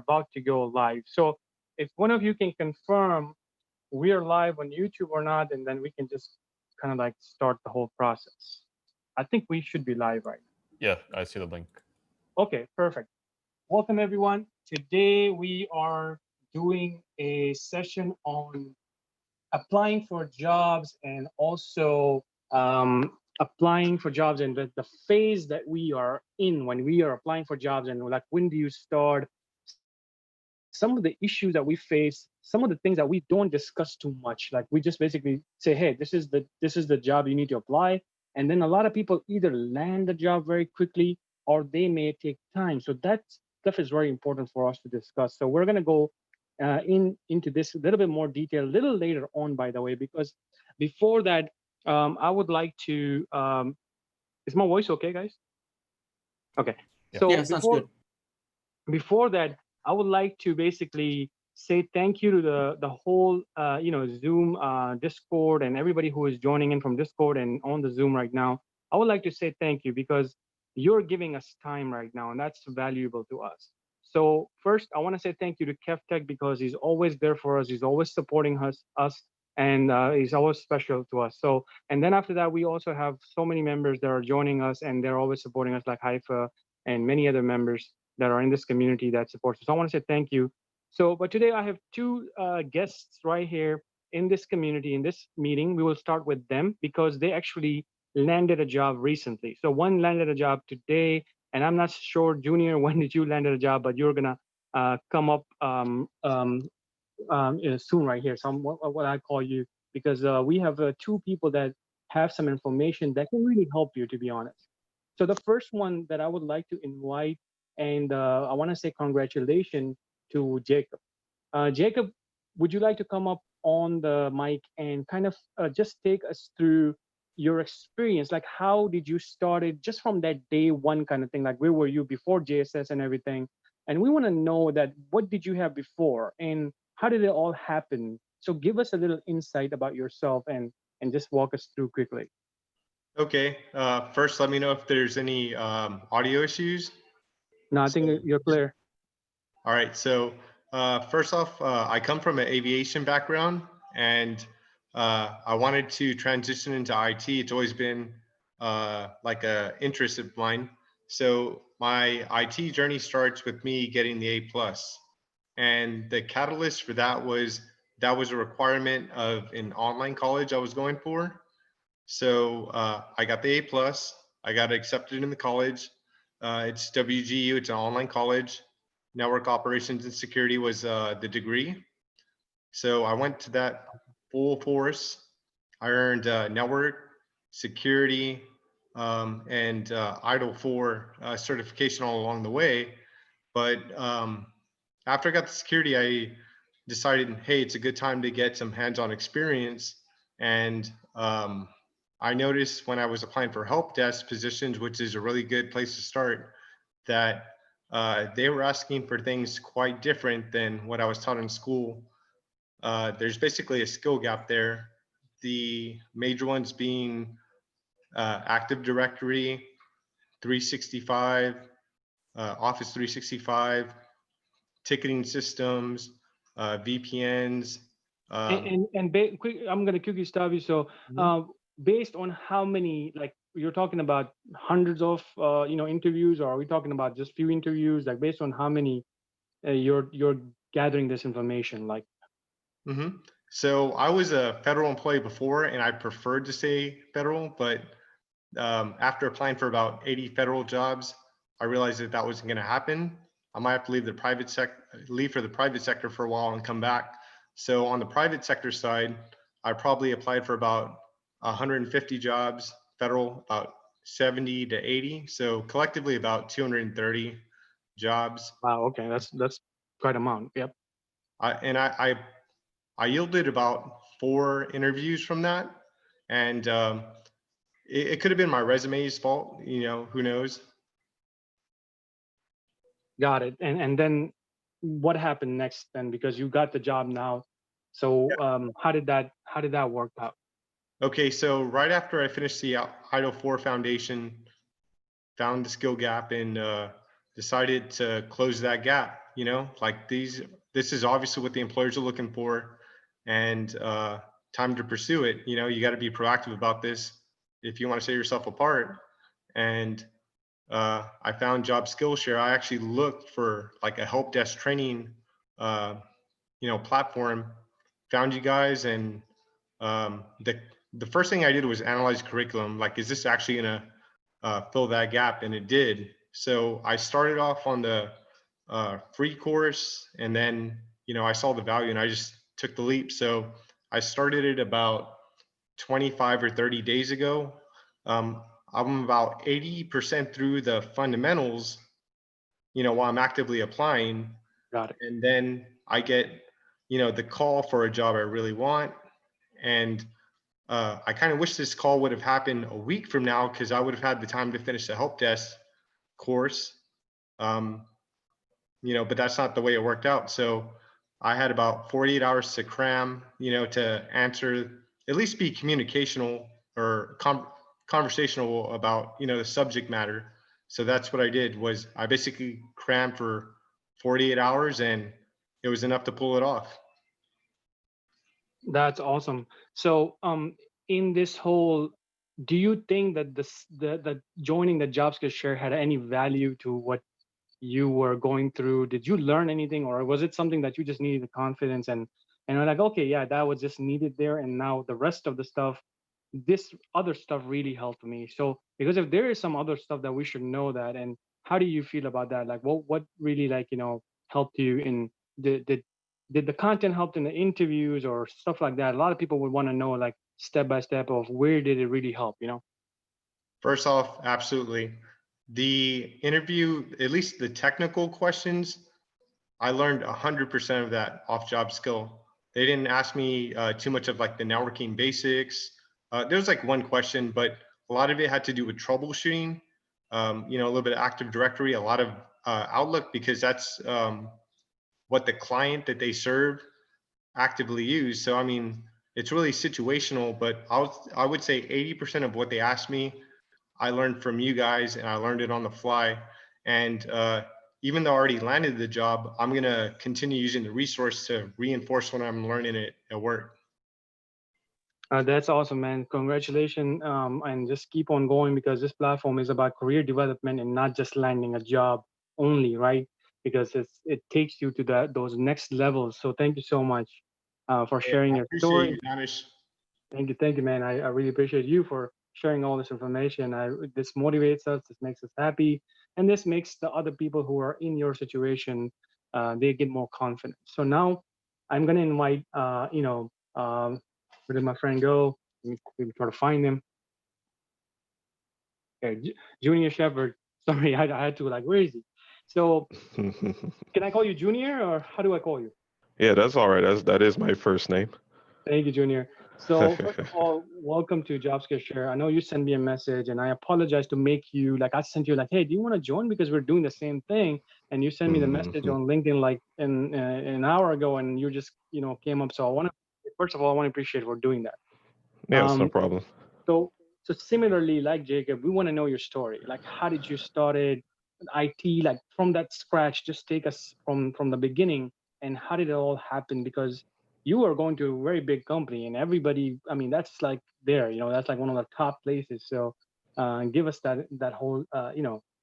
about to go live. So if one of you can confirm we are live on YouTube or not, and then we can just kind of like start the whole process. I think we should be live right Yeah, I see the link. now. Okay, perfect. Welcome everyone. Today we are doing a session on applying for jobs and also applying for jobs and the phase that we are in when we are applying for jobs and like when do you start, some of the issues that we face, some of the things that we don't discuss too much. Like we just basically say, hey, this is the job you need to apply. And then a lot of people either land the job very quickly or they may take time. So that stuff is very important for us to discuss. So we're going to go into this a little bit more detail a little later on, by the way, because before that, I would like to. Is my voice okay, guys? Okay. Yeah. So Yeah, sounds good. before that, I would like to basically say thank you to the whole Zoom, Discord, and everybody who is joining in from Discord and on the Zoom right now. I would like to say thank you because you're giving us time right now, and that's valuable to us. So first, I want to say thank you to KevTech because he's always there for us. He's always supporting us, and he's always special to us. So, and then after that, we also have so many members that are joining us, and they're always supporting us, like Haifa and many other members that are in this community that supports us. So I want to say thank you. So, but today I have two guests right here in this community, in this meeting. We will start with them because they actually landed a job recently. So one landed a job today, and I'm not sure, Junior, when did you land a job, but you're gonna come up soon right here. So what I call you, because we have two people that have some information that can really help you, to be honest. So the first one that I would like to invite, and I want to say congratulations to Jacob. Jacob, would you like to come up on the mic and kind of just take us through your experience? Like, how did you start it just from that day one kind of thing? Like, where were you before JSS and everything? And we want to know that what did you have before and how did it all happen? So give us a little insight about yourself and just walk us through quickly. Okay. First, let me know if there's any audio issues. No, I So, think you're clear. all right. So first off, I come from an aviation background, and I wanted to transition into IT. It's always been like a interest of mine. So my IT journey starts with me getting the A+. And the catalyst for that was a requirement of an online college I was going for. So I got the A+. I got accepted in the college. It's WGU. It's an online college. Network Operations and Security was the degree. So I went to that full force. I earned network, security, and IDLE 4 certification all along the way. But after I got the security, I decided, hey, it's a good time to get some hands-on experience. And I noticed when I was applying for help desk positions, which is a really good place to start, that they were asking for things quite different than what I was taught in school. There's basically a skill gap there. The major ones being Active Directory, 365, Office 365, ticketing systems, VPNs. Quick, I'm gonna quickly stop you. So, based on how many, like you're talking about hundreds of interviews, or are we talking about just few interviews? Like based on how many you're gathering this information, like. So I was a federal employee before, and I preferred to stay federal, but after applying for about 80 federal jobs, I realized that wasn't going to happen. I might have to leave for the private sector for a while and come back. So on the private sector side, I probably applied for about 150 jobs, federal about 70 to 80. So collectively about 230 jobs. Wow. Okay, that's quite amount. Yep. I yielded about 4 interviews from that, and it could have been my resume's fault. Who knows? Got it. And then what happened next then? Because you got the job now. So how did that work out? Okay, so right after I finished the IDLE 4 foundation, found the skill gap and decided to close that gap. like this is obviously what the employers are looking for, and time to pursue it. You got to be proactive about this if you want to set yourself apart. And I found Job Skillshare. I actually looked for like a help desk training, uh, platform, found you guys, and the first thing I did was analyze curriculum. Like, is this actually gonna fill that gap? And it did. So I started off on the free course, and then I saw the value, and I just took the leap. So I started it about 25 or 30 days ago. Um, I'm about 80% through the fundamentals, while I'm actively applying. Got it. And then I get, the call for a job I really want. And I kind of wish this call would have happened a week from now, because I would have had the time to finish the help desk course. Um, but that's not the way it worked out. So I had about 48 hours to cram, to answer, at least be communicational or conversational about, the subject matter. So that's what I did. Was I basically crammed for 48 hours, and it was enough to pull it off. That's awesome. So, in this whole, do you think that the joining the job skill share had any value to what you were going through? Did you learn anything, or was it something that you just needed the confidence and were like, okay, yeah, that was just needed there, and now the rest of the stuff, this other stuff really helped me. So, because if there is some other stuff that we should know that, and how do you feel about that? Like, what really, like, helped you in did the content help in the interviews or stuff like that? A lot of people would want to know, like, step by step of where did it really help? First off, absolutely. The interview, at least the technical questions, I learned 100% of that off job skill. They didn't ask me too much of like the networking basics. There was like one question, but a lot of it had to do with troubleshooting, a little bit of Active Directory, a lot of Outlook, because that's what the client that they serve actively use. So, I mean, it's really situational, but I would say 80% of what they asked me, I learned from you guys, and I learned it on the fly. And even though I already landed the job, I'm going to continue using the resource to reinforce what I'm learning it at work. That's awesome, man. Congratulations. And just keep on going, because this platform is about career development and not just landing a job only, right? Because it takes you to those next levels. So thank you so much for Yeah, sharing I your appreciate story. you, Danish. Thank you, man. I really appreciate you for sharing all this information. This motivates us. This makes us happy, and this makes the other people who are in your situation, they get more confident. So now, I'm gonna invite, where did my friend go? Let me try to find him. Okay, Junior Shepherd. Sorry, I had to, like, where is he? So can I call you Junior, or how do I call you? Yeah, that's all right. That is my first name. Thank you, Junior. So first of all, welcome to JobSkillShare. I know you sent me a message, and I apologize to make you, like, I sent you like, hey, do you want to join, because we're doing the same thing, and you sent me the message Mhm. on LinkedIn like an hour ago, and you just came up. So I want to, first of all, I want to appreciate for doing that. Yeah, it's no Um, problem. so similarly, like Jacob, we want to know your story. Like, how did you started IT, like from that scratch? Just take us from the beginning, and how did it all happen? Because you are going to a very big company, and everybody, I mean, that's like that's like one of the top places. So give us that whole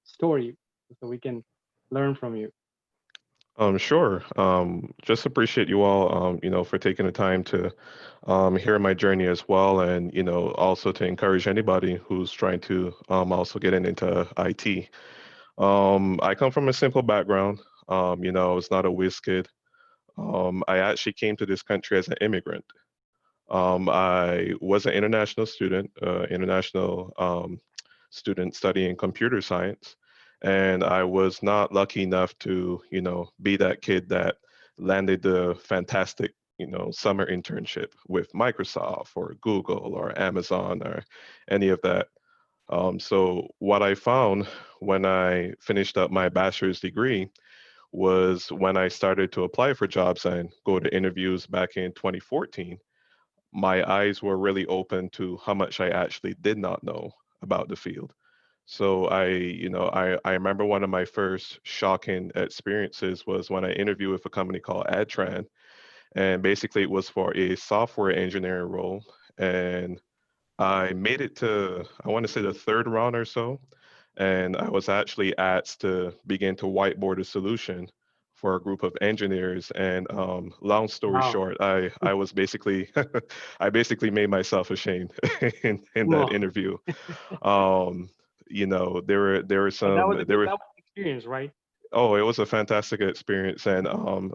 story, so we can learn from you. Sure. Just appreciate you all, for taking the time to hear my journey as well, and also to encourage anybody who's trying to also get into IT. I come from a simple background. I was not a whiz kid. I actually came to this country as an immigrant. I was an international student, student studying computer science, and I was not lucky enough to, be that kid that landed the fantastic, summer internship with Microsoft or Google or Amazon or any of that. So what I found when I finished up my bachelor's degree was when I started to apply for jobs and go to interviews back in 2014, my eyes were really open to how much I actually did not know about the field. So I remember one of my first shocking experiences was when I interviewed with a company called Adtran, and basically it was for a software engineering role, and I made it to, I want to say, the third round or so, and I was actually asked to begin to whiteboard a solution for a group of engineers. And long story Wow. short, I was basically I basically made myself ashamed in that Well, interview. Um, there were but that some was a there good, were that was an experience, right? Oh, it was a fantastic experience. And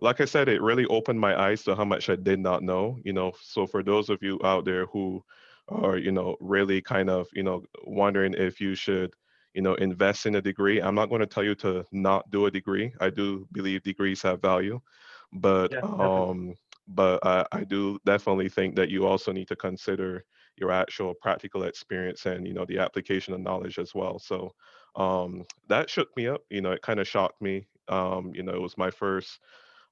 like I said, it really opened my eyes to how much I did not know. So for those of you out there who are, really kind of, wondering if you should, invest in a degree, I'm not going to tell you to not do a degree. I do believe degrees have value, but Yes, definitely. um, but I do definitely think that you also need to consider your actual practical experience and, the application of knowledge as well. So that shook me up. It kind of shocked me. It was my first,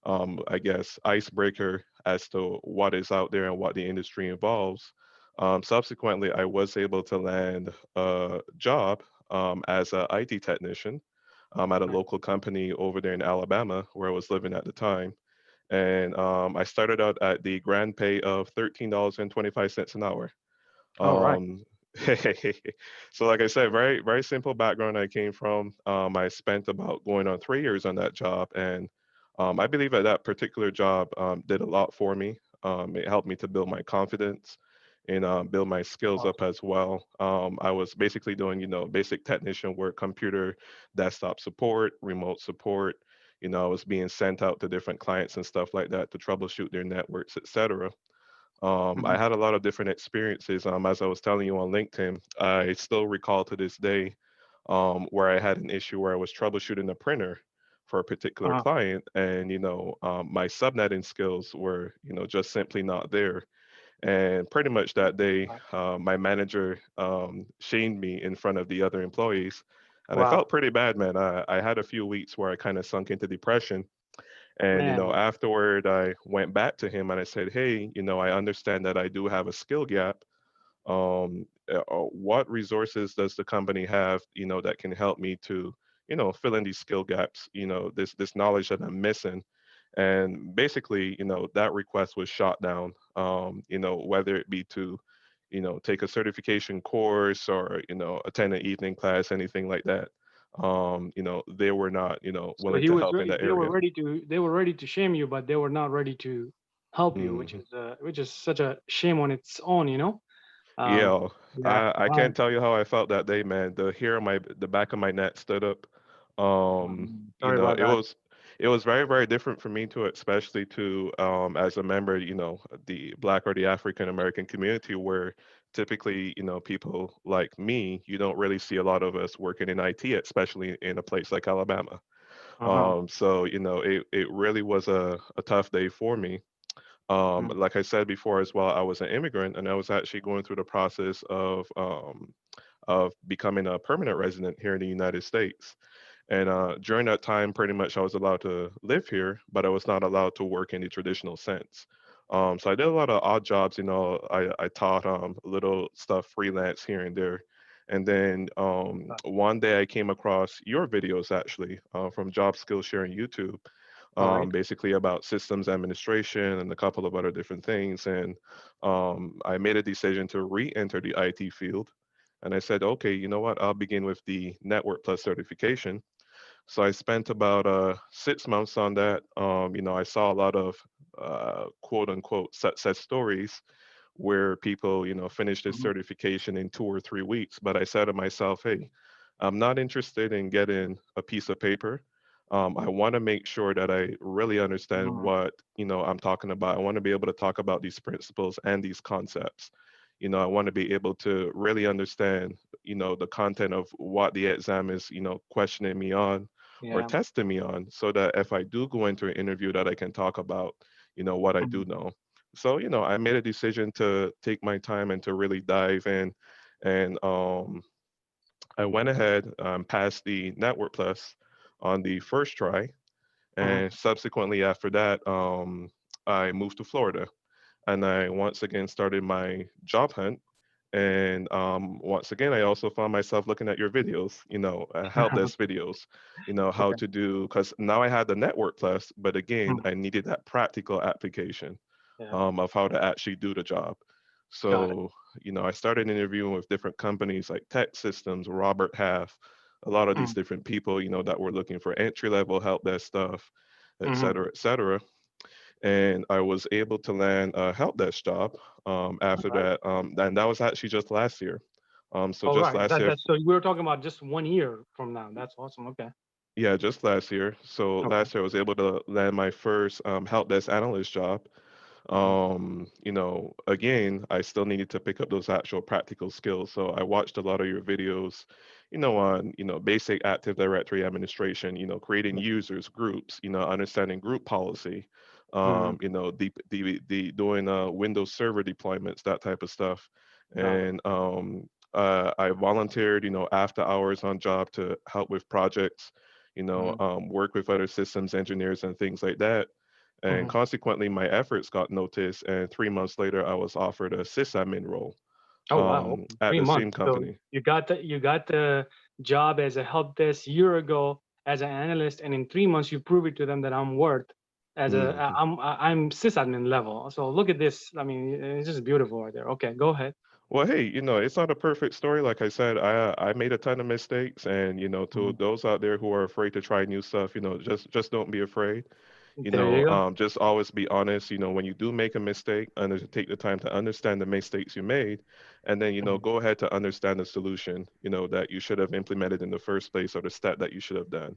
I guess, icebreaker as to what is out there and what the industry involves. Subsequently, I was able to land a job as an IT technician at a Right. local company over there in Alabama, where I was living at the time. And I started out at the grand pay of $13.25 an hour. All right. Um, so like I said, very, very simple background I came from. I spent about going on 3 years on that job, and I believe that that particular job did a lot for me. It helped me to build my confidence and build my skills up Awesome. as well. I was basically doing, basic technician work, computer, desktop support, remote support. I was being sent out to different clients and stuff like that to troubleshoot their networks, etc. I Mhm. had a lot of different experiences. As I was telling you on LinkedIn, I still recall to this day where I had an issue where I was troubleshooting a printer for a particular Uh-huh. client, and my subnetting skills were just simply not there. And pretty much that day, Right. my manager shamed me in front of the other employees, and I Wow. felt pretty bad, man. I had a few weeks where I kind of sunk into depression, and, Man. afterward, I went back to him and I said, hey, I understand that I do have a skill gap. What resources does the company have, that can help me to, fill in these skill gaps, this knowledge that I'm missing. And basically, that request was shot down, whether it be to, take a certification course or, attend an evening class, anything like that. They were not, So willing he to was help in ready. that area. They were ready to shame you, but they were not ready to help you, Mhm. which is such a shame on its own, you know. Um, Yeah, yeah. I Wow. can't tell you how I felt that day, man. The hair on the back of my neck stood up. Sorry about that. It was very, very different for me to, especially to as a member, the Black or the African American community, where typically, people like me, you don't really see a lot of us working in IT, especially in a place like Alabama. Uh-huh. So, it really was a tough day for me. Mm. Like I said before as well, I was an immigrant and I was actually going through the process of becoming a permanent resident here in the United States. And during that time, pretty much I was allowed to live here, but I was not allowed to work in the traditional sense. So I did a lot of odd jobs. I taught little stuff freelance here and there. And then one day I came across your videos actually from Job Skillshare on YouTube, All right. basically about systems administration and a couple of other different things. And I made a decision to re-enter the IT field. And I said, okay, you know what? I'll begin with the Network Plus certification. So I spent about 6 months on that. I saw a lot of quote unquote success stories where people, finish this Mhm. certification in 2 or 3 weeks. But I said to myself, hey, I'm not interested in getting a piece of paper. I want to make sure that I really understand Mhm. what, I'm talking about. I want to be able to talk about these principles and these concepts. I want to be able to really understand, the content of what the exam is, questioning me on or Yeah. testing me on, so that if I do go into an interview that I can talk about, what I do Mhm. know. So, I made a decision to take my time and to really dive in. And I went ahead, passed the Network Plus on the first try. Mhm. And subsequently after that, I moved to Florida and I once again started my job hunt. And once again, I also found myself looking at your videos, help desk videos, how Okay. to do, because now I had the Network Plus, but again, Mhm. I needed that practical application Yeah. of how to actually do the job. Got it. So, I started interviewing with different companies like Tech Systems, Robert Half, a lot of these Mm. different people, that were looking for entry level help desk stuff, et Mhm. cetera, et cetera. And I was able to land a help desk job All after right. that. And that was actually just last year. So All just right. last year, So we were talking about just 1 year from now. That's awesome. Okay. yeah, just last year. So Okay. last year I was able to land my first help desk analyst job. Mm. Again, I still needed to pick up those actual practical skills. So I watched a lot of your videos, on, basic Active Directory administration, creating users, groups, understanding group policy, Mhm. the doing Windows Server deployments, that type of stuff. Got it. And I volunteered, after hours on job to help with projects, Mhm. work with other systems engineers and things like that. And Mhm. consequently, my efforts got noticed. And 3 months later, I was offered a sysadmin role Oh wow. Okay. at Three the same months. So company. you got the job as a help desk year ago as an analyst, and in 3 months you prove it to them that I'm worth as Mhm. I'm sysadmin level. So look at this. I mean, it's just beautiful right there. Okay, go ahead. Well, hey, it's not a perfect story. Like I said, I made a ton of mistakes, and to Mhm. those out there who are afraid to try new stuff, just don't be afraid. There you go. Just always be honest. When you do make a mistake, take the time to understand the mistakes you made, and then Mhm. go ahead to understand the solution. That you should have implemented in the first place, or the step that you should have done.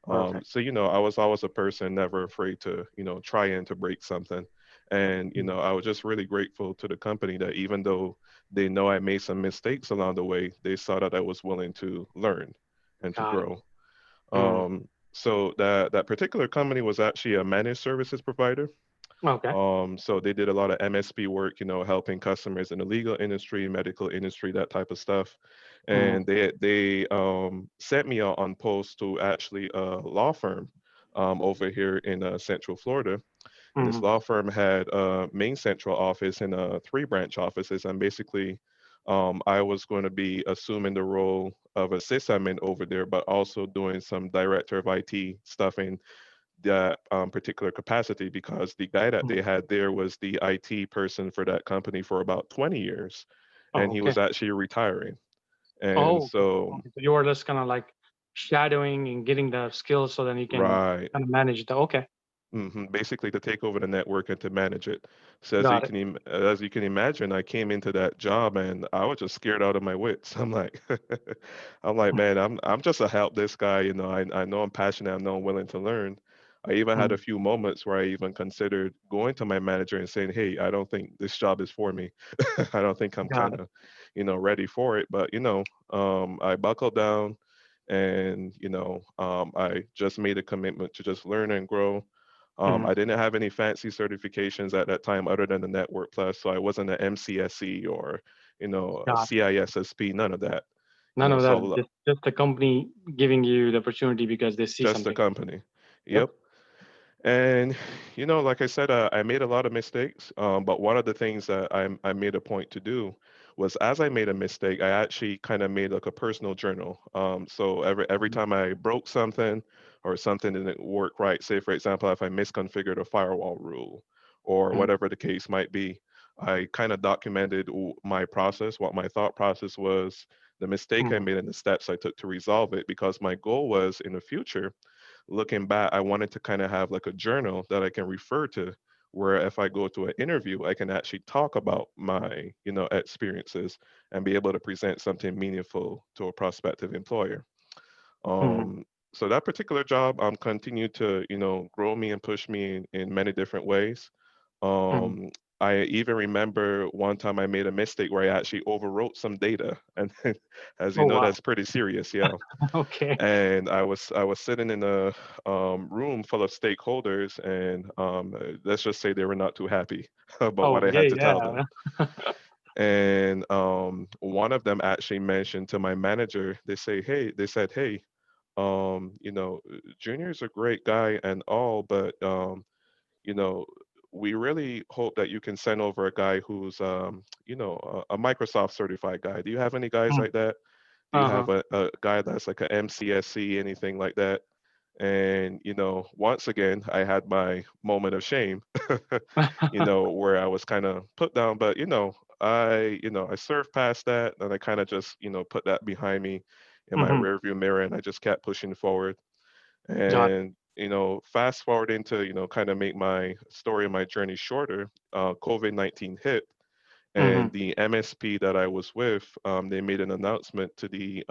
Perfect. So I was always a person never afraid to try and to break something, and Mhm. I was just really grateful to the company that even though they know I made some mistakes along the way, they saw that I was willing to learn and to Got it. grow. Mm. So that particular company was actually a managed services provider. Okay. So they did a lot of MSP work, helping customers in the legal industry, medical industry, that type of stuff. Mhm. And they sent me on post to actually a law firm over here in Central Florida. And this Mhm. law firm had a main central office and three branch offices. And basically, I was going to be assuming the role of a sysadmin over there, but also doing some director of IT stuff in that particular capacity because the guy that Mhm. they had there was the IT person for that company for about 20 years, Oh, and he okay. was actually retiring. And Oh, okay. so, Okay. So you were just kind of like shadowing and getting the skills so then you can right, kind of manage the. Okay. basically to take over the network and to manage it. So Got it. as you can imagine, I came into that job and I was just scared out of my wits. I'm like, I'm like, man, I'm just a help this guy. I know I'm passionate. I know I'm willing to learn. I even had a Mhm. few moments where I even considered going to my manager and saying, hey, I don't think this job is for me. I don't think I'm Got kind it. of, ready for it. But I buckled down, and I just made a commitment to just learn and grow. Mhm. I didn't have any fancy certifications at that time other than the Network Plus, so I wasn't an MCSE or a Got it. CISSP, none of that. None of that. So Just the company giving you the opportunity because they see just the something. company. Yep. Yep. And like I said, I made a lot of mistakes. But one of the things that I made a point to do was, as I made a mistake, I actually kind of made like a personal journal. So every Mhm. time I broke something or something didn't work right, say for example, if I misconfigured a firewall rule or Mhm. whatever the case might be, I kind of documented my process, what my thought process was, the mistake I Mhm. made, and the steps I took to resolve it. Because my goal was in the future, looking back, I wanted to kind of have like a journal that I can refer to, where if I go to an interview, I can actually talk about my, experiences and be able to present something meaningful to a prospective employer. Mhm. So that particular job continued to, grow me and push me in many different ways. Mhm. Um, I even remember one time I made a mistake where I actually overwrote some data, and as you Oh know, wow. that's pretty serious. Yeah. Okay. And I was sitting in a room full of stakeholders, and let's just say they were not too happy about what Oh I yeah, had to tell them. yeah. And one of them actually mentioned to my manager, they said, hey, Junior's a great guy and all, but you know, we really hope that you can send over a guy who's, a Microsoft certified guy. Do you have any guys Mm. like that? Do you have Uh-huh. a guy that's like a MCSC, anything like that? And, once again, I had my moment of shame, where I was kind of put down, but, I surfed past that and I kind of just, put that behind me in my Hmm. rearview mirror and I just kept pushing forward. Got And, fast forwarding to, kind of make my story and my journey shorter, COVID-19 hit. it. Hmm. And the MSP that I was with, they made an announcement to the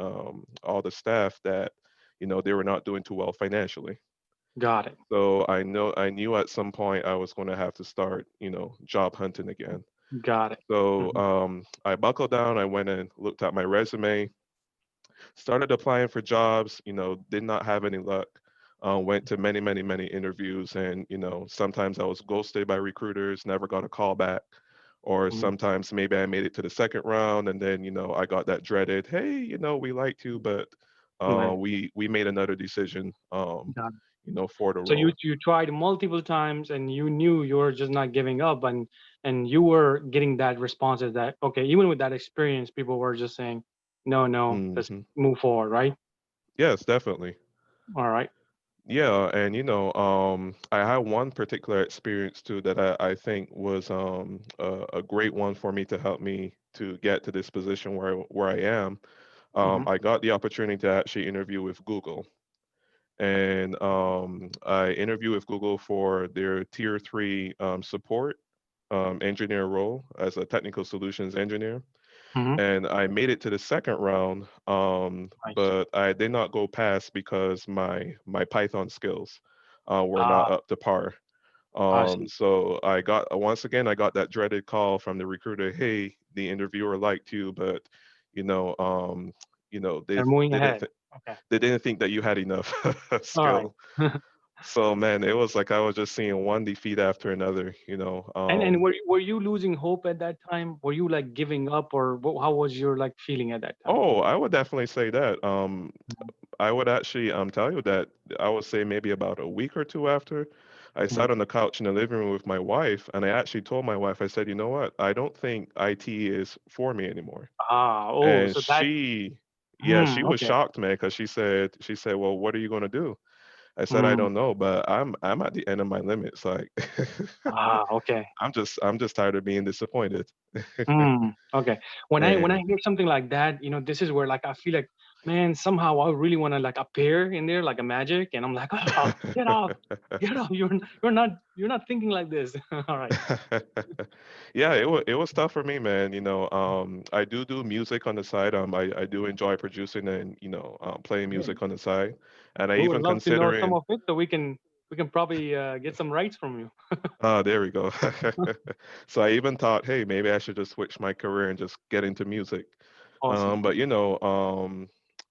all the staff that, they were not doing too well financially. Got it. So I knew at some point I was going to have to start, job hunting again. Got it. So Hmm. I buckled down. I went and looked at my resume, started applying for jobs. Did not have any luck. Went to many, many, many interviews, and sometimes I was ghosted by recruiters, never got a call back, or Hmm. sometimes maybe I made it to the second round, and then I got that dreaded, hey, we liked you, but Right. we made another decision, Got it. for the So you role. you tried multiple times and you knew you were just not giving up, and you were getting that responses that okay, even with that experience, people were just saying, no, no, let's Hmm. move forward, right? Yes, definitely. All right. Yeah, and I had one particular experience too that I think was a great one for me to help me to get to this position where I am. Mm-hmm. I got the opportunity to actually interview with Google, and I interviewed with Google for their tier 3 support engineer role as a technical solutions engineer, Mm-hmm. and I made it to the second round, Nice. but I did not go past because my Python skills were not Ah, up to par. I see. So I got once again I got that dreaded call from the recruiter. Hey, the interviewer liked you, but you know, um, they They're moving didn't ahead. th- Okay. they didn't think that you had enough All right. skill. So man, it was like I was just seeing one defeat after another. And were you losing hope at that time? Were you like giving up, or how was your like feeling at that time? Oh, I would definitely say that. Mhm. I would actually tell you that I would say maybe about a week or two after, I Mhm. sat on the couch in the living room with my wife, and I actually told my wife, I said, you know what? I don't think IT is for me anymore. Ah, oh, And so that. yeah, she was Okay. shocked, man, because she said, well, what are you gonna do? I said, I Mm, don't know, but I'm at the end of my limits. Like, ah, okay. I'm just tired of being disappointed. Okay. When I And hear something like that, this is where like I feel like, man, somehow I really want to like appear in there like a magic, and I'm like, oh, get off, get off. You're not thinking like this. All right. yeah, it was tough for me, man. I do music on the side. I do enjoy producing and playing Hey, music on the side, and I we would even love to know some considering. of it so we can probably get some rights from you. There we go. So I even thought, hey, maybe I should just switch my career and just get into music. Awesome. But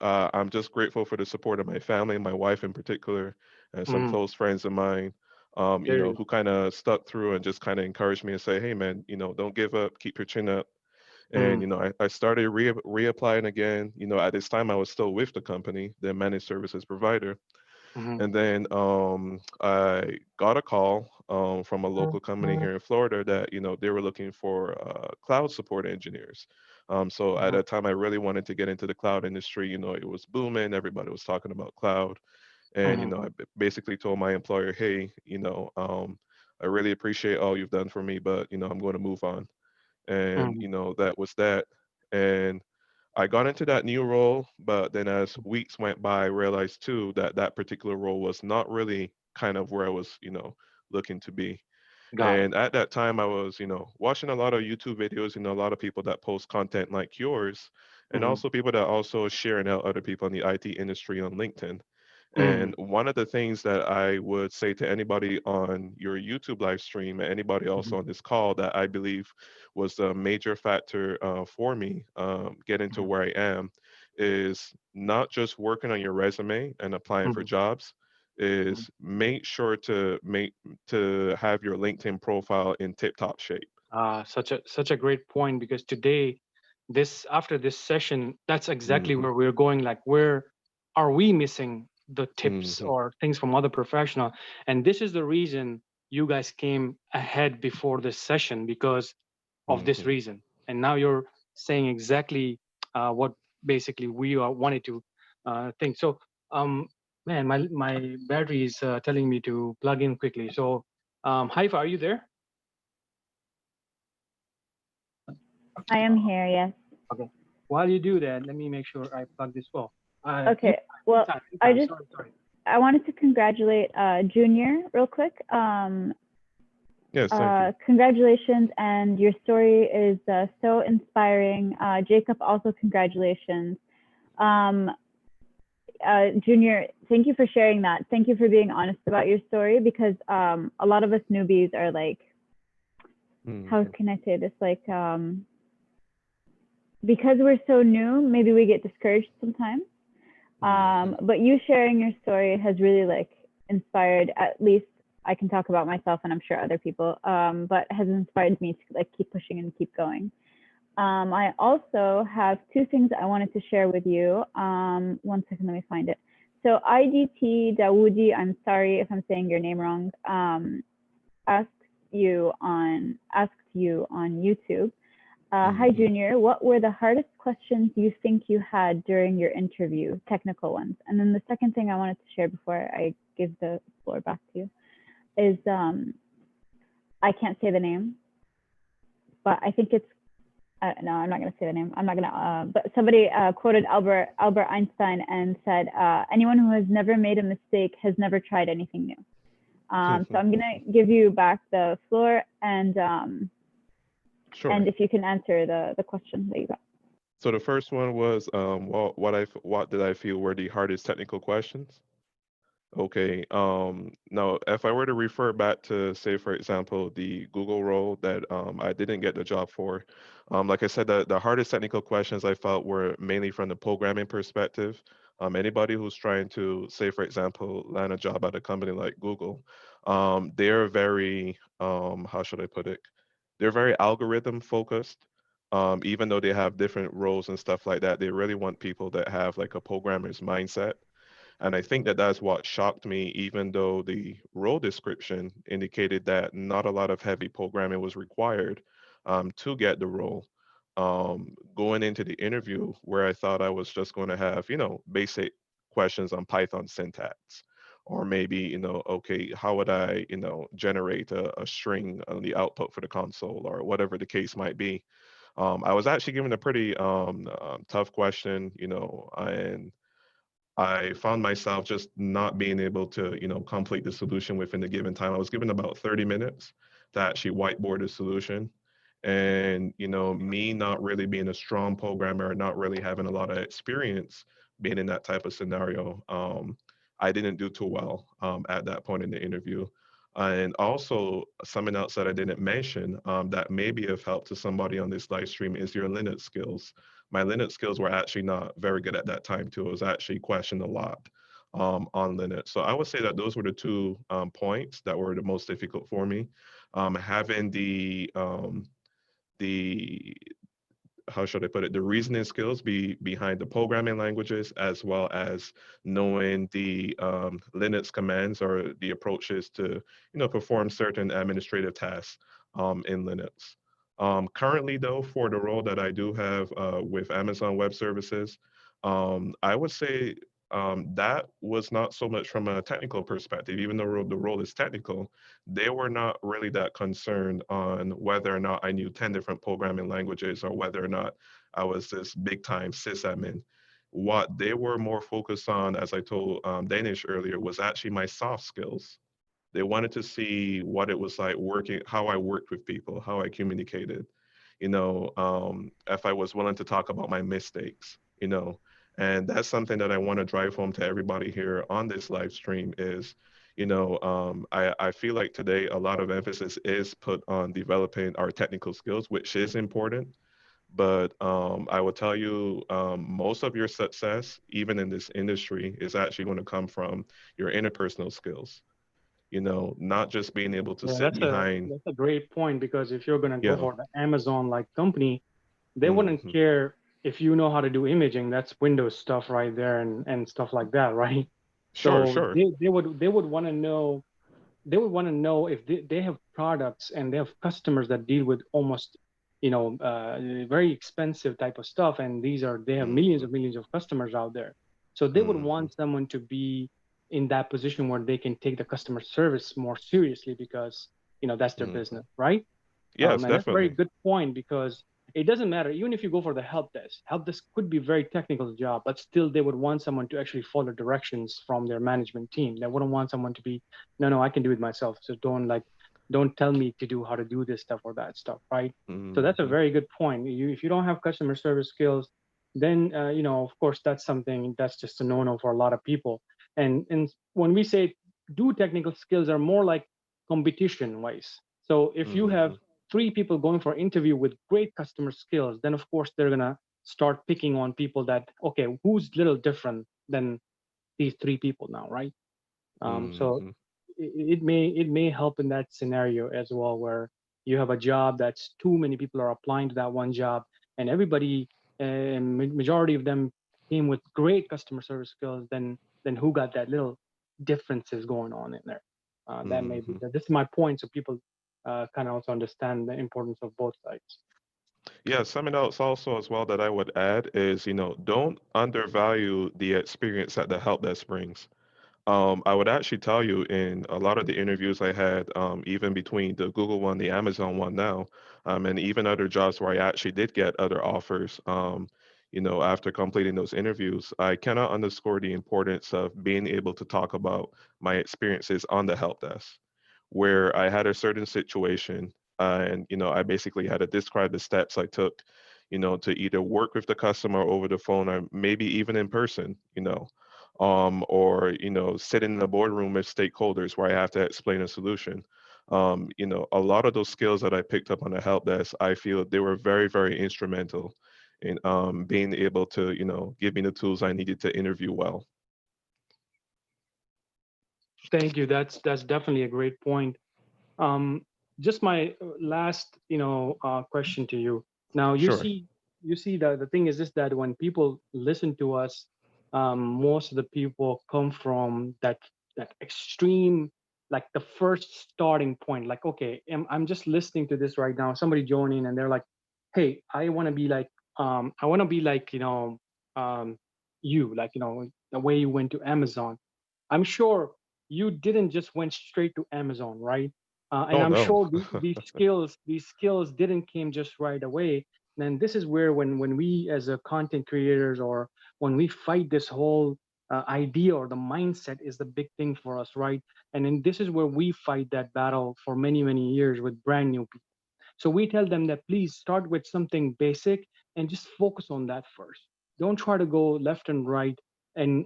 I'm just grateful for the support of my family, my wife in particular, and some Mm, close friends of mine, there you go. who kind of stuck through and just kind of encouraged me and say, hey, man, don't give up, keep your chin up. And, Mm, I started reapplying again. At this time, I was still with the company, the managed services provider. mhm, And then I got a call from a local company here in Florida that they were looking for cloud support engineers. So at mhm, that time, I really wanted to get into the cloud industry. It was booming. Everybody was talking about cloud, and mhm, I basically told my employer, hey, I really appreciate all you've done for me, but I'm going to move on. And mhm. that was that. And I got into that new role, but then as weeks went by, I realized too that that particular role was not really kind of where I was, looking to be. Got it. And at that time, I was, watching a lot of YouTube videos, a lot of people that post content like yours, and Mhm, also people that also share and help other people in the IT industry on LinkedIn. mm, And one of the things that I would say to anybody on your YouTube live stream, and anybody mhm, also on this call, that I believe was a major factor for me getting to mhm, where I am, is not just working on your resume and applying for mhm, jobs, mhm. is make sure to have your LinkedIn profile in tip-top shape. Such a great point, because today, this after this session, that's exactly Hmm. where we're going. Like, where are we missing the tips Hmm. or things from other professional? And this is the reason. you guys came ahead before this session because of this Mhm. reason. And now you're saying exactly what basically we wanted to think. So, man, my battery is telling me to plug in quickly. So, Haifa, are you there? I am here, yes. Okay. While you do that, let me make sure I plug this well. Okay, well, Sorry. I wanted to congratulate Junior real quick. Yes, thank you. Congratulations, and your story is so inspiring. Jacob, also congratulations. Junior, thank you for sharing that. Thank you for being honest about your story, because a lot of us newbies are like, how can I say this? Like, because we're so new, maybe we get discouraged sometimes. But you sharing your story has really like inspired, at least I can talk about myself, and I'm sure other people, but has inspired me to like keep pushing and keep going. I also have two things I wanted to share with you. 1 second, let me find it. So IDT Dawoodi, I'm sorry if I'm saying your name wrong, asked you on YouTube. Hi, Junior. What were the hardest questions you think you had during your interview, technical ones? And then the second thing I wanted to share before I give the floor back to you is I can't say the name, but I think it's, no, I'm not going to say the name. I'm not going to, but somebody quoted Albert Einstein and said, anyone who has never made a mistake has never tried anything new. So I'm going to give you back the floor, and Sure. and if you can answer the question that you got. So the first one was, what did I feel were the hardest technical questions? Okay. Now, if I were to refer back to, say, for example, the Google role that I didn't get the job for, like I said, the hardest technical questions I felt were mainly from the programming perspective. Anybody who's trying to, say, for example, land a job at a company like Google, they're very, how should I put it? They're very algorithm focused. Even though they have different roles and stuff like that, they really want people that have like a programmer's mindset. And I think that that's what shocked me, even though the role description indicated that not a lot of heavy programming was required to get the role. Going into the interview, where I thought I was just going to have, basic questions on Python syntax, or maybe, okay, how would I, generate a string on the output for the console, or whatever the case might be. I was actually given a pretty tough question, and I found myself just not being able to, complete the solution within the given time. I was given about 30 minutes to actually whiteboard a solution. And, me not really being a strong programmer, not really having a lot of experience being in that type of scenario, I didn't do too well at that point in the interview. And also, something else that I didn't mention that maybe have helped to somebody on this live stream is your Linux skills. My Linux skills were actually not very good at that time too. I was actually questioned a lot on Linux. So I would say that those were the two points that were the most difficult for me. Having the how should I put it, the reasoning skills behind the programming languages, as well as knowing the Linux commands or the approaches to, perform certain administrative tasks in Linux. Currently, though, for the role that I do have with Amazon Web Services, I would say that was not so much from a technical perspective, even though the role is technical. They were not really that concerned on whether or not I knew 10 different programming languages or whether or not I was this big time sysadmin. What they were more focused on, as I told Danish earlier, was actually my soft skills. They wanted to see what it was like working, how I worked with people, how I communicated, if I was willing to talk about my mistakes, and that's something that I want to drive home to everybody here on this live stream is, I feel like today a lot of emphasis is put on developing our technical skills, which is important. But I will tell you, most of your success, even in this industry, is actually going to come from your interpersonal skills. Not just being able to Yeah, sit behind. that's a great point, because if you're gonna go Yeah. for the Amazon like company, they wouldn't Hmm. care if you know how to do imaging. That's Windows stuff right there, and stuff like that, right? Sure, So sure. they would want to know they would want to know if they have products and they have customers that deal with almost, very expensive type of stuff, and they have Mhm. millions of customers out there. So they would Mhm. want someone to be in that position where they can take the customer service more seriously because that's their Mhm. business, right? Yes, And that's a very definitely. good point because it doesn't matter. Even if you go for the help desk, could be a very technical job, but still they would want someone to actually follow directions from their management team. They wouldn't want someone to be, no, no, I can do it myself. So don't tell me to do how to do this stuff or that stuff, right? So that's a Mhm. very good point. If you don't have customer service skills, then of course that's something that's just a no-no for a lot of people. And when we say do technical skills are more like competition wise. So if you have Mhm. three people going for interview with great customer skills, then of course they're gonna start picking on people that, okay, who's little different than these three people now, right? So Mhm. it may help in that scenario as well, where you have a job that's too many people are applying to that one job, and everybody, majority of them came with great customer service skills. Then who got that little differences going on in there? That may be Mhm. that. This is my point, so people kind of also understand the importance of both sides. Yeah, something else also as well that I would add is, don't undervalue the experience that the help desk brings. I would actually tell you in a lot of the interviews I had, even between the Google one, the Amazon one now, and even other jobs where I actually did get other offers, after completing those interviews, I cannot underscore the importance of being able to talk about my experiences on the help desk, where I had a certain situation, and I basically had to describe the steps I took, to either work with the customer over the phone or maybe even in person, or sit in the boardroom with stakeholders where I have to explain a solution. A lot of those skills that I picked up on the help desk, I feel they were very, very instrumental in being able to, give me the tools I needed to interview well. Thank you. That's definitely a great point. Um, just my last, question to you. Now, Sure. you see that the thing is this, that when people listen to us, most of the people come from that extreme, like the first starting point. Like, okay, I'm just listening to this right now. Somebody joining, and they're like, "Hey, I want to be like, um, like, the way you went to Amazon." I'm sure you didn't just went straight to Amazon, right? And Oh I'm no. sure these skills didn't came just right away. And this is where when we as a content creators, or when we fight this whole idea, or the mindset is the big thing for us, right? And then this is where we fight that battle for many years with brand new people. So we tell them that please start with something basic and just focus on that first. Don't try to go left and right, and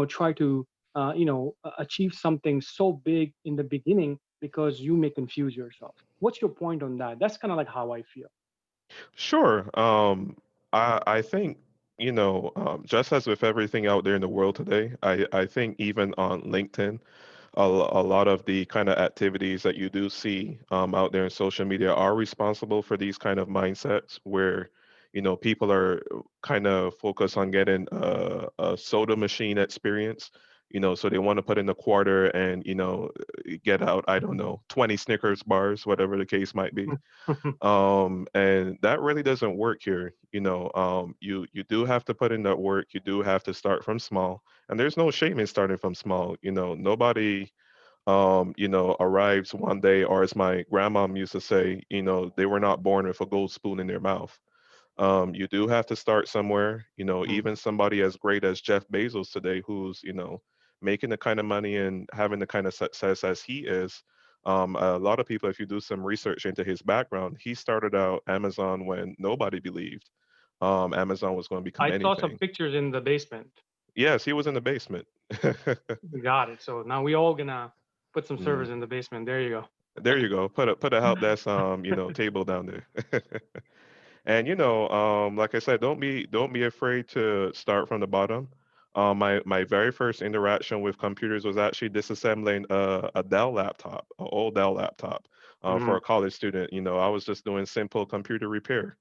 try to achieve something so big in the beginning, because you may confuse yourself. What's your point on that? That's kind of like how I feel. Sure. I think, just as with everything out there in the world today, I think even on LinkedIn, a lot of the kind of activities that you do see out there in social media are responsible for these kind of mindsets where, people are kind of focused on getting a soda machine experience. So they want to put in a quarter and, get out, I don't know, 20 Snickers bars, whatever the case might be. And that really doesn't work here. You do have to put in that work. You do have to start from small, and there's no shame in starting from small. Nobody arrives one day, or as my grandma used to say, they were not born with a gold spoon in their mouth. You do have to start somewhere. Mhm. Even somebody as great as Jeff Bezos today, who's making the kind of money and having the kind of success as he is. A lot of people, if you do some research into his background, he started out Amazon when nobody believed Amazon was going to become I saw some anything. pictures in the basement. Yes, he was in the basement. Got it. So now we all gonna put some servers Mm. in the basement. There you There you go. Put a help desk table down there. And like I said, don't be afraid to start from the bottom. My very first interaction with computers was actually disassembling a Dell laptop, an old Dell laptop, for go. a college student. I was just doing simple computer repair.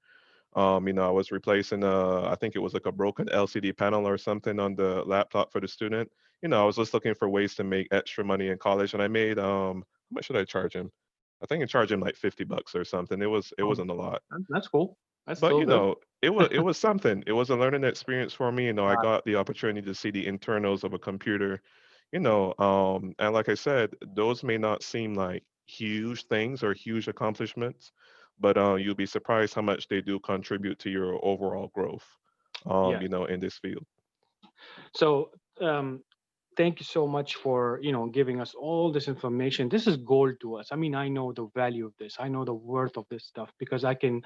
I was replacing I think it was like a broken LCD panel or something on the laptop for the student. I was just looking for ways to make extra money in college, and I made how much should I charge him? I think I charged him like $50 or something. It Oh, wasn't a lot. that's cool. That's But still good. it was something. It was a learning experience for me. I Uh, got the opportunity to see the internals of a computer. And like I said, those may not seem like huge things or huge accomplishments, but you'll be surprised how much they do contribute to your overall growth. yeah. In this field. So thank you so much for giving us all this information. This is gold to us. I mean, I know the value of this. I know the worth of this stuff because I can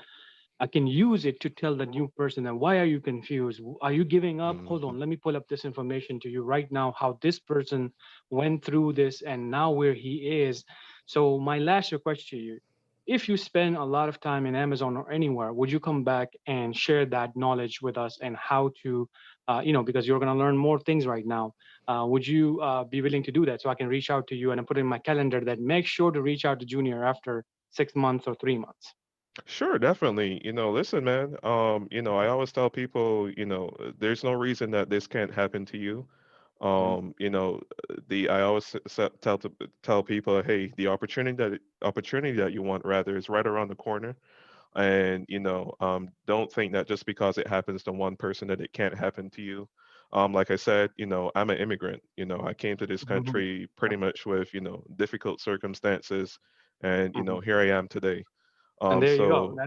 use it to tell the new person that why are you confused? Are you giving up? Hold Hmm. on, let me pull up this information to you right now, how this person went through this and now where he is. So my last request to you, if you spend a lot of time in Amazon or anywhere, would you come back and share that knowledge with us and how to, because you're going to learn more things right now. Would you be willing to do that so I can reach out to you and I put in my calendar that make sure to reach out to Junior after 6 months or 3 months? Sure, definitely. Listen, man. I always tell people, there's no reason that this can't happen to you. Mhm. The I always tell people, hey, the opportunity that you want rather is right around the corner. And don't think that just because it happens to one person that it can't happen to you. Like I said, I'm an immigrant. I came to this Mhm. country pretty much with difficult circumstances, and Mhm. here I am today. And there you go. So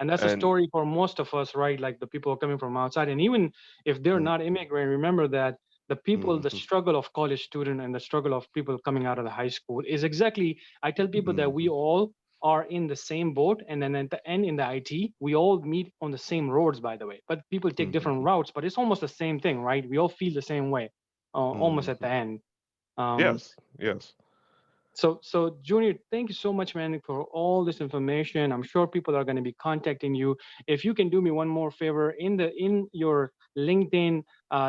And that's a and story for most of us, right? Like the people coming from outside. And even if they're mm, not immigrant, remember that the mhm, struggle of college student and the struggle of people coming out of the high school is exactly, I tell people that we mhm, all are in the same boat. And then at the end in the IT, we all meet on the same roads, by the way. But people take different mhm, routes, but it's almost the same thing, right? We all feel the same way, almost at the mhm. end. Um, Yes, yes. so Junior, thank you so much, man, for all this information. I'm sure people are going to be contacting you. If you can do me one more favor, in your LinkedIn,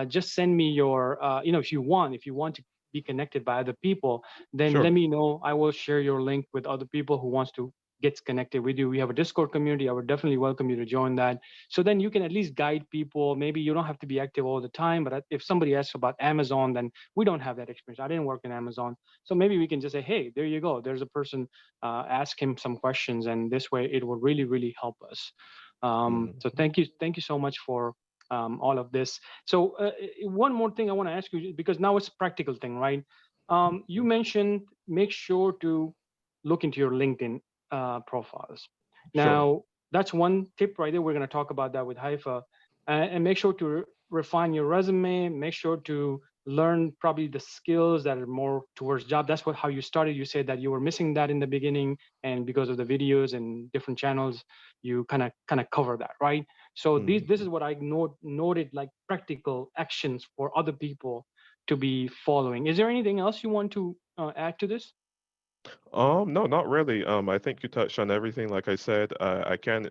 just send me your, if you want to be connected by other people, then Sure. let me know. I will share your link with other people who wants to get connected with you. We have a Discord community. I would definitely welcome you to join that. So then you can at least guide people. Maybe you don't have to be active all the time, but if somebody asks about Amazon, then we don't have that experience. I didn't work in Amazon, so maybe we can just say, hey, there you go. There's a person, ask him some questions. And this way it will really, really help us. So Mhm, thank you so much for all of this. So one more thing I want to ask you, because now it's a practical thing, right? You mentioned make sure to look into your LinkedIn profiles. sure. Now, that's one tip right there. We're going to talk about that with Haifa. And make sure to refine your resume, make sure to learn probably the skills that are more towards job. That's how you started. You said that you were missing that in the beginning, and because of the videos and different channels, you kind of cover that, right? So this Mhm. is what I noted, like practical actions for other people to be following. Is there anything else you want to add to this? No, not really. I think you touched on everything. Like I said, I can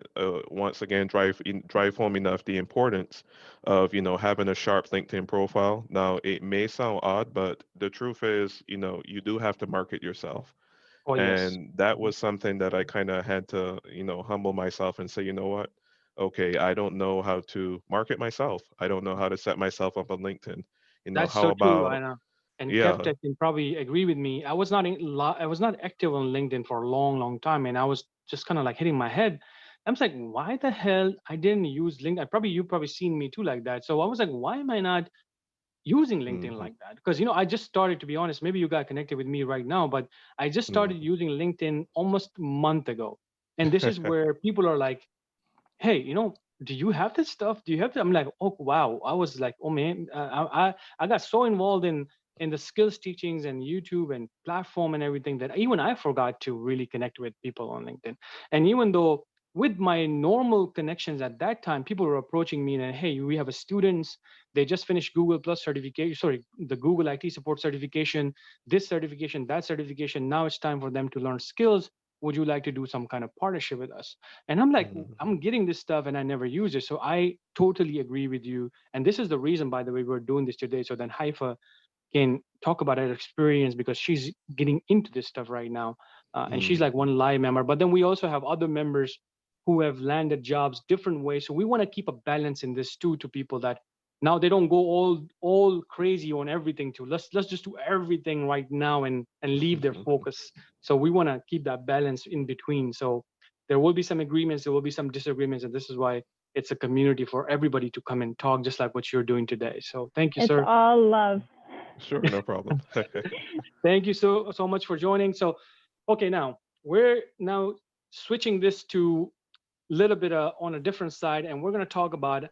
once again drive home enough the importance of having a sharp LinkedIn profile. Now, it may sound odd, but the truth is, you do have to market yourself, Oh yes. and that Mhm. was something that I kind of had to, humble myself and say, you know what? Okay, I don't know how to market myself. I don't know how to set myself up on LinkedIn. That's How so true, about Anna. And yeah? Kevtech can probably agree with me. I was not active on LinkedIn for a long, long time, and I was just kind of like hitting my head. I was like, why the hell I didn't use LinkedIn? You probably seen me too like that. So I was like, why am I not using LinkedIn Hmm. like that? Because I just started, to be honest. Maybe you got connected with me right now, but I just started Hmm. using LinkedIn almost a month ago, and this is where people are like, hey, do you have this stuff? Do you have that? I'm like, oh wow. I was like, oh man, I got so involved in the skills teachings and YouTube and platform and everything that even I forgot to really connect with people on LinkedIn. And even though with my normal connections at that time, people were approaching me and, hey, we have a students, they just finished Google Plus certification, sorry, the Google IT support certification, this certification, that certification. Now it's time for them to learn skills. Would you like to do some kind of partnership with us? And I'm like, Hmm. I'm getting this stuff and I never use it. So I totally agree with you. And this is the reason, by the way, we're doing this today. So then Haifa can talk about her experience because she's getting into this stuff right now. And she's like Hmm. one live member. But then we also have other members who have landed jobs different ways. So we want to keep a balance in this too, to people that now they don't go all crazy on everything too. Let's just do everything right now and leave their focus. So we want to keep that balance in between. So there will be some agreements, there will be some disagreements, and this is why it's a community for everybody to come and talk, just like what you're doing today. So thank you, It's sir. all love. Sure, no problem. Thank you so much for joining. So, okay, now we're now switching this to a little bit on a different side, and we're going to talk about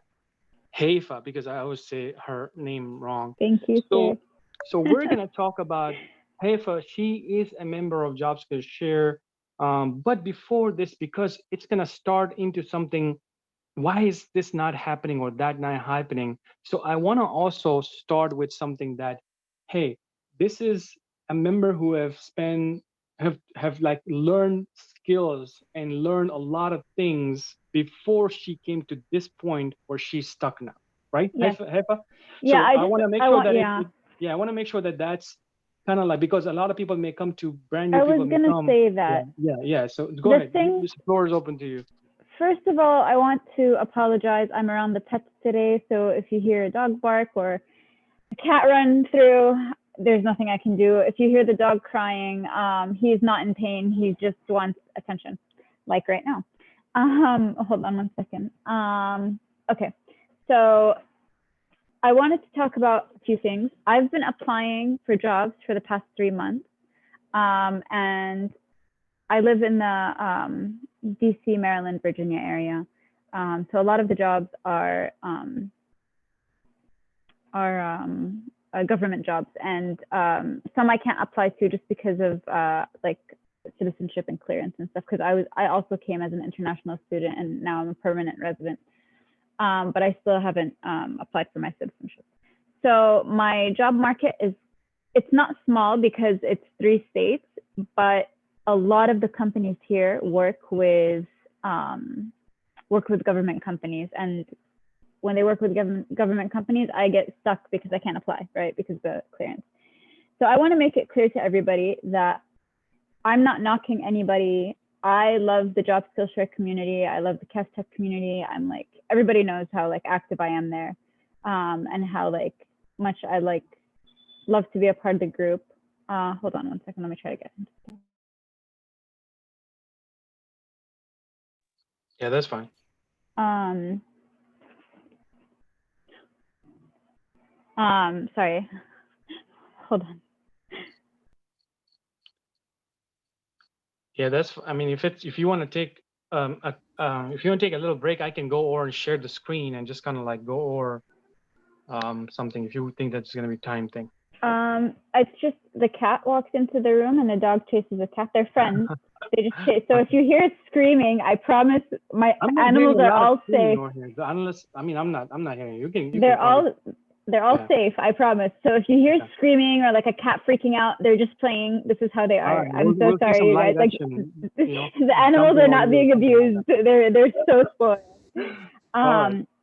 Haifa, because I always say her name wrong. Thank you, sir. So we're going to talk about Haifa. She is a member of Job Skills Share. But before this, because it's going to start into something, why is this not happening or that not happening? So I want to also start with something that, hey, this is a member who have like learned skills and learned a lot of things before she came to this point where she's stuck now, right? Yes. Haifa? Yeah, So I want to make sure that yeah. I want to make sure that that's kind of like, because a lot of people may come to brand new I people. was gonna say that. Yeah. So go ahead. The floor is open to you. First of all, I want to apologize. I'm around the pets today, so if you hear a dog bark or a cat run through, there's nothing I can do. If you hear the dog crying, he's not in pain. He just wants attention, like right now. Hold on one second. Okay, so I wanted to talk about a few things. I've been applying for jobs for the past 3 months, and I live in the DC, Maryland, Virginia area. So a lot of the jobs are government jobs, and some I can't apply to just because of like citizenship and clearance and stuff, because I also came as an international student and now I'm a permanent resident. But I still haven't applied for my citizenship. So my job market it's not small because it's 3 states, but a lot of the companies here work with government companies, and when they work with government companies, I get stuck because I can't apply, right? Because of the clearance. So I want to make it clear to everybody that I'm not knocking anybody. I love the Job Skills Share community. I love the Kev Tech community. I'm like, everybody knows how like active I am there, and how like much I like love to be a part of the group. Hold on one second. Let me try to get into that. Yeah, that's fine. Sorry. Hold on. Yeah, I mean, if you want to take if you want to take a little break, I can go over and share the screen and just kind of like go over something if you think that's going to be time thing. It's just the cat walks into the room and the dog chases a cat. They're friends. They just chase. So if you hear screaming, I promise my animals are all safe. Unless, I mean, I'm not hearing you. They're all safe, I promise. So if you hear screaming or like a cat freaking out, they're just playing. This is how they are. Right, I'm so sorry, you guys. Like, the animals are not being abused. They're so spoiled.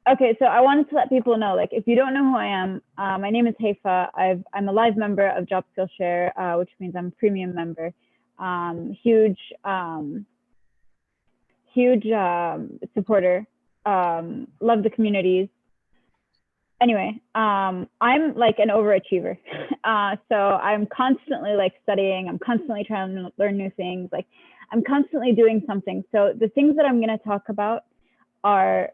Okay, so I wanted to let people know, like, if you don't know who I am, my name is Haifa. I'm a live member of Job Skills Share, which means I'm a premium member. Huge supporter. Love the communities. Anyway, I'm like an overachiever. So I'm constantly like studying. I'm constantly trying to learn new things. Like, I'm constantly doing something. So the things that I'm going to talk about are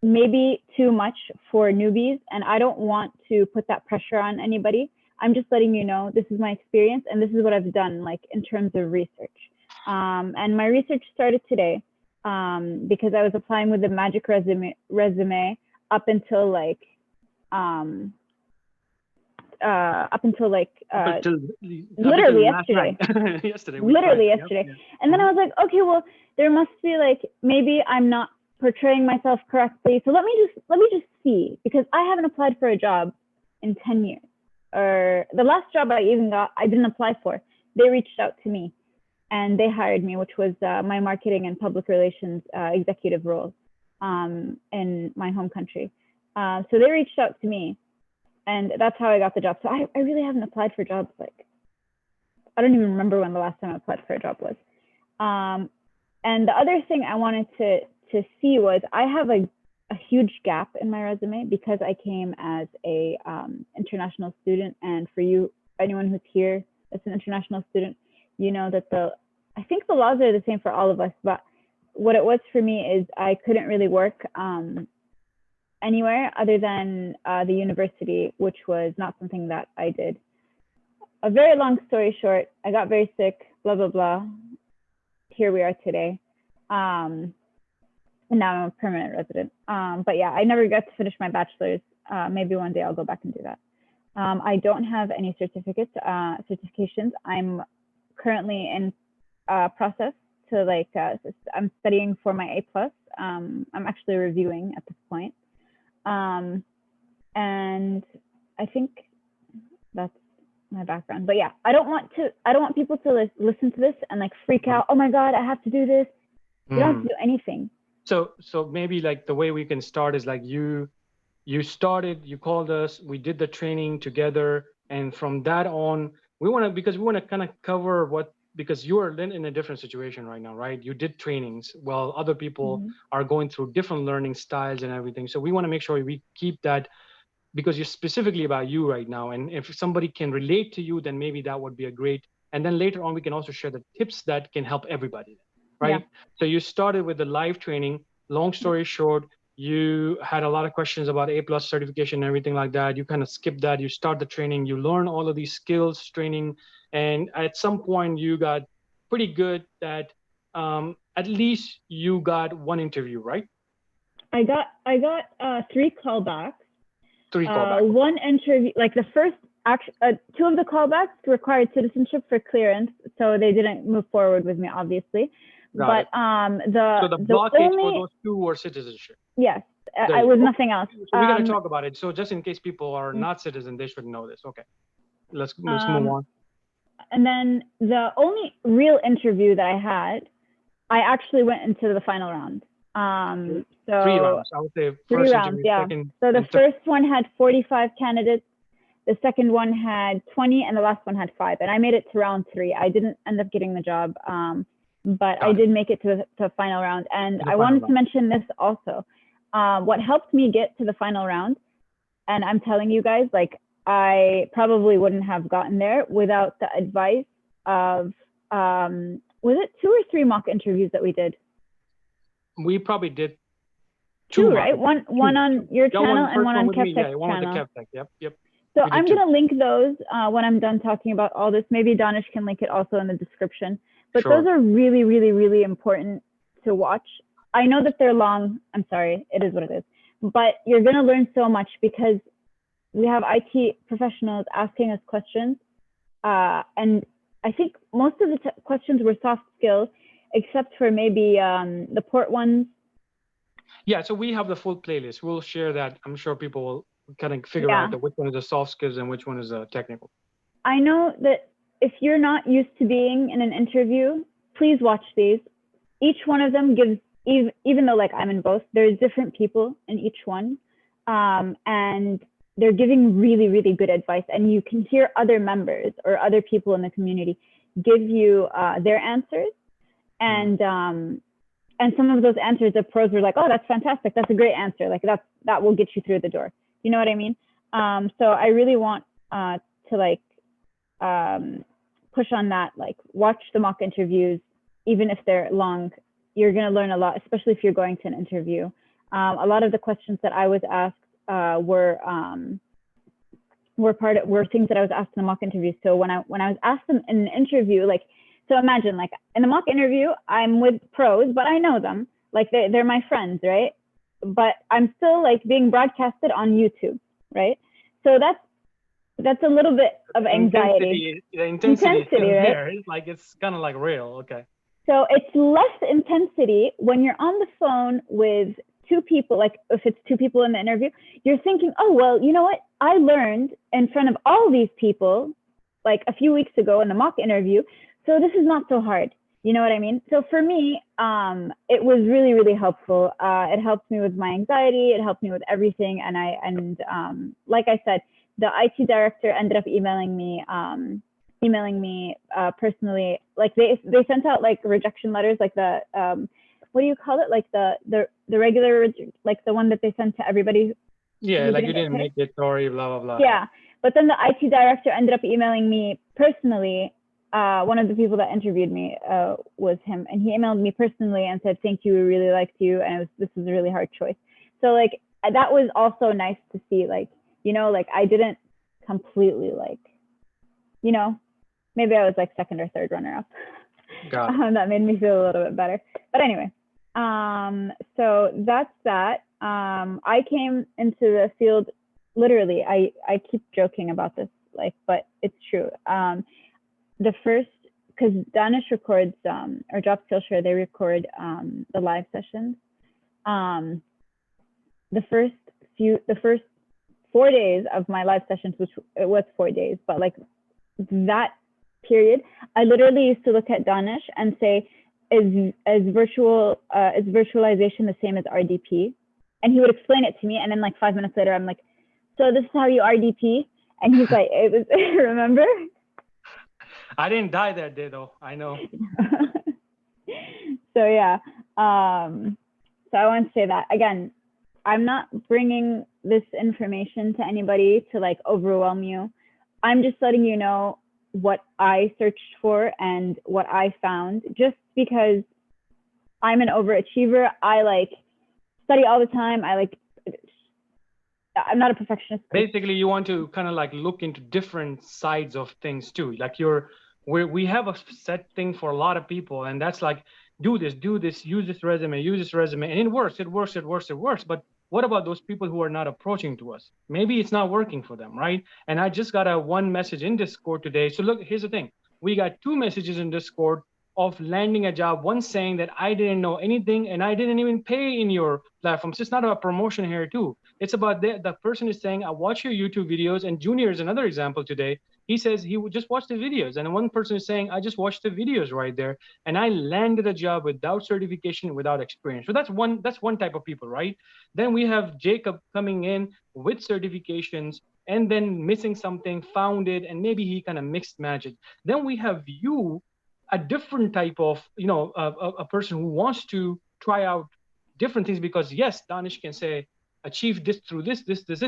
maybe too much for newbies, and I don't want to put that pressure on anybody. I'm just letting you know this is my experience and this is what I've done, like in terms of research. And my research started today because I was applying with the magic resume up until literally yesterday. Yesterday. And then I was like, okay, well, there must be like, maybe I'm not portraying myself correctly. So let me just see, because I haven't applied for a job in 10 years. Or the last job I even got, I didn't apply for. They reached out to me and they hired me, which was my marketing and public relations executive role in my home country. So they reached out to me, and that's how I got the job. So I really haven't applied for jobs. Like, I don't even remember when the last time I applied for a job was. And the other thing I wanted to see was, I have a a huge gap in my resume because I came as a international student. And for you, anyone who's here that's an international student, you know that I think the laws are the same for all of us, but what it was for me is I couldn't really work anywhere other than the university, which was not something that I did. A very long story short, I got very sick, blah, blah, blah. Here we are today. And now I'm a permanent resident. But yeah, I never got to finish my bachelor's. Maybe one day I'll go back and do that. I don't have any certifications. I'm currently in process to like, I'm studying for my A+. I'm actually reviewing at this point. And I think that's my background. But yeah, I don't want people to listen to this and like freak out. Oh my God, I have to do this. You don't have to do anything. So maybe like the way we can start is like you started, you called us, we did the training together. And from that on, we want to kind of cover because you are in a different situation right now, right? You did trainings while other people are going through different learning styles and everything. So we want to make sure we keep that because you're specifically about you right now. And if somebody can relate to you, then maybe that would be a great, and then later on, we can also share the tips that can help everybody, right? Yeah. So you started with the live training. Long story short, you had a lot of questions about A+ certification and everything like that. You kind of skipped that. You start the training, you learn all of these skills training. And at some point you got pretty good that at least you got one interview, right? I got 3 callbacks. 3 callbacks. One interview, like the first, 2 of the callbacks required citizenship for clearance, so they didn't move forward with me, obviously. But so the blockage for those 2 were citizenship. Yes, I was nothing else. So we got to talk about it. So just in case people are not citizen, they should know this. Okay, let's move on. And then the only real interview that I had, I actually went into the final round. So 3 rounds, I would say. First 3 rounds, yeah. Second, so the first one had 45 candidates. The second one had 20, and the last one had 5. And I made it to round 3. I didn't end up getting the job, but I did make it to the final round. And I wanted to mention this also. What helped me get to the final round, and I'm telling you guys, like, I probably wouldn't have gotten there without the advice of, was it 2 or 3 mock interviews that we did? We probably did 2, right? One on your channel and one on KevTech's channel. One on the KevTech, yep. So I'm going to link those when I'm done talking about all this. Maybe Danish can link it also in the description. But those are really, really, really important to watch. I know that they're long. I'm sorry, it is what it is. But you're going to learn so much because we have IT professionals asking us questions. And I think most of the questions were soft skills, except for maybe the port ones. Yeah, so we have the full playlist. We'll share that. I'm sure people will kind of figure out which one is the soft skills and which one is technical. I know that if you're not used to being in an interview, please watch these. Each one of them gives, even though like I'm in both, there's different people in each one. And they're giving really, really good advice. And you can hear other members or other people in the community give you their answers. And some of those answers, the pros were like, oh, that's fantastic. That's a great answer. Like that will get you through the door. You know what I mean? So I really want to like push on that, like watch the mock interviews, even if they're long. You're going to learn a lot, especially if you're going to an interview. A lot of the questions that I was asked were things that I was asked in the mock interview. So when I was asked them in an interview, like, so imagine like in the mock interview, I'm with pros, but I know them, like they're my friends, right? But I'm still like being broadcasted on YouTube, right? So that's a little bit of anxiety. The intensity right? There. Like it's kind of like real, okay. So it's less intensity when you're on the phone with 2 people, like if it's 2 people in the interview, you're thinking, oh, well, you know what? I learned in front of all these people, like a few weeks ago in the mock interview. So this is not so hard. You know what I mean? So for me, it was really, really helpful. It helped me with my anxiety. It helped me with everything. And like I said, the IT director ended up emailing me personally. Like they sent out like rejection letters, like what do you call it? Like the regular, like the one that they send to everybody. Yeah, who like you get didn't paid? make it, sorry, blah, blah, blah. Yeah. But then the IT director ended up emailing me personally. One of the people that interviewed me was him, and he emailed me personally and said, "Thank you, we really liked you, and this was a really hard choice." So like that was also nice to see, like, you know, like I didn't completely like, you know, maybe I was like second or third runner up. Got it. That made me feel a little bit better. But anyway, so that's that. I came into the field literally. I keep joking about this, like, but it's true. The first, because Danish records, or Job Skillshare, they record the live sessions. The first 4 days of my live sessions, which it was 4 days, but like that period, I literally used to look at Danish and say, is virtualization the same as RDP? And he would explain it to me, and then like 5 minutes later, I'm like, so this is how you RDP? And he's like, it was, remember? I didn't die that day though, I know. So yeah, so I want to say that again, I'm not bringing this information to anybody to like overwhelm you. I'm just letting you know what I searched for and what I found, just because I'm an overachiever. I like study all the time. I'm not a perfectionist. Basically, you want to kind of like look into different sides of things too. Like we have a set thing for a lot of people, and that's like, do this, use this resume, and it works. But what about those people who are not approaching to us? Maybe it's not working for them, right? And I just got one message in Discord today. So look, here's the thing. We got 2 messages in Discord of landing a job. One saying that I didn't know anything and I didn't even pay in your platform. So it's not about promotion here too. It's about the person is saying, I watch your YouTube videos, and Junior is another example today. He says he would just watch the videos. And one person is saying, I just watched the videos right there, and I landed a job without certification, without experience. So that's one type of people, right? Then we have Jacob coming in with certifications and then missing something, found it, and maybe he kind of mixed matched it. Then we have you, a different type of, you know, a person who wants to try out different things, because yes, Danish can say, achieve this through this.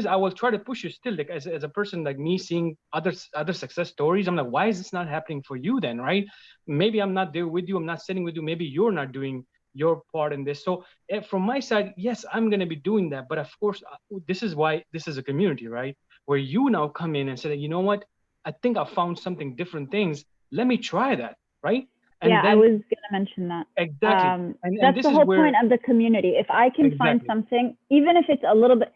I will try to push you still, like as a person like me, seeing other success stories. I'm like, why is this not happening for you then, right? Maybe I'm not there with you. I'm not sitting with you. Maybe you're not doing your part in this. So from my side, yes, I'm going to be doing that. But of course, this is why this is a community, right? Where you now come in and say, you know what? I think I found something different things. Let me try that, right? And yeah, then, I was going to mention that. Exactly. That's the whole point of the community. If I can find something, even if it's a little bit,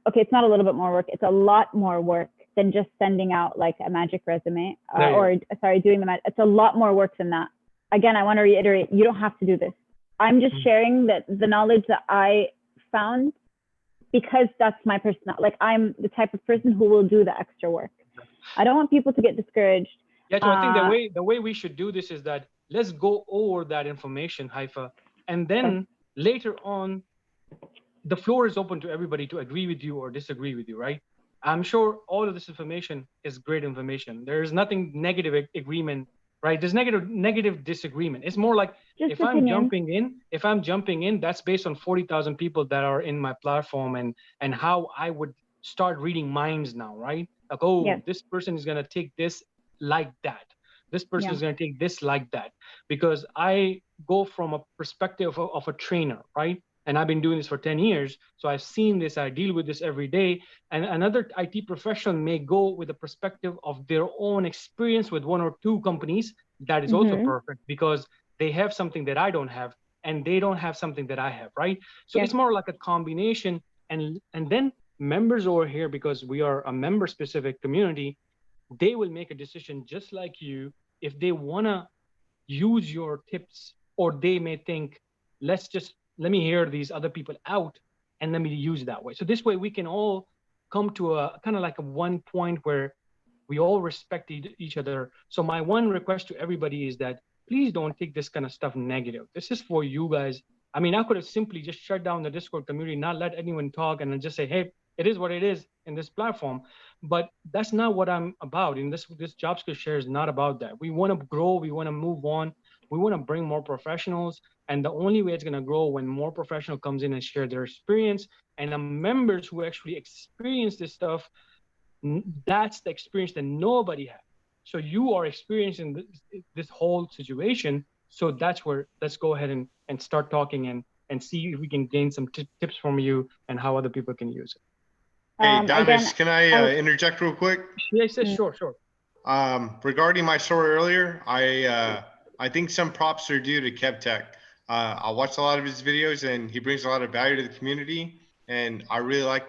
okay, it's not a little bit more work, it's a lot more work than just sending out like a magic resume doing the magic. It's a lot more work than that. Again, I want to reiterate, you don't have to do this. I'm just sharing the knowledge that I found, because that's my personality. Like, I'm the type of person who will do the extra work. I don't want people to get discouraged. Yeah, so I think the way we should do this is that let's go over that information, Haifa, and then later on, the floor is open to everybody to agree with you or disagree with you, right? I'm sure all of this information is great information. There is nothing negative agreement, right? There's negative disagreement. It's more like if I'm jumping in, that's based on 40,000 people that are in my platform, and how I would start reading minds now, right? Like, this person is gonna take this like that. This person is going to take this like that, because I go from a perspective of a trainer, right? And I've been doing this for 10 years. So I've seen this, I deal with this every day. And another IT professional may go with a perspective of their own experience with 1 or 2 companies. That is also perfect, because they have something that I don't have, and they don't have something that I have, right? So it's more like a combination. And then members over here, because we are a member specific community, they will make a decision just like you if they want to use your tips, or they may think, let me hear these other people out and let me use that way. So this way we can all come to a kind of like a one point where we all respect each other. So my one request to everybody is that please don't take this kind of stuff negative. This is for you guys. I mean, I could have simply just shut down the Discord community, not let anyone talk, and then just say, hey, it is what it is in this platform. But that's not what I'm about. And this Job Skillshare is not about that. We want to grow. We want to move on. We want to bring more professionals, and the only way it's going to grow when more professional comes in and share their experience, and the members who actually experience this stuff, that's the experience that nobody has. So you are experiencing this whole situation. So that's where, let's go ahead and start talking and see if we can gain some tips from you and how other people can use it. Hey, Danish, Again, can I interject real quick? Yes, sure. Regarding my story earlier, I think some props are due to KevTech. I watched a lot of his videos and he brings a lot of value to the community. And I really like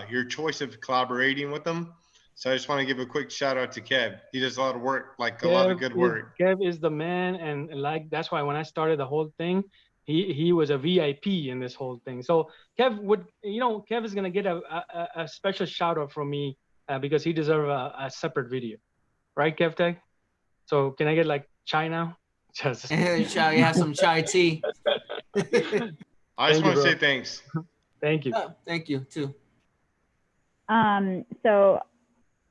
your choice of collaborating with them. So I just want to give a quick shout out to Kev. He does a lot of work, like a lot of good work. Kev is the man, and like that's why when I started the whole thing, he was a VIP in this whole thing. So Kev Kev is gonna get a special shout out from me because he deserves a separate video, right, Kev Tech? So can I get like chai now? Just Chai, you have some chai tea. I just want to say thanks. Thank you. Oh, thank you too. So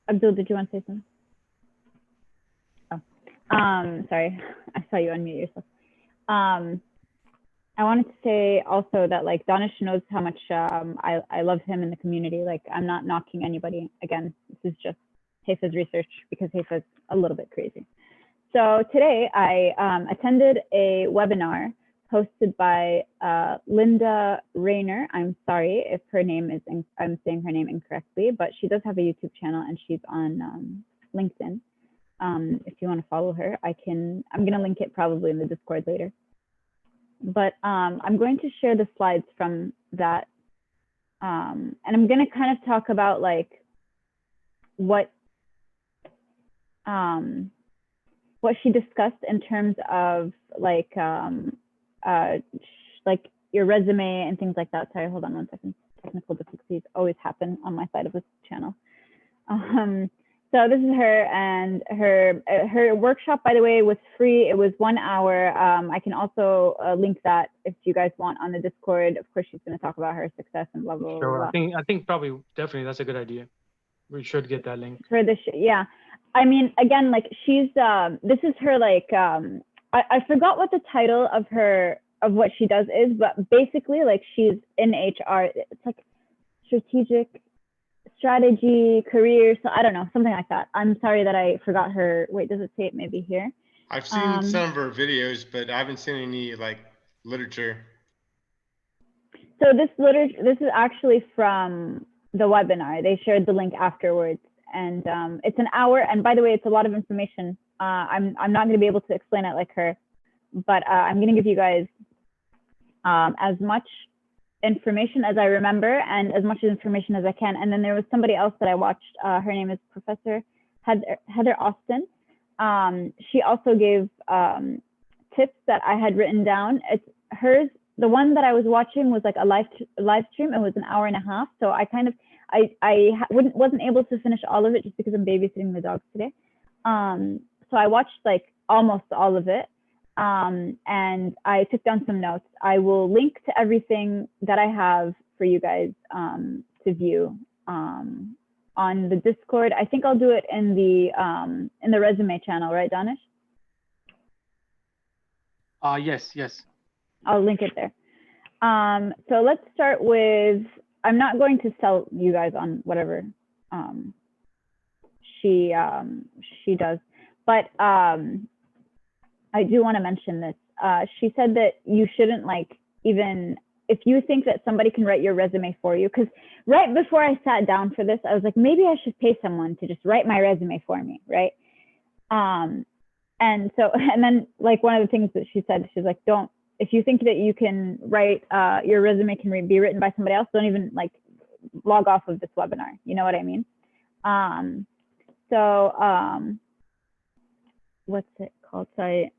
Abdul, did you want to say something? Oh, sorry, I saw you unmute yourself. I wanted to say also that like Danish knows how much I love him in the community. Like I'm not knocking anybody. Again, this is just Heifa's research because Heifa's a little bit crazy. So today I attended a webinar hosted by Linda Rayner. I'm sorry if I'm saying her name incorrectly, but she does have a YouTube channel and she's on LinkedIn. If you want to follow her, I'm going to link it probably in the Discord later. But I'm going to share the slides from that. And I'm going to kind of talk about like what she discussed in terms of like your resume and things like that. Sorry, hold on one second. Technical difficulties always happen on my side of this channel. So this is her, and her workshop, by the way, was free. It was 1 hour. I can also link that if you guys want on the Discord. Of course, she's going to talk about her success and blah, blah, Sure. blah. I think probably definitely that's a good idea. We should get that link. For the yeah. I mean, again, like she's this is her like I forgot what the title of what she does is, but basically like she's in HR. It's like strategy, career. So I don't know, something like that. I'm sorry that I forgot her. Wait, does it say it maybe here? I've seen some of her videos, but I haven't seen any like literature. So this is actually from the webinar. They shared the link afterwards, and it's an hour. And by the way, it's a lot of information. I'm not going to be able to explain it like her, but I'm going to give you guys as much information as I remember and as much information as I can. And then there was somebody else that I watched. Her name is Professor Heather Austin. She also gave tips that I had written down. It's hers. The one that I was watching was like a live stream. It was an hour and a half. So I kind of, wasn't able to finish all of it just because I'm babysitting the dogs today. So I watched like almost all of it. And I took down some notes. I will link to everything that I have for you guys to view on the Discord. I think I'll do it in the resume channel, right, Danish? Yes. I'll link it there. So let's start with, I'm not going to sell you guys on whatever she does, but I do want to mention this. She said that you shouldn't like, even if you think that somebody can write your resume for you, because right before I sat down for this, I was like, maybe I should pay someone to just write my resume for me, right? And then like one of the things that she said, she's like, if you think that you can write, your resume can be written by somebody else, don't even like log off of this webinar. You know what I mean? What's it called? Sorry.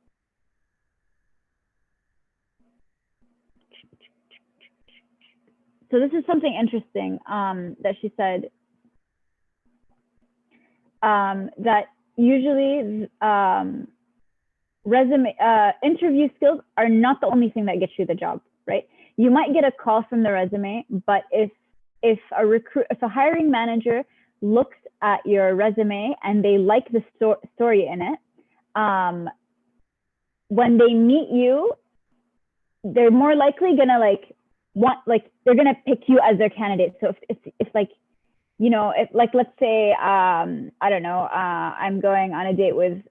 So this is something interesting that she said, that usually interview skills are not the only thing that gets you the job, right? You might get a call from the resume, but if a hiring manager looks at your resume and they like the story in it, when they meet you, they're more likely gonna they're gonna pick you as their candidate. So if like, you know, if like, let's say, I don't know, I'm going on a date with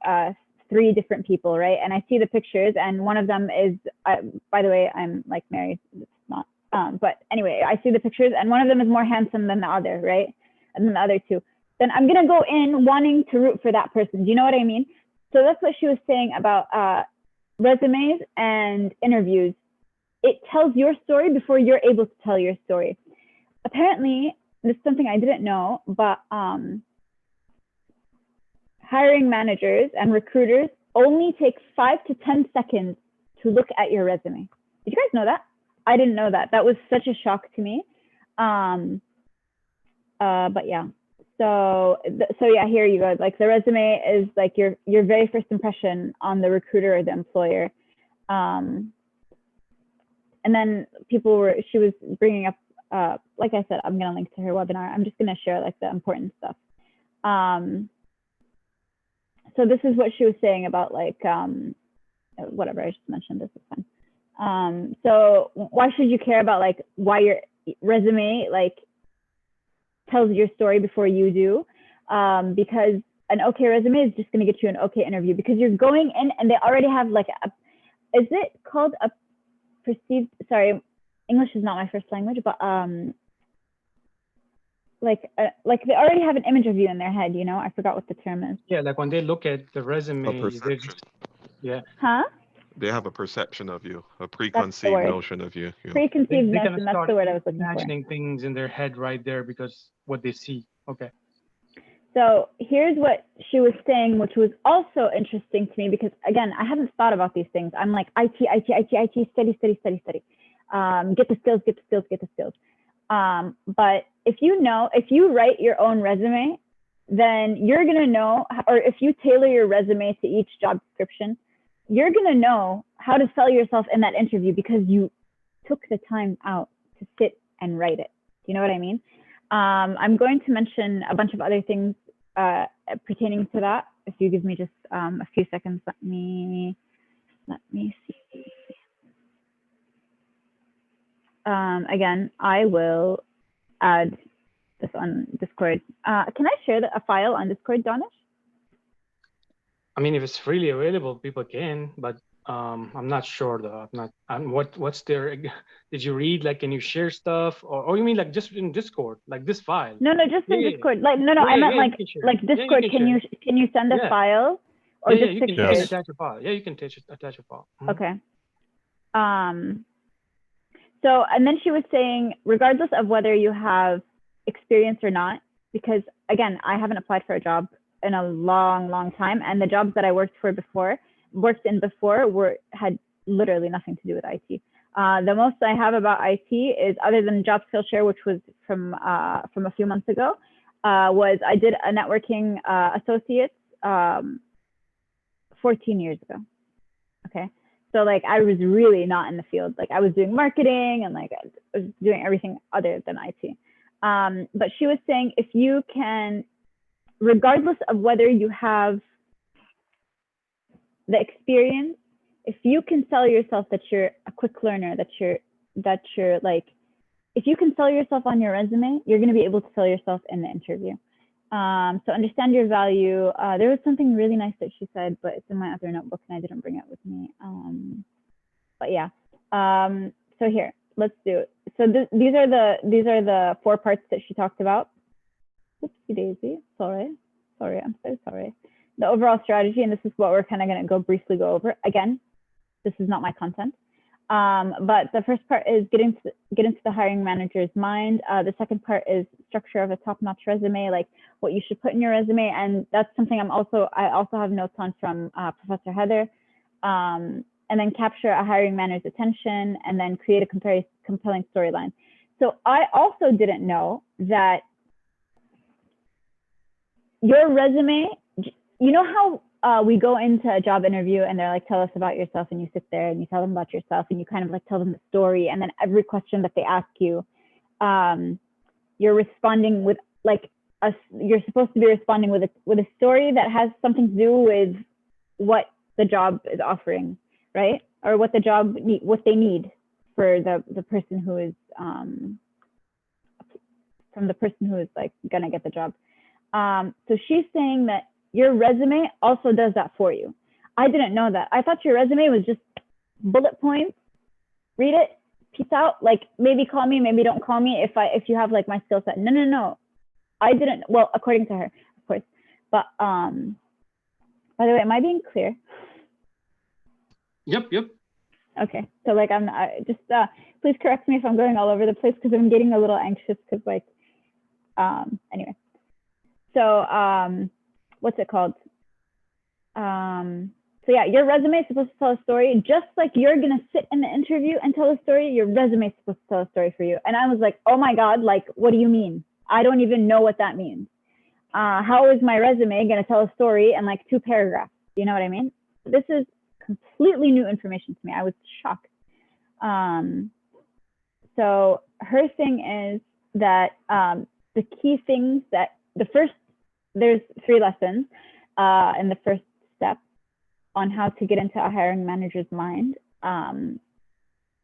3 different people, right? And I see the pictures, and one of them is, by the way, I'm like married. It's not, but anyway, I see the pictures, and one of them is more handsome than the other, right? And then the other 2. Then I'm gonna go in wanting to root for that person. Do you know what I mean? So that's what she was saying about resumes and interviews. It tells your story before you're able to tell your story. Apparently, this is something I didn't know, but hiring managers and recruiters only take 5 to 10 seconds to look at your resume. Did you guys know that? I didn't know that. That was such a shock to me. But yeah. So yeah, here you go. Like the resume is like your very first impression on the recruiter or the employer. And then she was bringing up, like I said, I'm going to link to her webinar. I'm just going to share like the important stuff. So this is what she was saying about like, whatever, I just mentioned this is fine. So why should you care about like why your resume like tells your story before you do? Because an okay resume is just going to get you an okay interview, because you're going in and they already have like is it called a perceived, sorry, English is not my first language, but like they already have an image of you in their head, you know? I forgot what the term is. Yeah, like when they look at the A resume, perception. yeah. Huh? They have a perception of you, a preconceived notion of you. Preconceived They notion, that's start the word I was looking for. imagining things in their head right there because what they see. Okay. So here's what she was saying, which was also interesting to me, because again, I haven't thought about these things. I'm like, IT, study. Get the skills. But if you write your own resume, then you're gonna know, or if you tailor your resume to each job description, you're gonna know how to sell yourself in that interview because you took the time out to sit and write it. Do you know what I mean? I'm going to mention a bunch of other things pertaining to that. If you give me just a few seconds, let me see. Again, I will add this on Discord. Can I share a file on Discord, Donish? I mean, if it's freely available, people can, but I'm not sure though. What's their, did you read, like, can you share stuff, or you mean like just in Discord, like this file? No, just in Discord. Like, no, I meant like Discord. Can you send a file or just you can attach a file. Yeah, you can attach a file. Okay. So, and then she was saying, regardless of whether you have experience or not, because again, I haven't applied for a job in a long time, and the jobs that I worked in before had literally nothing to do with IT. The most I have about IT is, other than Job Skillshare, which was from a few months ago, was I did a networking associates 14 years ago. Okay. So like I was really not in the field. Like I was doing marketing and like I was doing everything other than IT. But she was saying, if you can, regardless of whether you have the experience, if you can sell yourself that you're a quick learner, that you're like, if you can sell yourself on your resume, you're going to be able to sell yourself in the interview. So understand your value. There was something really nice that she said, but it's in my other notebook and I didn't bring it with me. But yeah. So here, let's do it. So these are the 4 parts that she talked about. Oopsie daisy. Sorry, I'm so sorry. The overall strategy, and this is what we're kind of going to briefly go over. Again, this is not my content. But the first part is get into the hiring manager's mind. The second part is structure of a top-notch resume, like what you should put in your resume, and that's something I also have notes on from Professor Heather. And then capture a hiring manager's attention, and then create a compelling storyline. So I also didn't know that your resume, you know how we go into a job interview and they're like, tell us about yourself, and you sit there and you tell them about yourself and you kind of like tell them the story, and then every question that they ask you, you're responding with like you're supposed to be responding with a story that has something to do with what the job is offering. right? Or what the job what they need for the person who is from the person who is like gonna get the job. So she's saying that your resume also does that for you. I didn't know that. I thought your resume was just bullet points. Read it, peace out. Like maybe call me, maybe don't call me if you have like my skill set. No. I didn't. Well, according to her, of course. But by the way, am I being clear? Yep. Okay. So like just please correct me if I'm going all over the place because I'm getting a little anxious because like anyway. So what's it called? So yeah, your resume is supposed to tell a story. Just like you're gonna sit in the interview and tell a story, your resume is supposed to tell a story for you. And I was like, oh my God, like what do you mean? I don't even know what that means. How is my resume gonna tell a story in like 2 paragraphs? You know what I mean? This is completely new information to me. I was shocked. So her thing is that the key things that there's 3 lessons in the first step on how to get into a hiring manager's mind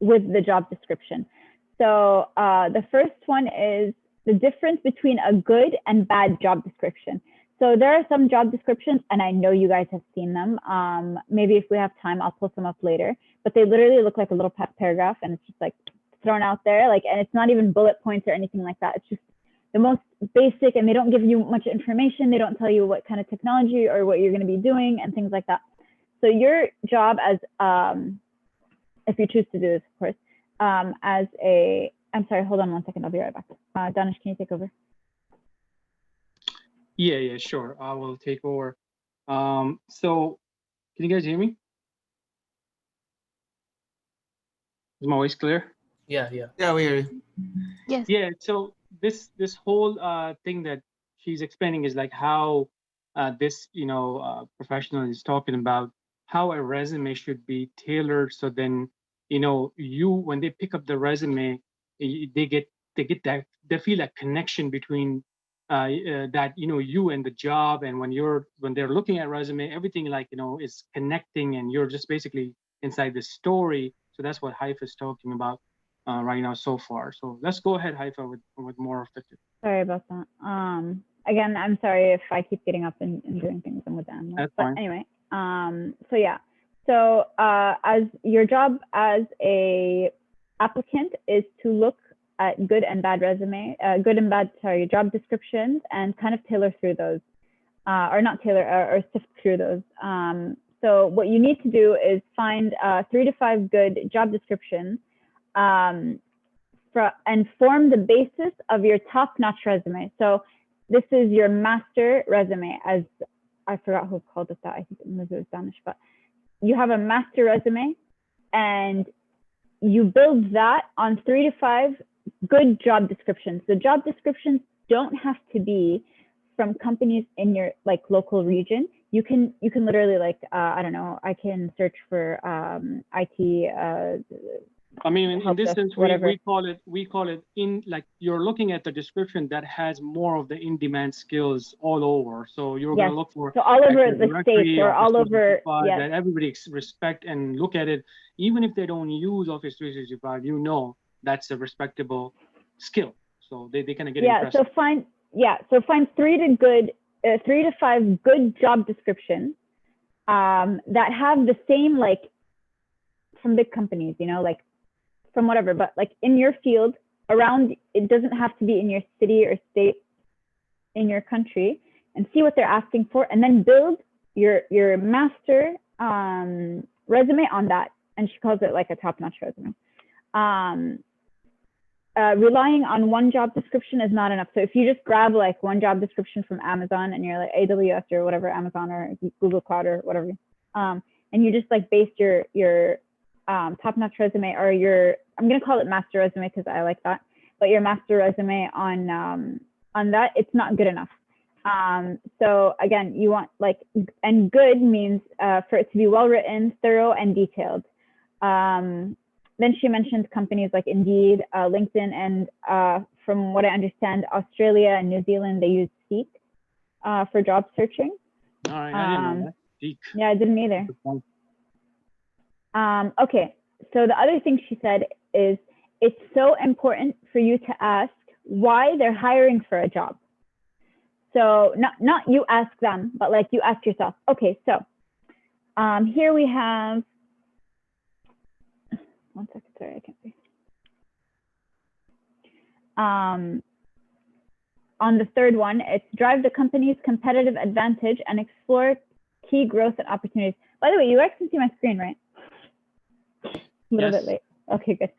with the job description. So the first one is the difference between a good and bad job description. So there are some job descriptions, and I know you guys have seen them. Maybe if we have time, I'll pull some up later. But they literally look like a little paragraph, and it's just like thrown out there. Like, and it's not even bullet points or anything like that. It's just the most basic, and they don't give you much information. They don't tell you what kind of technology or what you're going to be doing and things like that. So your job as, if you choose to do this, of course, I'm sorry, hold on one second. I'll be right back. Danish, can you take over? Yeah, sure. I will take over. So can you guys hear me? Is my voice clear? Yeah, we hear you. Yes. Yeah, so this whole thing that she's explaining is like how this professional is talking about how a resume should be tailored, so then when they pick up the resume, they get that, they feel that connection between that you and the job, and when they're looking at resume, everything like is connecting, and you're just basically inside the story. So that's what Haifa is talking about right now so far. So let's go ahead, Haifa, with more of the tips. Sorry about that. Again, I'm sorry if I keep getting up and doing things. I'm with them. That's but fine. Anyway, so yeah. So as your job as a applicant is to look at good and bad job descriptions and kind of tailor through those, or not tailor, or sift through those. So what you need to do is find 3 to 5 good job descriptions and form the basis of your top-notch resume. So this is your master resume, as I forgot who called it that. I think it was Danish, but you have a master resume, and you build that on 3 to 5 good job descriptions. The job descriptions don't have to be from companies in your like local region. You can literally like I don't know. I can search for IT. I mean, in this sense, we call it in, like, you're looking at the description that has more of the in-demand skills all over. So you're going to look for all over the states or all over that everybody respect and look at it. Even if they don't use Office 365, that's a respectable skill. So they kind of get impressed. So find 3 to 5 good job descriptions that have the same, like, from big companies, like from whatever, but like in your field around, it doesn't have to be in your city or state, in your country, and see what they're asking for, and then build your master resume on that. And she calls it like a top-notch resume. Relying on one job description is not enough. So if you just grab like one job description from Amazon, and you're like AWS or whatever, Amazon or Google Cloud or whatever, and you just like base your top-notch resume, or I'm going to call it master resume because I like that, but your master resume on that, it's not good enough. So again, you want and good means for it to be well-written, thorough, and detailed. Then she mentioned companies like Indeed, LinkedIn, and from what I understand, Australia and New Zealand, they use Seek for job searching. All right, I didn't know that. Seek. Yeah, I didn't either. Okay, so the other thing she said is it's so important for you to ask why they're hiring for a job. So not you ask them, but like you ask yourself. Okay, so here we have, one second, sorry, I can't see. On the third one, it's drive the company's competitive advantage and explore key growth and opportunities. By the way, you guys can see my screen, right? A little bit late. Okay, good.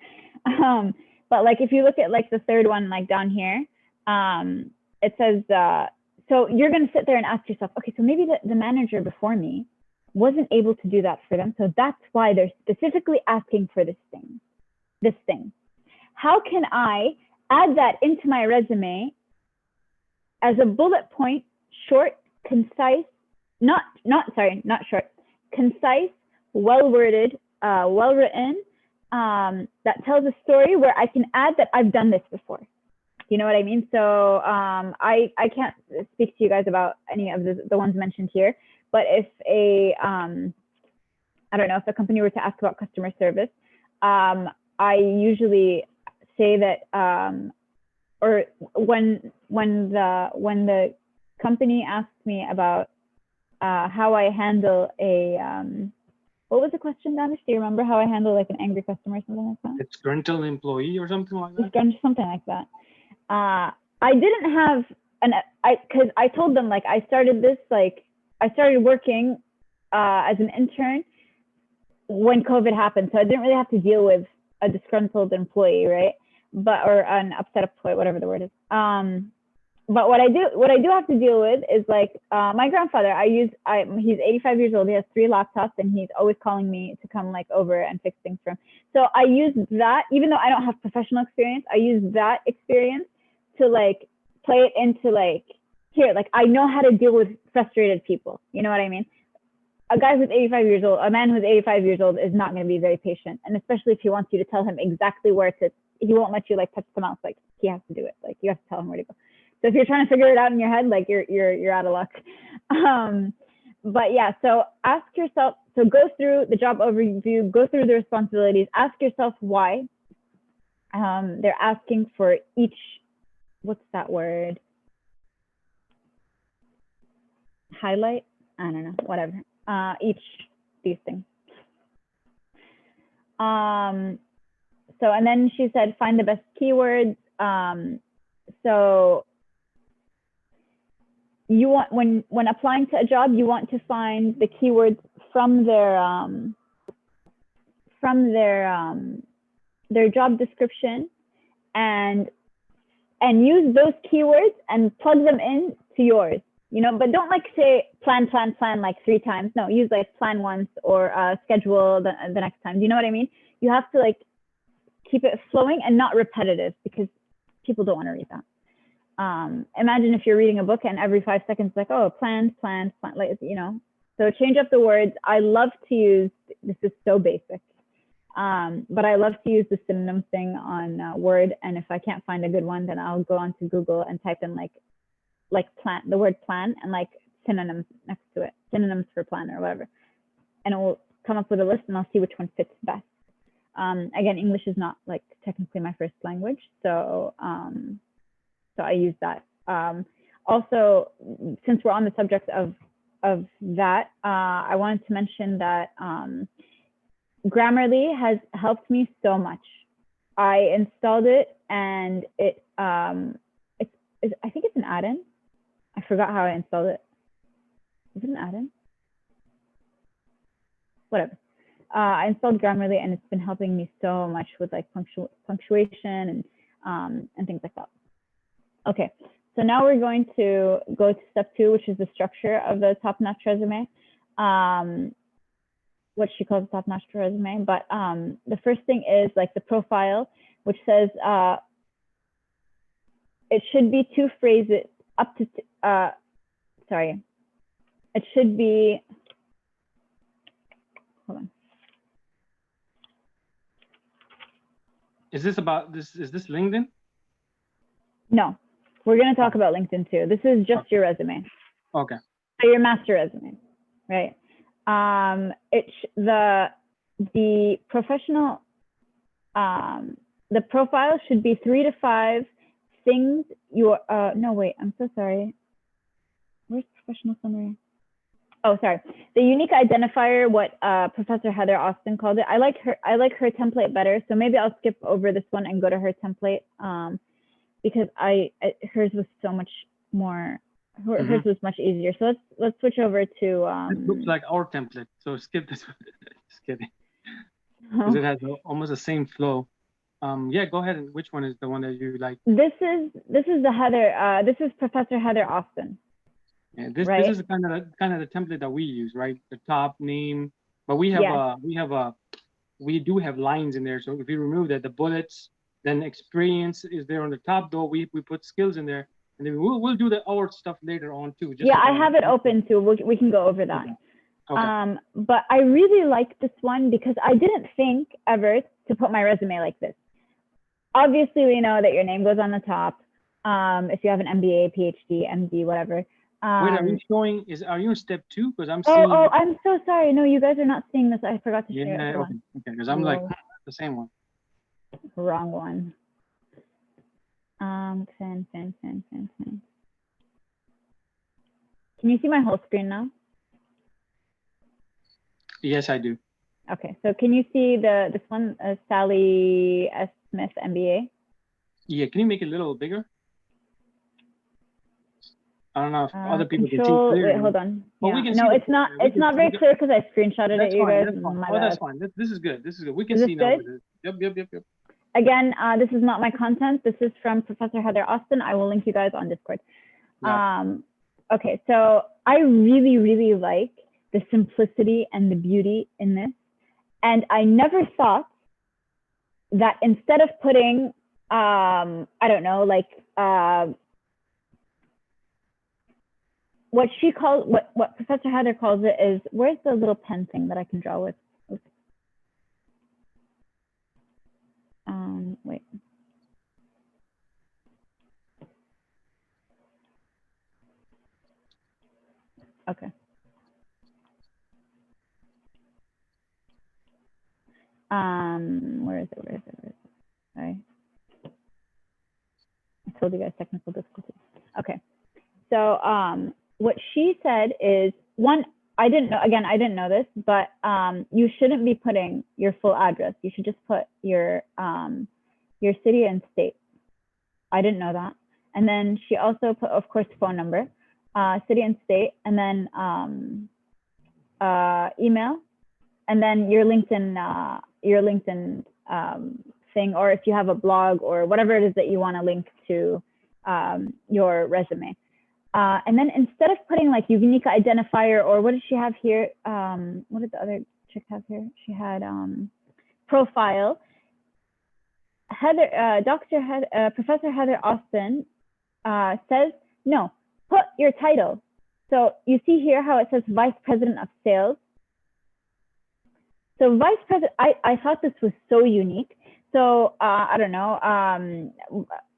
But like if you look at like the third one, like down here, it says, so you're going to sit there and ask yourself, okay, so maybe the manager before me wasn't able to do that for them. So that's why they're specifically asking for this thing. How can I add that into my resume as a bullet point, short, concise, not short, concise, well-worded, well-written, that tells a story where I can add that I've done this before. You know what I mean? So I can't speak to you guys about any of the ones mentioned here, but if I don't know, if a company were to ask about customer service, I usually say that, or when the company asks me about how I handle a, what was the question, Danish? Do you remember how I handle like an angry customer or something like that? It's disgruntled employee or something like that? Something like that. I didn't have because I told them like I started working as an intern when COVID happened. So I didn't really have to deal with a disgruntled employee, right? Or an upset employee, whatever the word is. But what I do have to deal with is like my grandfather. He's 85 years old. He has 3 laptops, and he's always calling me to come like over and fix things for him. So I use that, even though I don't have professional experience, I use that experience to like play it into like, here, like I know how to deal with frustrated people. You know what I mean? A guy who's 85 years old, a man who's 85 years old is not going to be very patient. And especially if he wants you to tell him exactly where to, he won't let you like touch the mouse. Like he has to do it. Like you have to tell him where to go. So if you're trying to figure it out in your head, like you're out of luck. But yeah, so ask yourself, so go through the job overview, go through the responsibilities, ask yourself why they're asking for each, what's that word? Highlight? I don't know, whatever. Each these things. So, and then she said, find the best keywords. So you want, when applying to a job, you want to find the keywords from their job description and use those keywords and plug them in to yours, you know, but don't like say plan like 3 times. No, use like plan once or schedule the next time. Do you know what I mean? You have to like keep it flowing and not repetitive because people don't want to read that. Imagine if you're reading a book and every 5 seconds, like, oh, plan, like, you know, so change up the words. I love to use, this is so basic, but I love to use the synonym thing on Word. And if I can't find a good one, then I'll go onto Google and type in like plan, the word plan, and like synonyms next to it, synonyms for plan or whatever. And it will come up with a list and I'll see which one fits best. Again, English is not like technically my first language. So, so I use that. Also, since we're on the subject of that, I wanted to mention that Grammarly has helped me so much. I installed it and I think it's an add-in. I forgot how I installed it. Is it an add-in? Whatever. I installed Grammarly and it's been helping me so much with like punctuation and things like that. Okay, so now we're going to go to step 2, which is the structure of the top-notch resume. What she calls the top-notch resume. But the first thing is like the profile, which says it should be 2 phrases up to, it should be, hold on. Is this about this? Is this LinkedIn? No, we're going to talk about LinkedIn too. This is just your resume. Okay. So your master resume, right? The the professional, the profile should be 3 to 5 things you're, no, wait, I'm so sorry. Where's professional summary? Oh, sorry. The unique identifier, what Professor Heather Austin called it. I like her template better. So maybe I'll skip over this one and go to her template because hers was so much more, hers was much easier. So let's switch over to. It looks like our template. So skip this one. Just kidding. Because it has almost the same flow. Yeah, go ahead. And which one is the one that you like? This is the Heather. This is Professor Heather Austin. Yeah, this right? is kind of the template that we use, right? The top name, but we have we do have lines in there. So if you remove that, the bullets, then experience is there on the top. Though we put skills in there, and then we'll do our stuff later on too. Just I have it open too. We can go over that. Okay. But I really like this one because I didn't think ever to put my resume like this. Obviously, we know that your name goes on the top. If you have an MBA, PhD, MD, whatever. Wait, are you showing? Are you in step 2? Because I'm seeing. Oh, I'm so sorry. No, you guys are not seeing this. I forgot to share it. Okay. Because I'm like the same one. Wrong one. Fan. Can you see my whole screen now? Yes, I do. Okay, so can you see this one, Sally S. Smith, MBA? Yeah, can you make it a little bigger? I don't know if other people can see Control, clearly. wait, hold on. Well, Yeah. we can No, see it's not. It's not very clear because I screenshotted it. You guys. That's fine. Oh, that's fine. This is good. This is good. We can Is see this now. good? Yep. Again, this is not my content. This is from Professor Heather Austin. I will link you guys on Discord. Yeah. Okay, so I really, really like the simplicity and the beauty in this. And I never thought that instead of putting, I don't know, like what she calls, what Professor Heather calls it is, where's the little pen thing that I can draw with? Oops. Wait. Okay. Where is it? Sorry. I told you guys technical difficulties. Okay. So what she said is, one, I didn't know this, but you shouldn't be putting your full address. You should just put your city and state. I didn't know that. And then she also put, of course, phone number, city and state, and then email, and then your LinkedIn thing, or if you have a blog or whatever it is that you want to link to your resume. And then instead of putting like unique identifier, or what did she have here? What did the other chick have here? She had profile. Professor Heather Austin says, no, put your title. So you see here how it says Vice President of Sales. So Vice President, I thought this was so unique. So I don't know.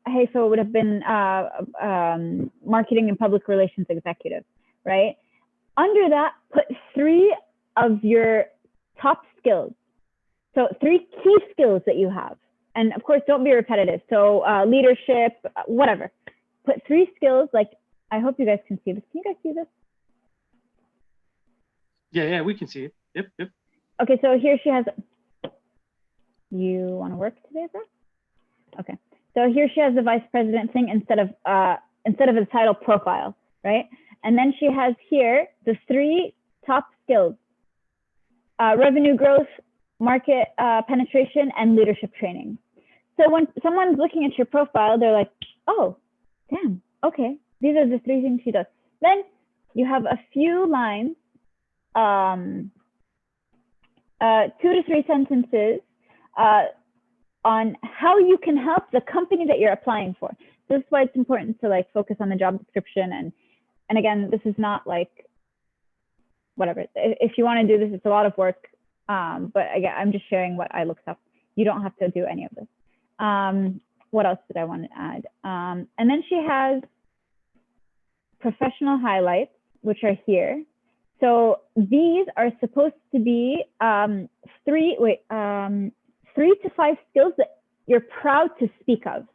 Hey, so it would have been marketing and public relations executive, right? Under that, put 3 of your top skills. So 3 key skills that you have. And of course, don't be repetitive. So leadership, whatever. Put 3 skills. Like, I hope you guys can see this. Can you guys see this? Yeah, we can see it. Yep. Okay, so here she has, you want to work today, bro? Okay, so here she has the vice president thing instead of the title profile, right? And then she has here the 3 top skills: revenue growth, market penetration, and leadership training. So when someone's looking at your profile, they're like, oh, damn, okay, these are the 3 things she does. Then you have a few lines, 2 to 3 sentences on how you can help the company that you're applying for. So this is why it's important to like focus on the job description. And again, this is not like, whatever. If you want to do this, it's a lot of work. But again, I'm just sharing what I looked up. You don't have to do any of this. What else did I want to add? And then she has professional highlights, which are here. So these are supposed to be 3 to 5 skills that you're proud to speak of.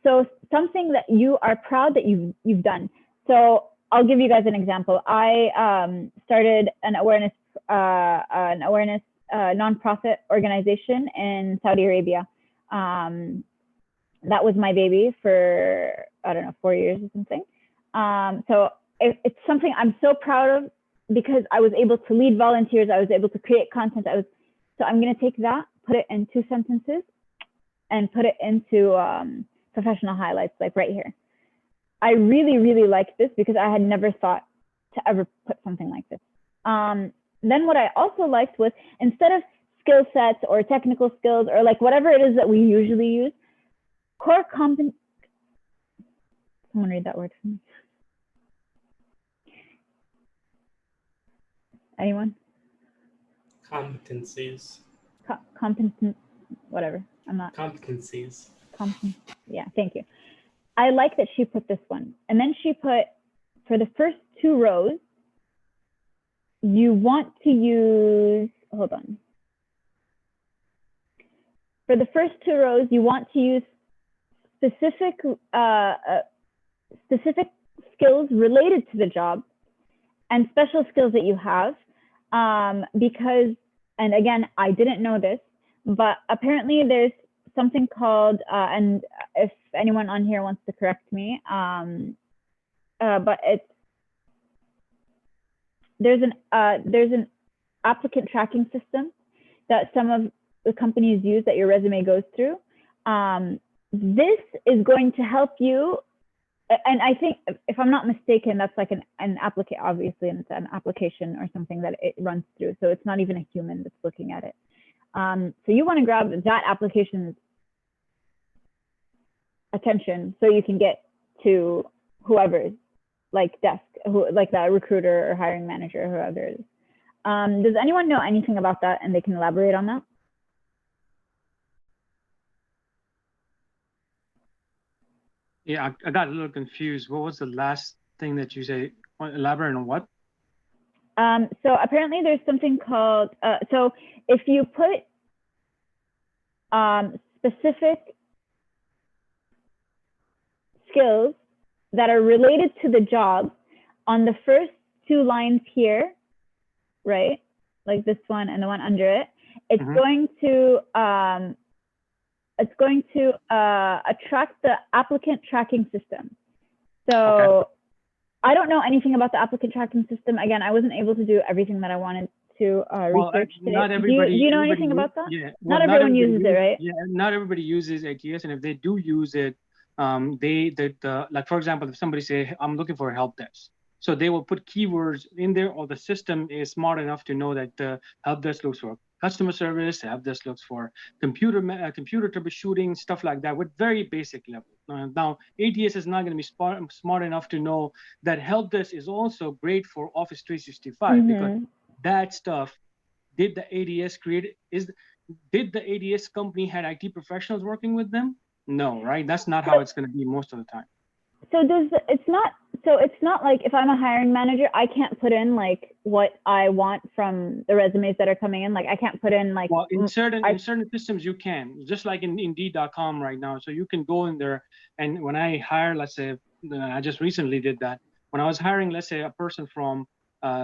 So something that you are proud that you've done. So I'll give you guys an example. I started an awareness nonprofit organization in Saudi Arabia. That was my baby for, I don't know, 4 years or something. So it's something I'm so proud of because I was able to lead volunteers. I was able to create content. So I'm going to take that, put it in 2 sentences and put it into professional highlights, like right here. I really, really like this because I had never thought to ever put something like this. Then what I also liked was, instead of skill sets or technical skills or like whatever it is that we usually use, core competence. Someone read that word for me. Anyone? Competencies. Competent, whatever. I'm not. Competencies. Yeah, thank you. I like that she put this one. And then she put, for the first 2 rows, you want to use, hold on. For the first 2 rows, you want to use specific skills related to the job and special skills that you have. Because, and again, I didn't know this, but apparently there's something called, and if anyone on here wants to correct me, but there's an applicant tracking system that some of the companies use that your resume goes through. This is going to help you, and I think, if I'm not mistaken, that's like an applicant, obviously, and it's an application or something that it runs through. So it's not even a human that's looking at it. So you want to grab that application's attention so you can get to whoever's like desk, like that recruiter or hiring manager, or whoever it is. Does anyone know anything about that and they can elaborate on that? Yeah, I got a little confused. What was the last thing that you say? Elaborate on what? So apparently there's something called, so if you put specific skills that are related to the job on the first 2 lines here, right? Like this one and the one under it, it's going to attract the applicant tracking system. So okay. I don't know anything about the applicant tracking system. Again, I wasn't able to do everything that I wanted to research today. Not everybody, do you know anything about that? Yeah. Well, not everyone uses it, right? Yeah, not everybody uses ATS, and if they do use it, like for example, if somebody say, I'm looking for a help desk, so they will put keywords in there, or the system is smart enough to know that the help desk looks for customer service, help desk looks for computer troubleshooting, stuff like that, with very basic level. Now, ATS is not going to be smart enough to know that help desk is also great for Office 365, because that stuff, did the ATS create, did the ATS company had IT professionals working with them? No, right? That's not how it's going to be most of the time. So it's not like, if I'm a hiring manager, I can't put in like what I want from the resumes that are coming in. Like I can't put in like, well, in certain systems you can, just like in Indeed.com right now. So you can go in there, and when I hire, let's say, I just recently did that. When I was hiring, let's say, a person from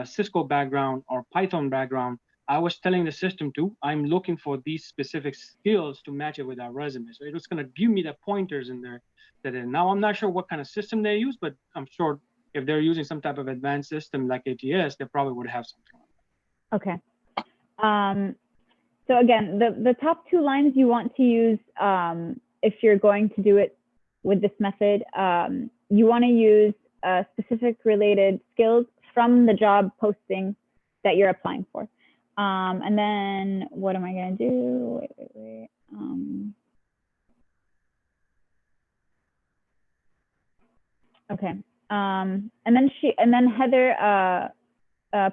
Cisco background or Python background, I was telling the system I'm looking for these specific skills to match it with our resume. So it was going to give me the pointers in there. Now I'm not sure what kind of system they use, but I'm sure if they're using some type of advanced system like ATS, they probably would have something like that. Okay. So again, the top 2 lines you want to use, if you're going to do it with this method, you want to use specific related skills from the job posting that you're applying for. And then what am I going to do? Wait. Okay. And then Heather,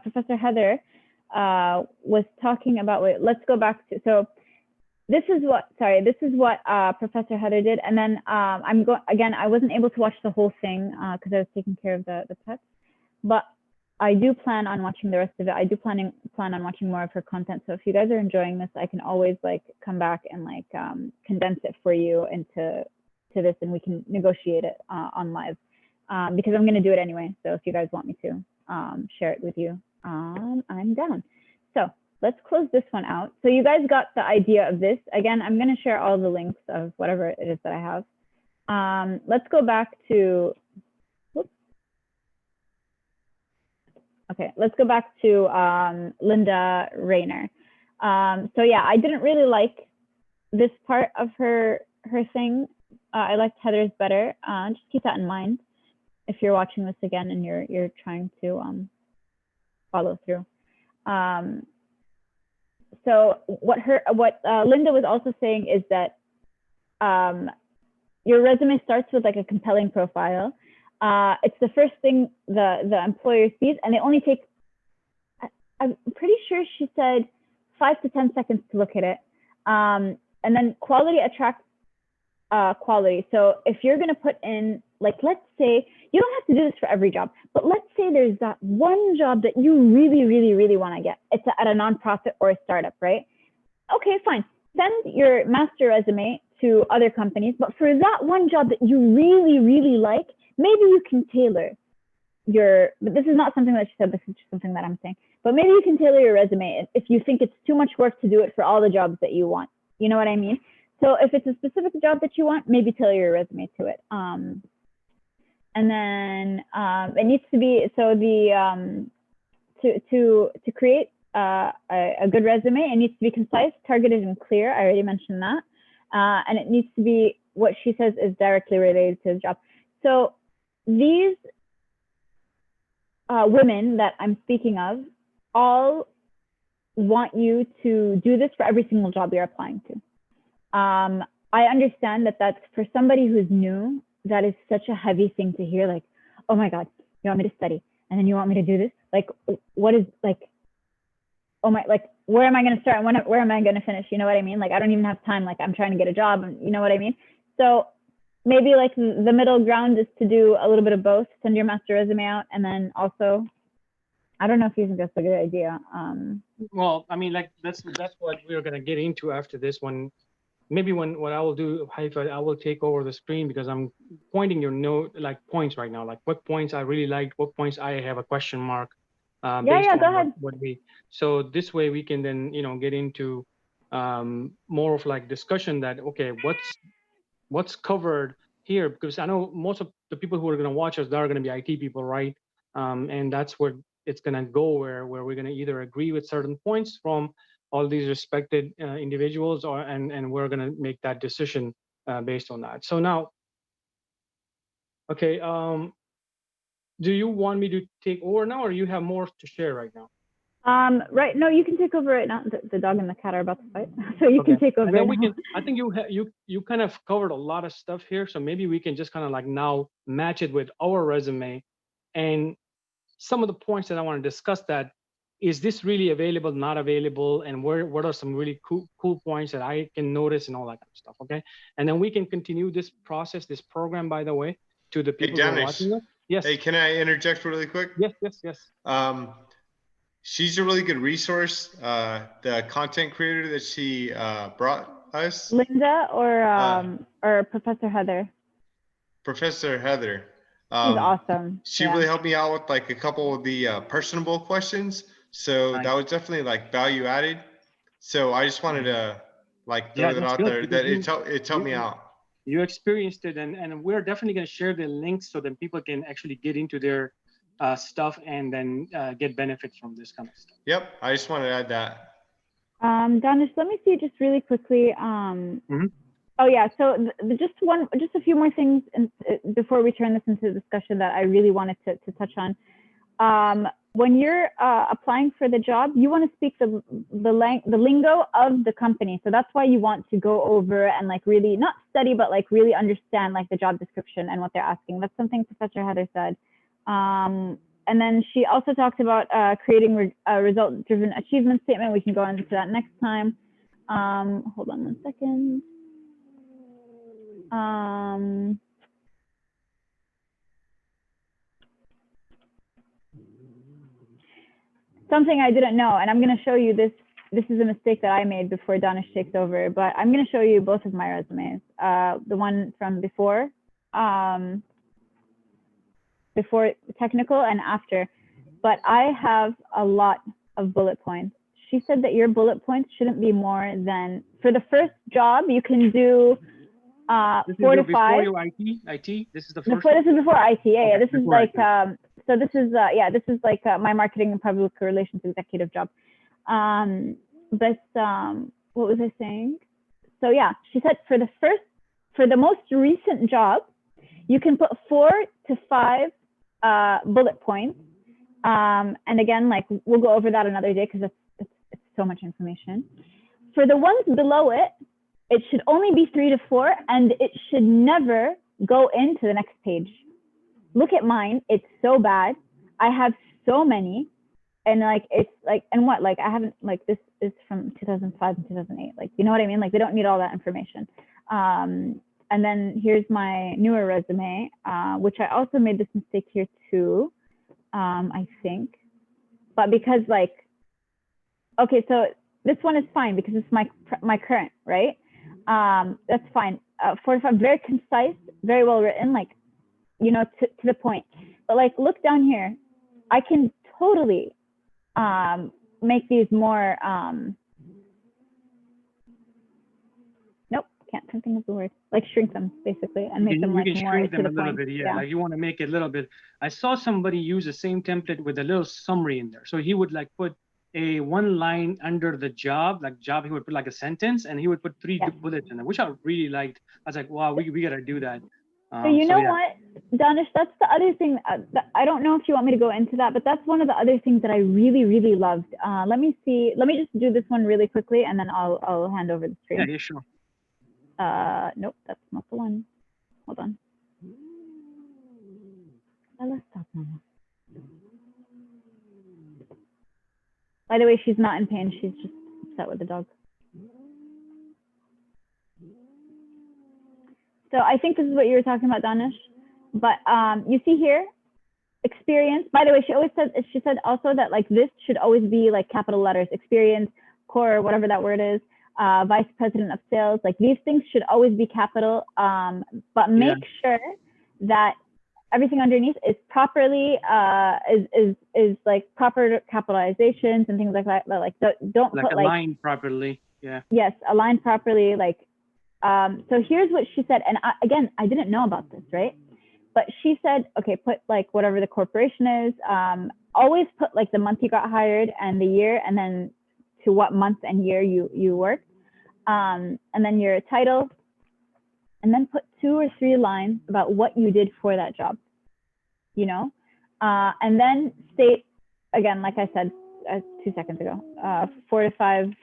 Professor Heather, was talking about, let's go back to, so this is what Professor Heather did. And then again, I wasn't able to watch the whole thing because I was taking care of the pets, but I do plan on watching the rest of it. I do plan on watching more of her content. So if you guys are enjoying this, I can always like come back and like condense it for you into this, and we can negotiate it on live because I'm going to do it anyway. So if you guys want me to share it with you, I'm down. So let's close this one out. So you guys got the idea of this. Again, I'm going to share all the links of whatever it is that I have. Let's go back to, whoops. Okay, let's go back to Linda Rayner. So yeah, I didn't really like this part of her thing. I liked Heather's better. Just keep that in mind if you're watching this again and you're trying to follow through. So what Linda was also saying is that your resume starts with like a compelling profile. It's the first thing the employer sees, and they only take, I'm pretty sure she said 5 to 10 seconds to look at it. And then quality attracts quality. So if you're going to put in, like, let's say, you don't have to do this for every job, but let's say there's that one job that you really, really, really want to get. It's at a nonprofit or a startup, right? Okay, fine. Send your master resume to other companies, but for that one job that you really, really like, maybe you can tailor but this is not something that she said, this is just something that I'm saying, but maybe you can tailor your resume if you think it's too much work to do it for all the jobs that you want. You know what I mean? So if it's a specific job that you want, maybe tailor your resume to it. And then it needs to be, so to create a good resume, it needs to be concise, targeted, and clear. I already mentioned that. And it needs to be, what she says is directly related to the job. So these women that I'm speaking of all want you to do this for every single job you're applying to. I understand that that's, for somebody who's new, that is such a heavy thing to hear, like, oh my God, you want me to study and then you want me to do this? Like, what is, like, oh my, like, where am I going to start and where am I going to finish? You know what I mean? Like, I don't even have time. Like, I'm trying to get a job, and you know what I mean? So maybe like the middle ground is to do a little bit of both, send your master resume out, and then also, I don't know if you think that's a good idea. Well, I mean, like, that's what we're going to get into after this one. Maybe what I will do, Haifa, I will take over the screen because I'm pointing your note, like, points right now, like what points I really liked, what points I have a question mark based on what we, so this way we can then, you know, get into more of like discussion that, okay, what's covered here, because I know most of the people who are going to watch us, they're going to be IT people, right? And that's where it's going to go, where we're going to either agree with certain points from all these respected individuals, and we're going to make that decision based on that. So now, okay, do you want me to take over now, or you have more to share right now? Right, no, you can take over right now. The dog and the cat are about to fight, so you can take over. And then we can, I think you kind of covered a lot of stuff here, so maybe we can just kind of like now match it with our resume, and some of the points that I want to discuss, that is this really available, not available, and what are some really cool points that I can notice and all that kind of stuff. Okay, and then we can continue this process, this program, by the way, to the people who are watching us. Yes. Hey, can I interject really quick? Yes. She's a really good resource. The content creator that she brought us. Linda or Professor Heather? Professor Heather. She's awesome. She really helped me out with like a couple of the personable questions. So that was definitely like value added. So I just wanted to like throw that out there, that it helped me out. You experienced it, and we're definitely going to share the links so that people can actually get into their stuff and then get benefits from this kind of stuff. Yep, I just wanted to add that. Danish, let me see just really quickly. Oh yeah, so just a few more things before we turn this into a discussion that I really wanted to touch on. When you're applying for the job, you want to speak the lingo of the company. So that's why you want to go over and like really not study, but like really understand like the job description and what they're asking. That's something Professor Heather said. And then she also talked about creating a result-driven achievement statement. We can go into that next time. Hold on one second. something I didn't know, and I'm going to show you this. This is a mistake that I made before Danish takes over, but I'm going to show you both of my resumes. The one from before technical and after. But I have a lot of bullet points. She said that your bullet points shouldn't be more than, for the first job, you can do 4 to 5. Before your IT? This is the first This is before IT, yeah. Okay, This is before like, IT. so this is, this is like my marketing and public relations executive job. But what was I saying? So yeah, she said for the most recent job, you can put 4 to 5 bullet points. And again, like we'll go over that another day because it's so much information. For the ones below it, it should only be 3 to 4, and it should never go into the next page. Look at mine; it's so bad. I have so many, and like it's like, and what? Like I haven't, like this is from 2005 and 2008. Like, you know what I mean? Like they don't need all that information. And then here's my newer resume, which I also made this mistake here too. I think, but because like, okay, so this one is fine because it's my current, right? That's fine. 45, very concise, very well written, like, you know, to the point. But like, look down here, I can totally make these more, nope, can't think of the word, like shrink them basically and make them like more shrink them to a the little point. bit, yeah. Like you want to make it a little bit. I saw somebody use the same template with a little summary in there. So he would like put a one line under the job, he would put like a sentence, and he would put 3 bullets in there, which I really liked. I was like, wow, we got to do that. So you know what, Danish, that's the other thing. I don't know if you want me to go into that, but that's one of the other things that I really, really loved. Let me see. Let me just do this one really quickly, and then I'll hand over the screen. Yeah, sure. Nope, that's not the one. Hold on. Let's stop, Mama. By the way, she's not in pain. She's just upset with the dog. So I think this is what you were talking about, Danish. But you see here, experience. By the way, she said also that like this should always be like capital letters, experience, core, whatever that word is, vice president of sales. Like these things should always be capital, but make sure that everything underneath is properly is like proper capitalizations and things like that. Like don't like put aligned properly. Yeah. Yes, aligned properly. Like so here's what she said, and again, I didn't know about this, right? But she said, okay, put like whatever the corporation is. Always put like the month you got hired and the year, and then to what month and year you worked, and then your title, and then put 2 or 3 lines about what you did for that job, you know, and then state, again, like I said 2 seconds ago, 4 to 5.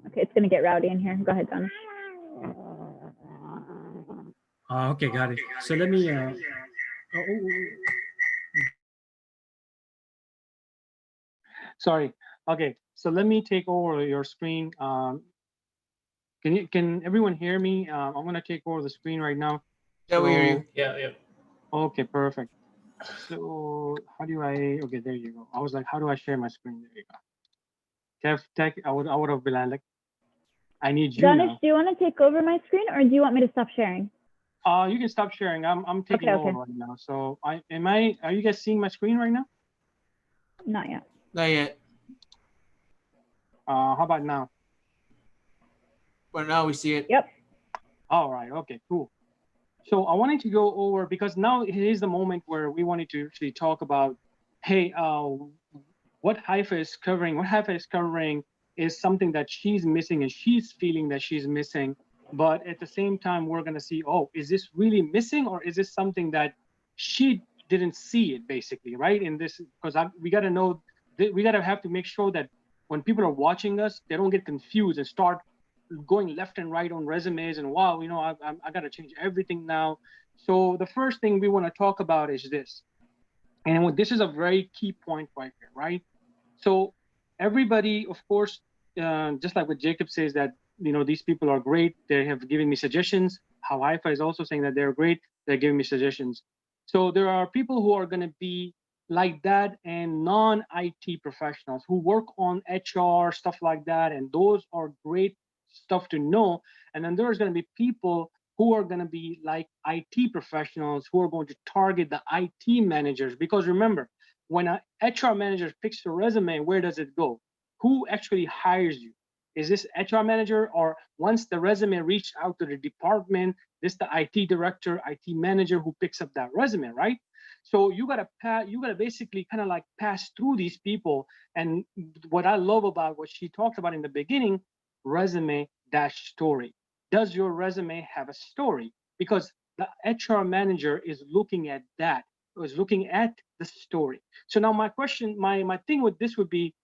Okay, it's gonna get rowdy in here. Go ahead, Danish. Okay, got it. So let me. Sorry. Okay, so let me take over your screen. Can everyone hear me? I'm gonna take over the screen right now. Yeah, we hear you. Yeah. Okay, perfect. So how do I? Okay, there you go. I was like, how do I share my screen? There you go. Tech. I would have been like, I need you. Danish, now. do you want to take over my screen, or do you want me to stop sharing? You can stop sharing. I'm taking over right now. So are you guys seeing my screen right now? Not yet. Not yet. How about now? Well, now we see it. Yep. All right. Okay, cool. So I wanted to go over, because now it is the moment where we wanted to actually talk about, hey, what Haifa is covering is something that she's missing and she's feeling that she's missing. But at the same time, we're going to see, oh, is this really missing, or is this something that she didn't see it, basically, right? In this, because we got to know, we got to have to make sure that when people are watching us, they don't get confused and start going left and right on resumes and, wow, you know, I got to change everything now. So the first thing we want to talk about is this. And this is a very key point right here, right? So everybody, of course, just like what Jacob says, that, you know, these people are great. They have given me suggestions. How Haifa is also saying that they're great. They're giving me suggestions. So there are people who are going to be like that and non-IT professionals who work on HR, stuff like that. And those are great stuff to know. And then there's going to be people who are going to be like IT professionals who are going to target the IT managers. Because remember, when an HR manager picks your resume, where does it go? Who actually hires you? Is this HR manager, or once the resume reached out to the department, this the IT director, IT manager who picks up that resume, right? So you gotta basically kind of like pass through these people. And what I love about what she talked about in the beginning, resume dash story. Does your resume have a story? Because the HR manager is looking at that, is looking at the story. So now my question, my thing with this would be,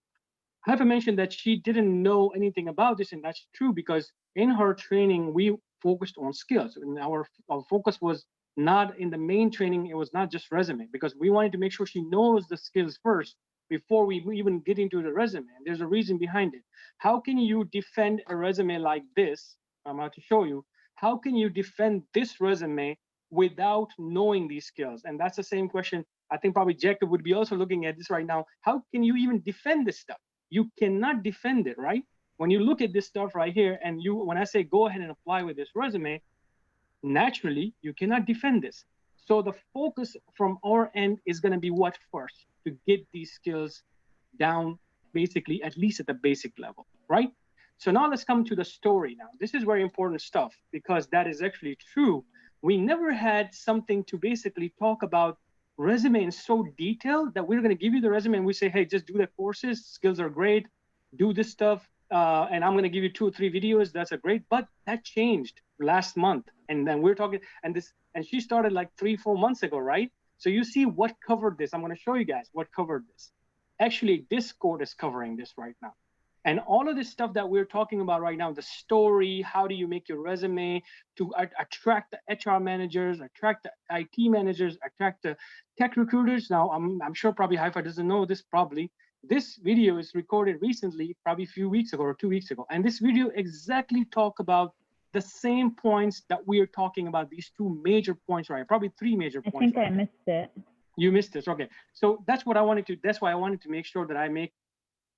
Haifa mentioned that she didn't know anything about this, and that's true because in her training we focused on skills. And our focus was not in the main training; it was not just resume, because we wanted to make sure she knows the skills first before we even get into the resume. And there's a reason behind it. How can you defend a resume like this? I'm about to show you. How can you defend this resume without knowing these skills? And that's the same question I think probably Jacob would be also looking at this right now. How can you even defend this stuff? You cannot defend it, right? When you look at this stuff right here, and when I say go ahead and apply with this resume, naturally you cannot defend this. So the focus from our end is going to be what first? To get these skills down, basically, at least at the basic level, right? So now let's come to the story now. This is very important stuff because that is actually true. We never had something to basically talk about resume in so detailed that we're going to give you the resume and we say, hey, just do the courses, skills are great, do this stuff, and I'm going to give you 2 or 3 videos. That's a great, but that changed last month. And then we're talking, and she started like 3-4 months ago, right? So you see what covered this. I'm going to show you guys what covered this. Actually, Discord is covering this right now. And all of this stuff that we're talking about right now, the story, how do you make your resume to attract the HR managers, attract the IT managers, attract the tech recruiters. Now, I'm sure probably Haifa doesn't know this probably. This video is recorded recently, probably a few weeks ago or 2 weeks ago. And this video exactly talk about the same points that we are talking about, these 2 major points, right? Probably 3 major points. I think right? I missed it. You missed this, okay. So that's why I wanted to make sure that I make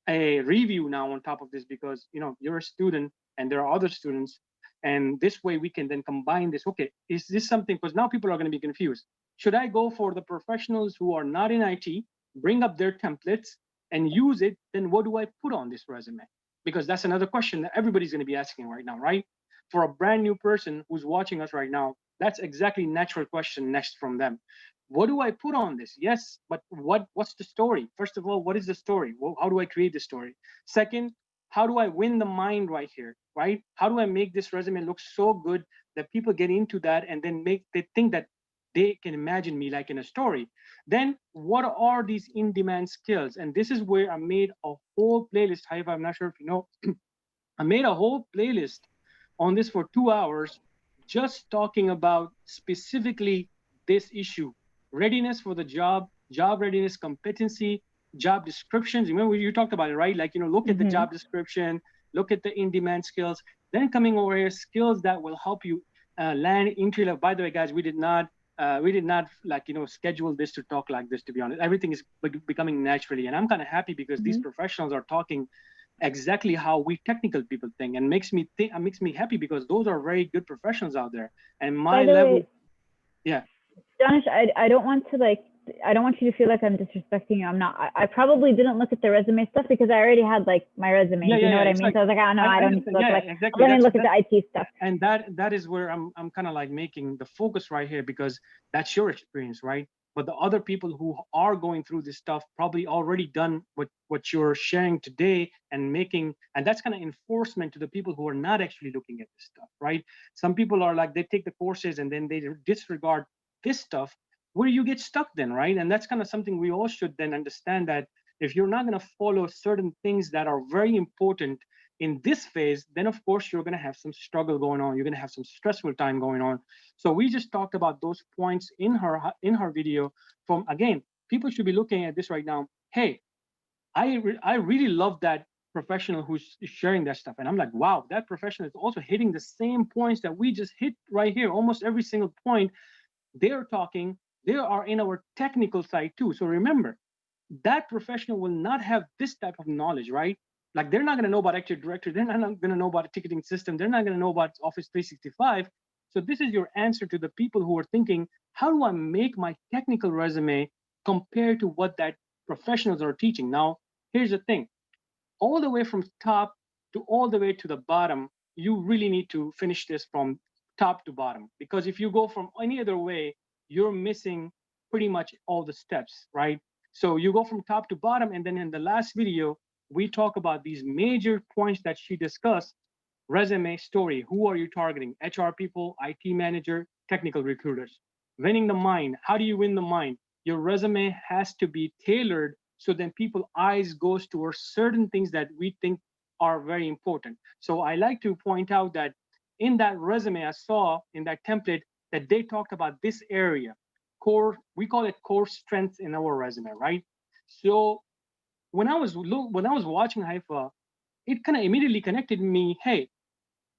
a review now on top of this, because you're a student and there are other students, and this way we can then combine this. Okay, is this something, because now people are going to be confused. Should I go for the professionals who are not in IT, bring up their templates and use it? Then what do I put on this resume? Because that's another question that everybody's going to be asking right now, right? For a brand new person who's watching us right now, that's exactly natural question next from them. What do I put on this? Yes, but what's the story? First of all, what is the story? Well, how do I create the story? Second, how do I win the mind right here, right? How do I make this resume look so good that people get into that and then they think that they can imagine me like in a story? Then what are these in-demand skills? And this is where I made a whole playlist. Haifa, I'm not sure if you know, I made a whole playlist on this for 2 hours, just talking about specifically this issue. Readiness for the job, job readiness, competency, job descriptions. Remember you talked about it, right? Like, look at the job description, look at the in-demand skills, then coming over here, skills that will help you land entry level. By the way, guys, we did not like, schedule this to talk like this, to be honest. Everything is becoming naturally. And I'm kind of happy because these professionals are talking exactly how we technical people think, and makes me happy because those are very good professionals out there. And my level, yeah. Danish, I don't want you to feel like I'm disrespecting you. I'm not. I probably didn't look at the resume stuff because I already had like my resume. You know what I mean? So I was like, oh no, I don't need to look exactly. Let me look at the IT stuff. And that is where I'm kind of like making the focus right here, because that's your experience, right? But the other people who are going through this stuff probably already done what you're sharing today and that's kind of enforcement to the people who are not actually looking at this stuff, right? Some people are like, they take the courses and then they disregard this stuff, where you get stuck then, right? And that's kind of something we all should then understand, that if you're not going to follow certain things that are very important in this phase, then of course you're going to have some struggle going on. You're going to have some stressful time going on. So we just talked about those points in her video. From, again, people should be looking at this right now. Hey, I really love that professional who's sharing that stuff, and I'm like, wow, that professional is also hitting the same points that we just hit right here. Almost every single point they're talking, They are in our technical side too. So remember, that professional will not have this type of knowledge, right? Like they're not going to know about Active Directory. They're not going to know about a ticketing system. They're not going to know about Office 365. So this is your answer to the people who are thinking, how do I make my technical resume compared to what that professionals are teaching? Now, here's the thing. All the way from top to all the way to the bottom, you really need to finish this from top to bottom. Because if you go from any other way, you're missing pretty much all the steps, right? So you go from top to bottom, and then in the last video, we talk about these major points that she discussed. Resume, story, who are you targeting? HR people, IT manager, technical recruiters. Winning the mind, how do you win the mind? Your resume has to be tailored so then people eyes goes towards certain things that we think are very important. So I like to point out that in that resume I saw in that template that they talked about this area, core, we call it core strengths in our resume, right? So when I was watching Haifa, it kind of immediately connected me, hey,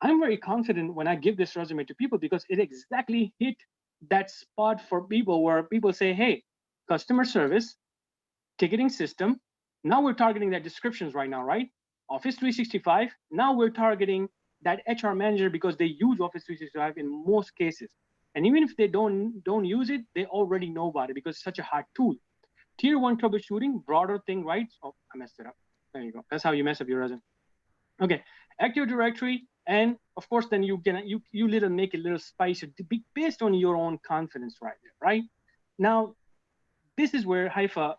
I'm very confident when I give this resume to people because it exactly hit that spot for people where people say, hey, customer service, ticketing system. Now we're targeting that descriptions right now, right? Office 365. Now we're targeting that HR manager because they use Office 365 in most cases. And even if they don't use it, they already know about it because it's such a hard tool. Tier 1 troubleshooting, broader thing, right? Oh, I messed it up. There you go. That's how you mess up your resume. Okay, Active Directory, and of course, then you can you little make it a little spicy based on your own confidence right there, right? Now, this is where Haifa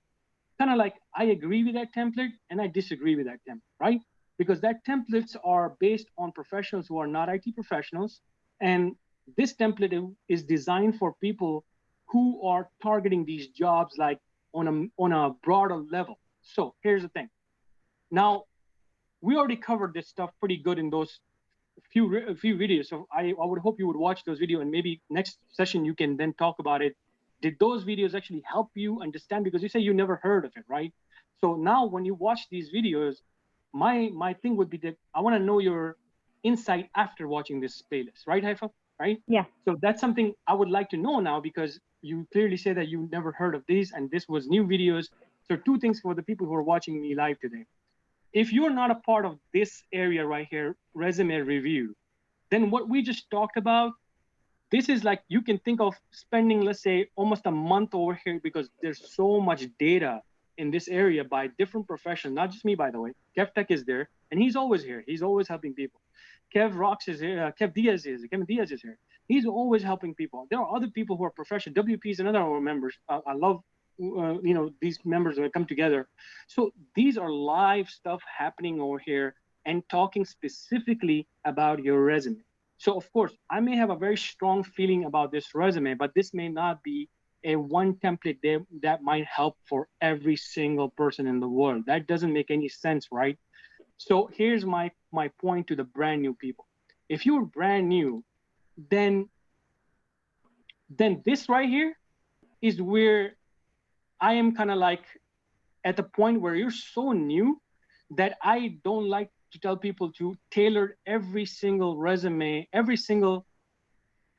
kind of like I agree with that template and I disagree with that template, right? Because that templates are based on professionals who are not IT professionals, and this template is designed for people who are targeting these jobs like on a broader level. So here's the thing. Now, we already covered this stuff pretty good in those few videos. So I would hope you would watch those videos, and maybe next session you can then talk about it. Did those videos actually help you understand? Because you say you never heard of it, right? So now when you watch these videos, my thing would be that I want to know your insight after watching this playlist, right, Haifa? Right? Yeah. So that's something I would like to know now because you clearly say that you never heard of these and this was new videos. So two things for the people who are watching me live today. If you're not a part of this area right here, resume review, then what we just talked about, this is like you can think of spending, let's say, almost a month over here because there's so much data in this area by different professions, not just me, by the way. Kev Tech is there, and he's always here. He's always helping people. Kev Rocks is here. Kevin Diaz is here. He's always helping people. There are other people who are professional. WP is another of our members. I love these members that come together. So these are live stuff happening over here and talking specifically about your resume. So of course, I may have a very strong feeling about this resume, but this may not be a one template that might help for every single person in the world. That doesn't make any sense, right? So here's my point to the brand new people. If you're brand new, then this right here is where I am kind of like at the point where you're so new that I don't like to tell people to tailor every single resume, every single,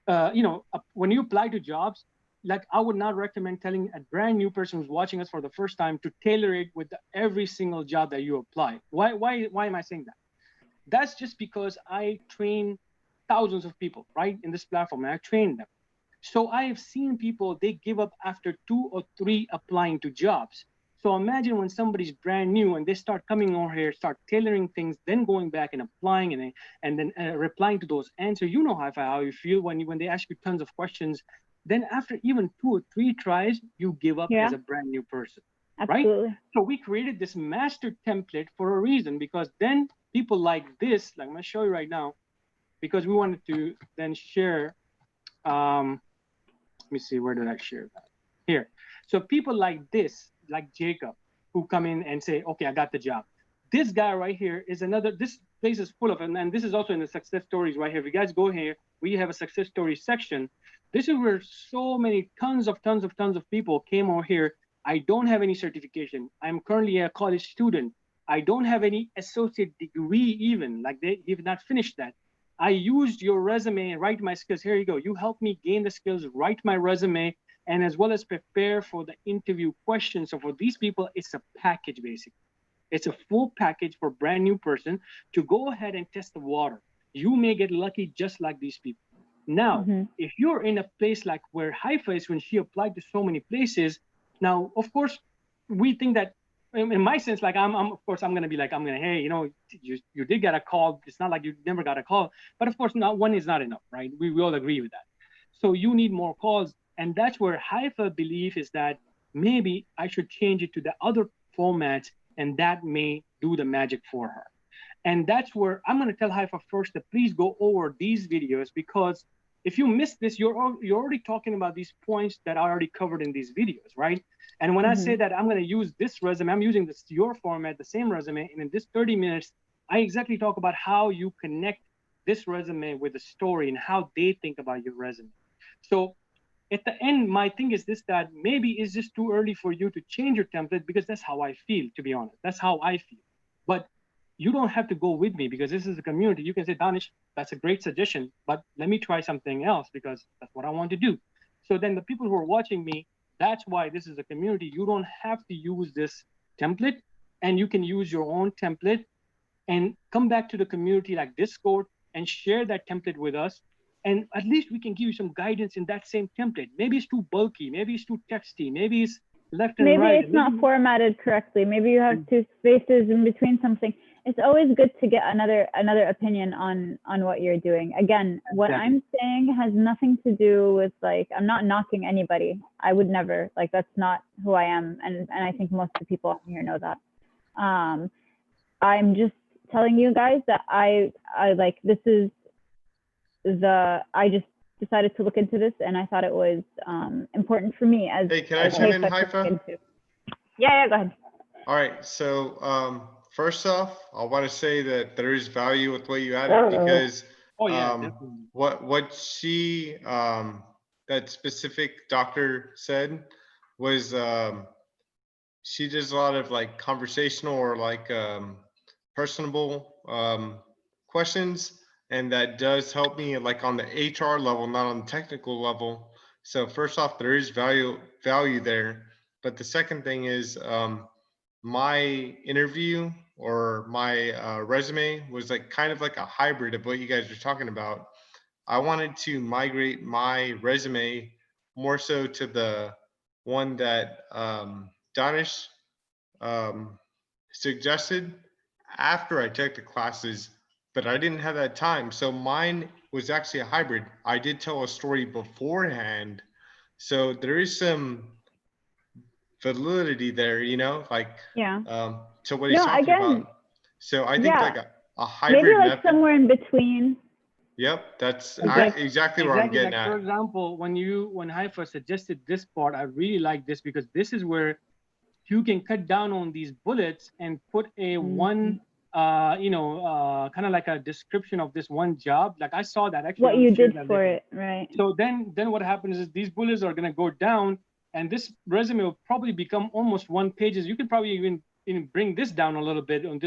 when you apply to jobs, like I would not recommend telling a brand new person who's watching us for the first time to tailor it with every single job that you apply. Why am I saying that? That's just because I train thousands of people, right, in this platform, and I train them. So I have seen people, they give up after 2 or 3 applying to jobs. So imagine when somebody's brand new and they start coming over here, start tailoring things, then going back and applying and then replying to those answers. You know how you feel when they ask you tons of questions. Then after even 2 or 3 tries, you give up as a brand new person, Absolutely. right? So we created this master template for a reason, because then people like this, like I'm gonna show you right now, because we wanted to then share, let me see, where did I share that? Here. So people like this, like Jacob, who come in and say, okay, I got the job. This guy right here is another, this place is full of, and this is also in the success stories right here. If you guys go here, we have a success story section. This is where so many tons of people came over here. I don't have any certification. I'm currently a college student. I don't have any associate degree even, like they have not finished that. I used your resume and write my skills. Here you go. You helped me gain the skills, write my resume, and as well as prepare for the interview questions. So for these people, it's a package basically. It's a full package for a brand new person to go ahead and test the water. You may get lucky just like these people. Now, if you're in a place like where Haifa is, when she applied to so many places, now, of course, we think that, in my sense, like of course, I'm going to be like, hey, you did get a call. It's not like you never got a call. But of course, not one is not enough, right? We all agree with that. So you need more calls. And that's where Haifa belief is that maybe I should change it to the other formats, and that may do the magic for her. And that's where I'm going to tell Haifa first to please go over these videos, because if you miss this, you're already talking about these points that are already covered in these videos, right? And when I say that I'm going to use this resume, I'm using this your format, the same resume, and in this 30 minutes, I exactly talk about how you connect this resume with the story and how they think about your resume. So at the end, my thing is this, that maybe it's just too early for you to change your template, because that's how I feel, to be honest. That's how I feel. But you don't have to go with me, because this is a community. You can say, Danish, that's a great suggestion, but let me try something else, because that's what I want to do. So then the people who are watching me, that's why this is a community. You don't have to use this template, and you can use your own template and come back to the community like Discord and share that template with us. And at least we can give you some guidance in that same template. Maybe it's too bulky, maybe it's too texty, maybe it's left and right. Maybe it's not formatted correctly. Maybe you have two spaces in between something. It's always good to get another opinion on what you're doing. Again, what I'm saying has nothing to do with, like, I'm not knocking anybody. I would never, like, that's not who I am. And I think most of the people out here know that. I'm just telling you guys that I like, this is I just decided to look into this, and I thought it was important for me as. Hey, can I chime in, Haifa? Yeah, go ahead. All right, so first off, I want to say that there is value with what you added, because what she that specific doctor said was she does a lot of like conversational or like personable questions, and that does help me like on the HR level, not on the technical level. So first off, there is value there. But the second thing is my interview or my resume was like kind of like a hybrid of what you guys were talking about. I wanted to migrate my resume more so to the one that Danish suggested after I took the classes, but I didn't have that time. So mine was actually a hybrid. I did tell a story beforehand. So there is some validity there, like to what he's talking about. So I think like a hybrid maybe like method, somewhere in between. Yep, that's exactly where I'm getting like, at. For example, when Haifa suggested this part, I really like this, because this is where you can cut down on these bullets and put a one, kind of like a description of this one job. Like I saw that actually. What you did for it, right? So then what happens is these bullets are going to go down, and this resume will probably become almost one pages. You can probably even bring this down a little bit on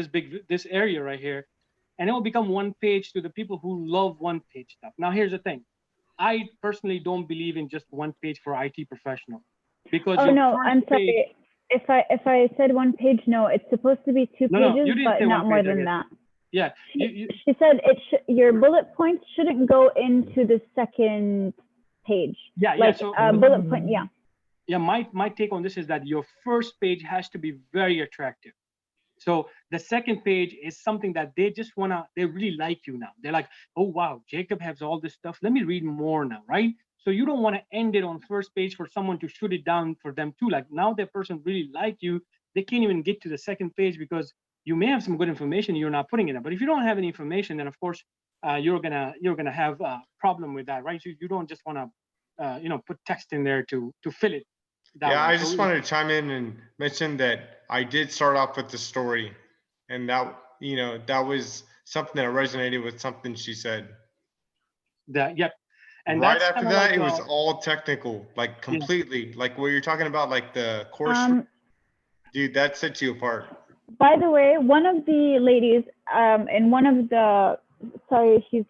this area right here, and it will become one page to the people who love one page stuff. Now, here's the thing. I personally don't believe in just one page for IT professional, because I'm sorry. If I said one page, no, it's supposed to be two pages, but not more than that. Yeah. She said your bullet points shouldn't go into the second page. Yeah. Like So bullet point. Yeah. Yeah. My take on this is that your first page has to be very attractive. So the second page is something that they really like you now. They're like, oh, wow, Jacob has all this stuff. Let me read more now, right? So you don't want to end it on first page for someone to shoot it down for them too. Like now that person really like you, they can't even get to the second page because you may have some good information, you're not putting it in. But if you don't have any information, then of course you're gonna have a problem with that, right? You don't just want to put text in there to fill it. I just wanted to chime in and mention that I did start off with the story, and that was something that resonated with something she said. Yep. And right after that, it was all technical, like completely, like what you're talking about, like the course. Dude, that sets you apart. By the way, one of the ladies in one of the, sorry, she's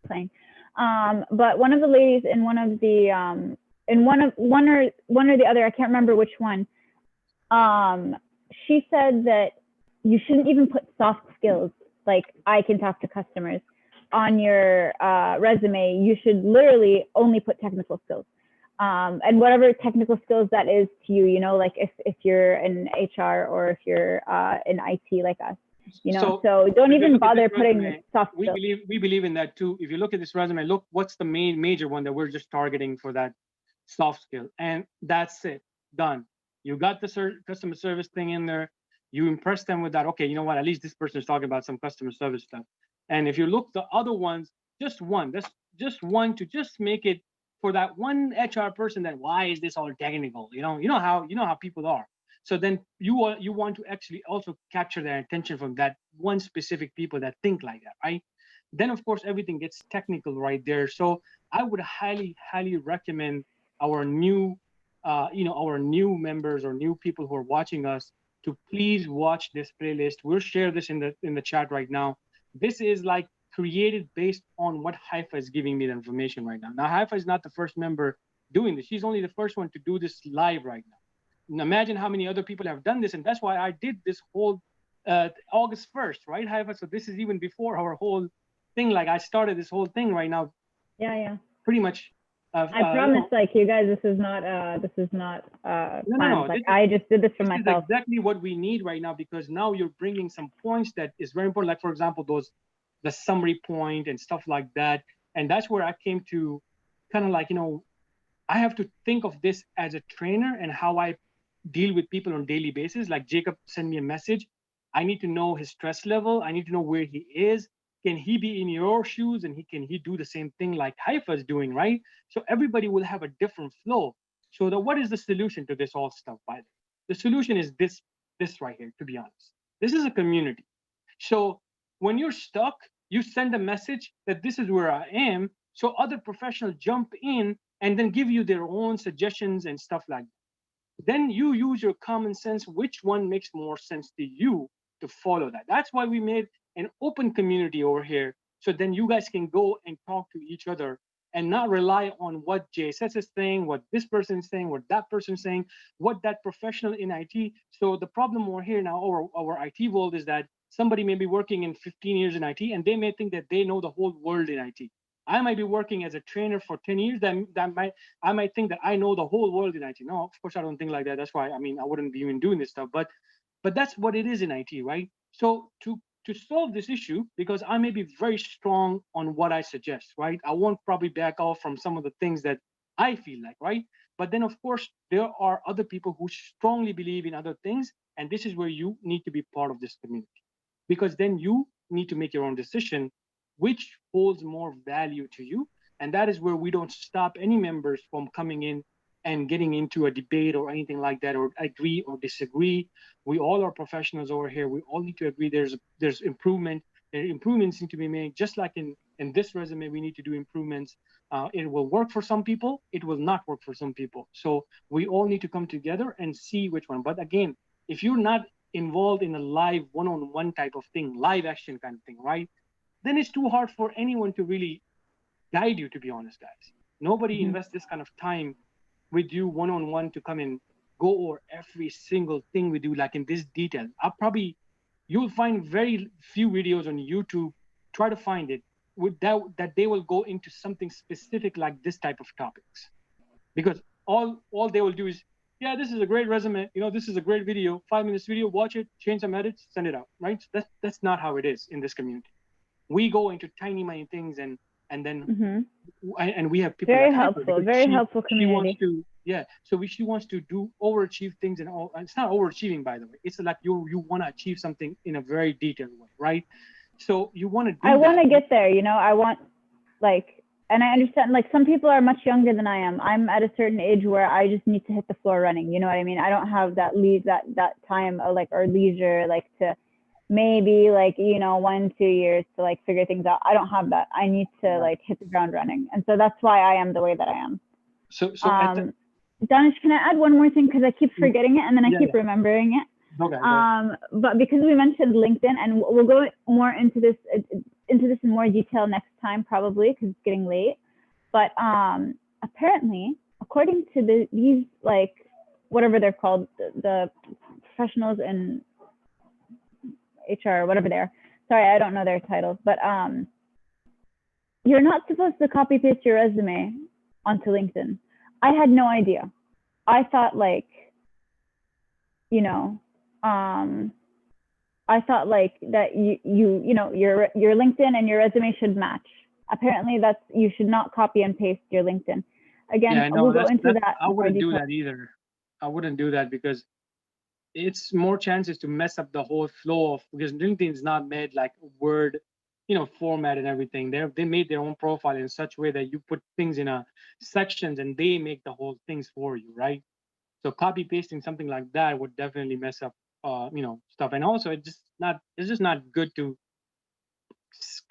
playing, but one of the ladies in one of the in one or the other, I can't remember which one. She said that you shouldn't even put soft skills, like I can talk to customers, on your resume. You should literally only put technical skills. And whatever technical skills that is to you, you know, like if you're in HR or if you're in IT like us, you know, so don't even bother putting the soft skills. We believe in that too. If you look at this resume, look, what's the major one that we're just targeting for that soft skill, and that's it, done. You got the customer service thing in there. You impress them with that. Okay, you know what? At least this person is talking about some customer service stuff. And if you look the other ones, just one. That's just one to just make it for that one HR person. That why is this all technical? You know how people are. So then you want to actually also capture their attention from that one specific people that think like that, right? Then of course everything gets technical right there. So I would highly recommend our new our new members or new people who are watching us to please watch this playlist. We'll share this in the chat right now. This is like created based on what Haifa is giving me the information right now. Now Haifa is not the first member doing this. She's only the first one to do this live right now. And imagine how many other people have done this, and that's why I did this whole August 1st, right, Haifa? So this is even before our whole thing. Like I started this whole thing right now. Yeah. Pretty much. I promise, like you guys, this is not no. Like I just did this for myself. This is exactly what we need right now, because now you're bringing some points that is very important. Like for example, the summary point and stuff like that. And that's where I came to kind of like, I have to think of this as a trainer and how I deal with people on a daily basis. Like Jacob sent me a message. I need to know his stress level. I need to know where he is. Can he be in your shoes, and can he do the same thing like Haifa is doing, right? So everybody will have a different flow. So what is the solution to this all stuff, by the way? The solution is this right here, to be honest. This is a community. So when you're stuck, you send a message that this is where I am, so other professionals jump in and then give you their own suggestions and stuff like that. Then you use your common sense, which one makes more sense to you to follow that. That's why we made an open community over here. So then you guys can go and talk to each other and not rely on what JSS is saying, what this person is saying, what that person is saying, what that professional in IT. So the problem over here now, our IT world, is that somebody may be working in 15 years in IT and they may think that they know the whole world in IT. I might be working as a trainer for 10 years. I might think that I know the whole world in IT. No, of course I don't think like that. That's why, I wouldn't be even doing this stuff, but that's what it is in IT, right? So to solve this issue, because I may be very strong on what I suggest, right? I won't probably back off from some of the things that I feel like, right? But then of course, there are other people who strongly believe in other things. And this is where you need to be part of this community, because then you need to make your own decision, which holds more value to you. And that is where we don't stop any members from coming in and getting into a debate or anything like that, or agree or disagree. We all are professionals over here. We all need to agree there's improvement. Improvements need to be made. Just like in this resume, we need to do improvements. It will work for some people. It will not work for some people. So we all need to come together and see which one. But again, if you're not involved in a live one-on-one type of thing, live action kind of thing, right? Then it's too hard for anyone to really guide you, to be honest, guys. Nobody invests this kind of time with you one-on-one to come and go over every single thing we do, like in this detail. You'll find very few videos on YouTube. Try to find it with that they will go into something specific like this type of topics, because all they will do is, yeah, this is a great resume. This is a great video, 5 minutes video, watch it, change some edits, send it out, right? That's not how it is in this community. We go into tiny things and then and we have people very helpful community. She wants to do overachieve things, and all. It's not overachieving, by the way. It's like you want to achieve something in a very detailed way, right? So you want to do I want to get there, I want, like, and I understand, like, some people are much younger than I am. I'm at a certain age where I just need to hit the floor running, you know what I mean? I don't have that time or leisure, like, to maybe, like, 1-2 years to, like, figure things out. I don't have that. I need to like hit the ground running, and so that's why I am the way that I am. So Danish, can I add one more thing, because I keep forgetting it and then I keep remembering it. Okay. But because we mentioned LinkedIn, and we'll go more into this in more detail next time, probably, because it's getting late. But apparently, according to these, like, whatever they're called, the professionals in HR, whatever they're, sorry, I don't know their titles, but you're not supposed to copy paste your resume onto LinkedIn. I had no idea. I thought, like, you know, I thought like that you know, your LinkedIn and your resume should match. Apparently that's, you should not copy and paste your LinkedIn. Again, Yeah, no, we'll go into that. I wouldn't do that either. I wouldn't do that because it's more chances to mess up the whole flow of, because LinkedIn is not made like Word, you know, format and everything. They made their own profile in such a way that you put things in a sections and they make the whole things for you, right? So copy pasting something like that would definitely mess up, you know, stuff. And also it's just not good to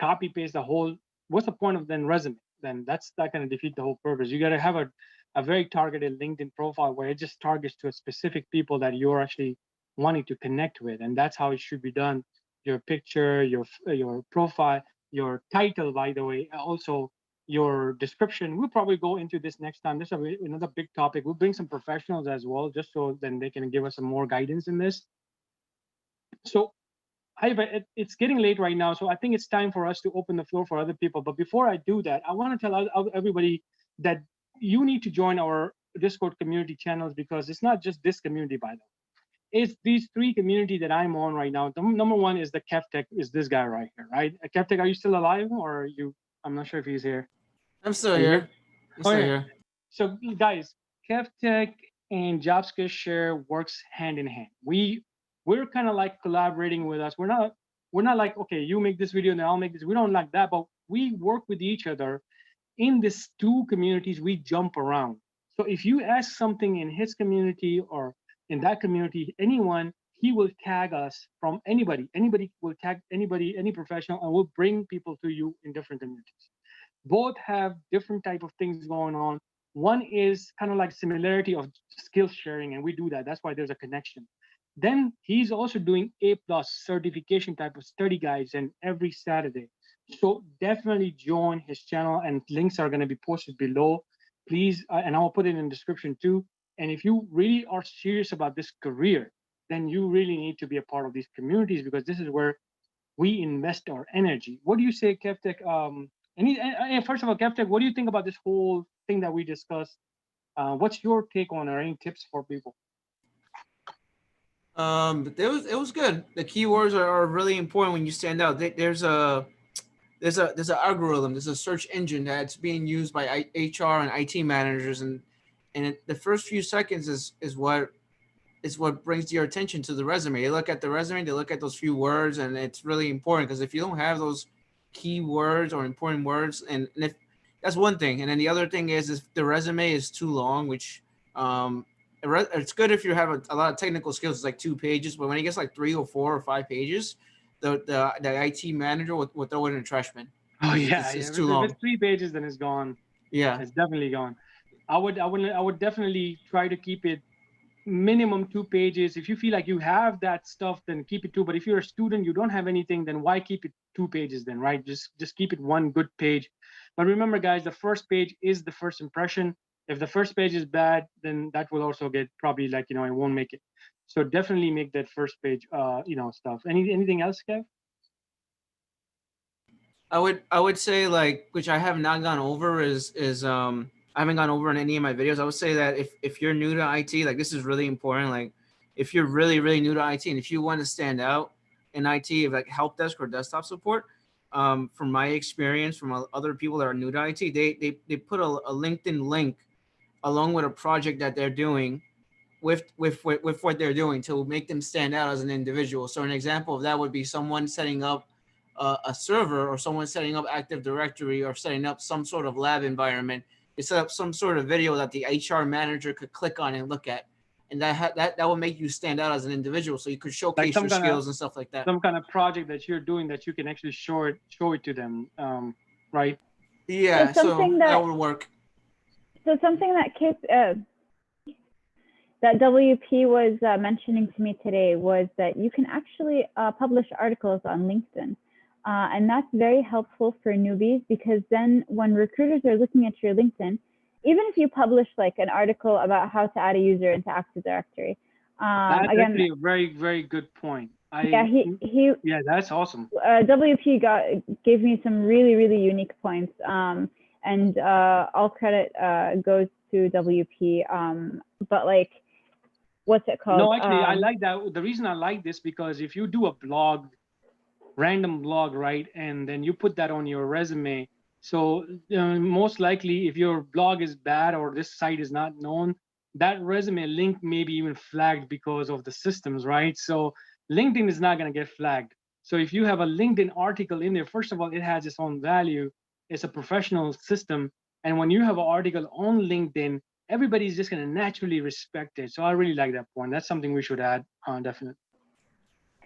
copy paste the whole. What's the point of then resume? Then that kind of defeat the whole purpose. You got to have a very targeted LinkedIn profile where it just targets to a specific people that you're actually wanting to connect with, and that's how it should be done. Your picture, your profile, your title, by the way, also your description. We'll probably go into this next time. This is another big topic. We'll bring some professionals as well, just so then they can give us some more guidance in this. So it's getting late right now, so I think it's time for us to open the floor for other people. But before I do that, I want to tell everybody that you need to join our Discord community channels, because it's not just this community, by the way. It's these 3 communities that I'm on right now. The number one is the KevTech, is this guy right here, right? KevTech, are you still alive, or are you? I'm not sure if he's here. I'm still here. I'm still here. So guys, KevTech and JobSkillshare works hand in hand. We're kind of like collaborating with us. We're not like, okay, you make this video and then I'll make this. We don't like that, but we work with each other. In these 2 communities, we jump around. So if you ask something in his community or in that community, anyone, he will tag us from anybody. Anybody will tag anybody, any professional, and we'll bring people to you in different communities. Both have different type of things going on. One is kind of like similarity of skill sharing, and we do that. That's why there's a connection. Then he's also doing A+ certification type of study guides and every Saturday. So definitely join his channel, and links are going to be posted below. Please, and I'll put it in the description too. And if you really are serious about this career, then you really need to be a part of these communities, because this is where we invest our energy. What do you say, KevTech? First of all, KevTech, what do you think about this whole thing that we discussed? What's your take on, or any tips for people? It was good. The keywords are really important when you stand out. There's an algorithm, there's a search engine that's being used by HR and IT managers, and the first few seconds is what brings your attention to the resume. They look at the resume, they look at those few words, and it's really important, because if you don't have those key words or important words, and if that's one thing, and then the other thing is if the resume is too long, which it's good if you have a lot of technical skills. It's like 2 pages, but when it gets like 3 or 4 or 5 pages, the IT manager will throw it in a trash bin. Oh yeah, it's too long. If it's 3 pages, then it's gone. Yeah, it's definitely gone. I would definitely try to keep it minimum 2 pages. If you feel like you have that stuff, then keep it 2. But if you're a student, you don't have anything, then why keep it 2 pages then, right? Just keep it 1 good page. But remember, guys, the first page is the first impression. If the first page is bad, then that will also get probably like, it won't make it. So definitely make that first page, stuff. Anything else, Kev? I would say, like, which I have not gone over is I haven't gone over in any of my videos. I would say that if you're new to IT, like, this is really important. Like, if you're really, really new to IT, and if you want to stand out in IT, like help desk or desktop support, from my experience, from other people that are new to IT, they put a LinkedIn link along with a project that they're doing with what they're doing to make them stand out as an individual. So an example of that would be someone setting up a server, or someone setting up Active Directory, or setting up some sort of lab environment. They set up some sort of video that the HR manager could click on and look at, and that will make you stand out as an individual. So you could showcase your skills and stuff like that. Some kind of project that you're doing that you can actually show it to them, right? Yeah, so that would work. So something that that WP was mentioning to me today was that you can actually publish articles on LinkedIn. And that's very helpful for newbies, because then when recruiters are looking at your LinkedIn, even if you publish like an article about how to add a user into Active Directory. That's Again, actually a very, very good point. yeah, Yeah, that's awesome. WP gave me some really, really unique points. And all credit goes to WP. But like, what's it called? No, actually, I like that. The reason I like this, because if you do a blog, random blog, right, and then you put that on your resume, so most likely if your blog is bad or this site is not known, that resume link may be even flagged because of the systems, right? So LinkedIn is not going to get flagged. So if you have a LinkedIn article in there, first of all, it has its own value. It's a professional system. And when you have an article on LinkedIn, everybody's just going to naturally respect it. So I really like that point. That's something we should add, definitely.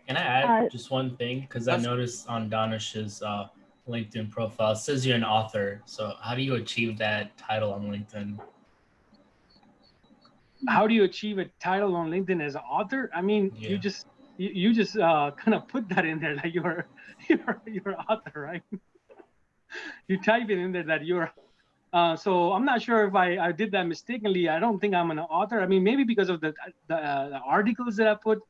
Can I add just one thing? Because I noticed on Danish's LinkedIn profile, it says you're an author. So how do you achieve that title on LinkedIn? How do you achieve a title on LinkedIn as an author? I mean, Yeah. you just kind of put that in there, like you're author, right? You type it in there that you're. So I'm not sure if I did that mistakenly. I don't think I'm an author. I mean, maybe because of the articles that I put.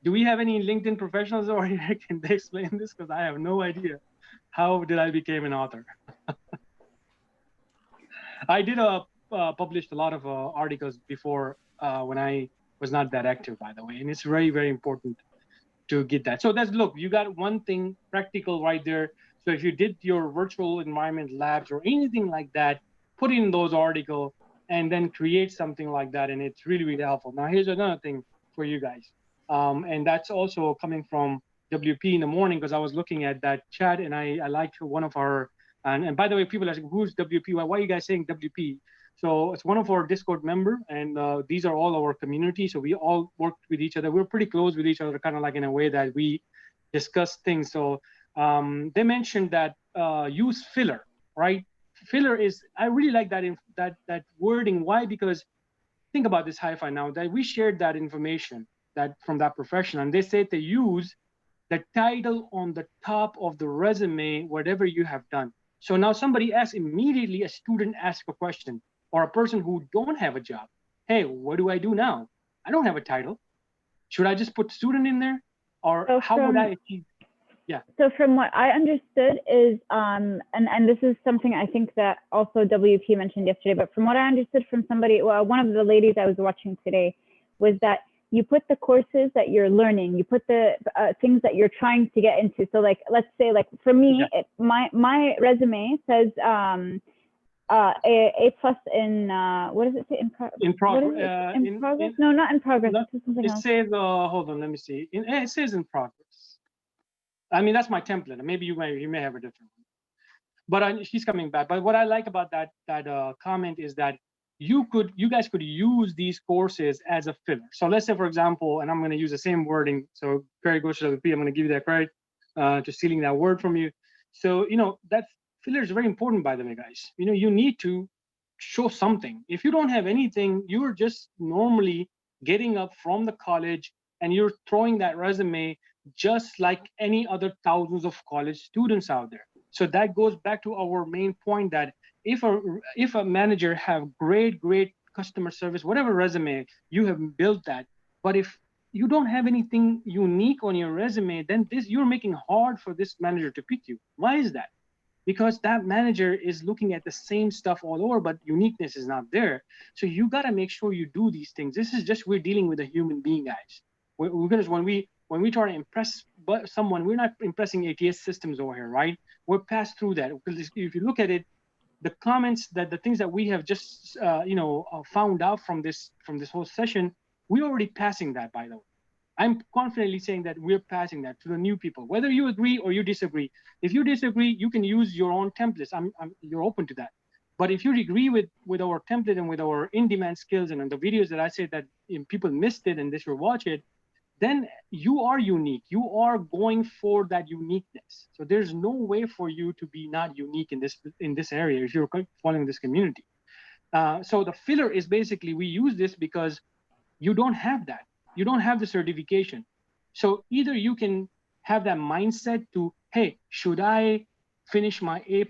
Do we have any LinkedIn professionals over here? Can they explain this? Because I have no idea. How did I become an author? I did published a lot of articles before when I was not that active, by the way. And it's very, very important to get that. So look, you got one thing practical right there. So if you did your virtual environment labs or anything like that, put in those articles and then create something like that. And it's really, really helpful. Now, here's another thing for you guys. And that's also coming from WP in the morning, because I was looking at that chat and I liked one of our, and by the way, people are saying, who's WP? Why are you guys saying WP? So it's one of our Discord member, and these are all our community. So we all work with each other. We're pretty close with each other, kind of like in a way that we discuss things. So they mentioned that use filler, right? Filler is, I really like that wording. Why? Because think about this hi-fi now, that we shared that information that from that professional, and they said to use the title on the top of the resume, whatever you have done. So now somebody asks, immediately a student asks a question, or a person who don't have a job. Hey, what do I do now? I don't have a title. Should I just put student in there? Or so how would I achieve? Yeah. So from what I understood is, and this is something I think that also WP mentioned yesterday, but from what I understood from somebody, well, one of the ladies I was watching today, was that you put the courses that you're learning, you put the things that you're trying to get into. So like, let's say like for me, my resume says A plus in, what does it say? In progress. In progress? No, not in progress. It says, hold on, let me see. It says in progress. I mean, that's my template. Maybe you may have a different one. But she's coming back. But what I like about that comment is that you guys could use these courses as a filler. So let's say, for example, and I'm going to use the same wording. So credit goes to WP. I'm going to give you that credit to stealing that word from you. So, that filler is very important, by the way, guys. You need to show something. If you don't have anything, you're just normally getting up from the college and you're throwing that resume just like any other thousands of college students out there. So that goes back to our main point that if a manager have great customer service, whatever resume you have built that, but if you don't have anything unique on your resume, then you're making hard for this manager to pick you. Why is that? Because that manager is looking at the same stuff all over, but uniqueness is not there. So you got to make sure you do these things. This is just, we're dealing with a human being, guys. We're gonna, when we try to impress someone, we're not impressing ATS systems over here, right? We're passed through that. Because if you look at it, the comments, the things that we have just found out from this whole session, we're already passing that, by the way. I'm confidently saying that we're passing that to the new people, whether you agree or you disagree. If you disagree, you can use your own templates. You're open to that. But if you agree with our template and with our in-demand skills and the videos that I said that people missed it and they should watch it, then you are unique. You are going for that uniqueness. So there's no way for you to be not unique in this area if you're following this community. So the filler is basically, we use this because you don't have that. You don't have the certification. So either you can have that mindset to, hey, should I finish my A+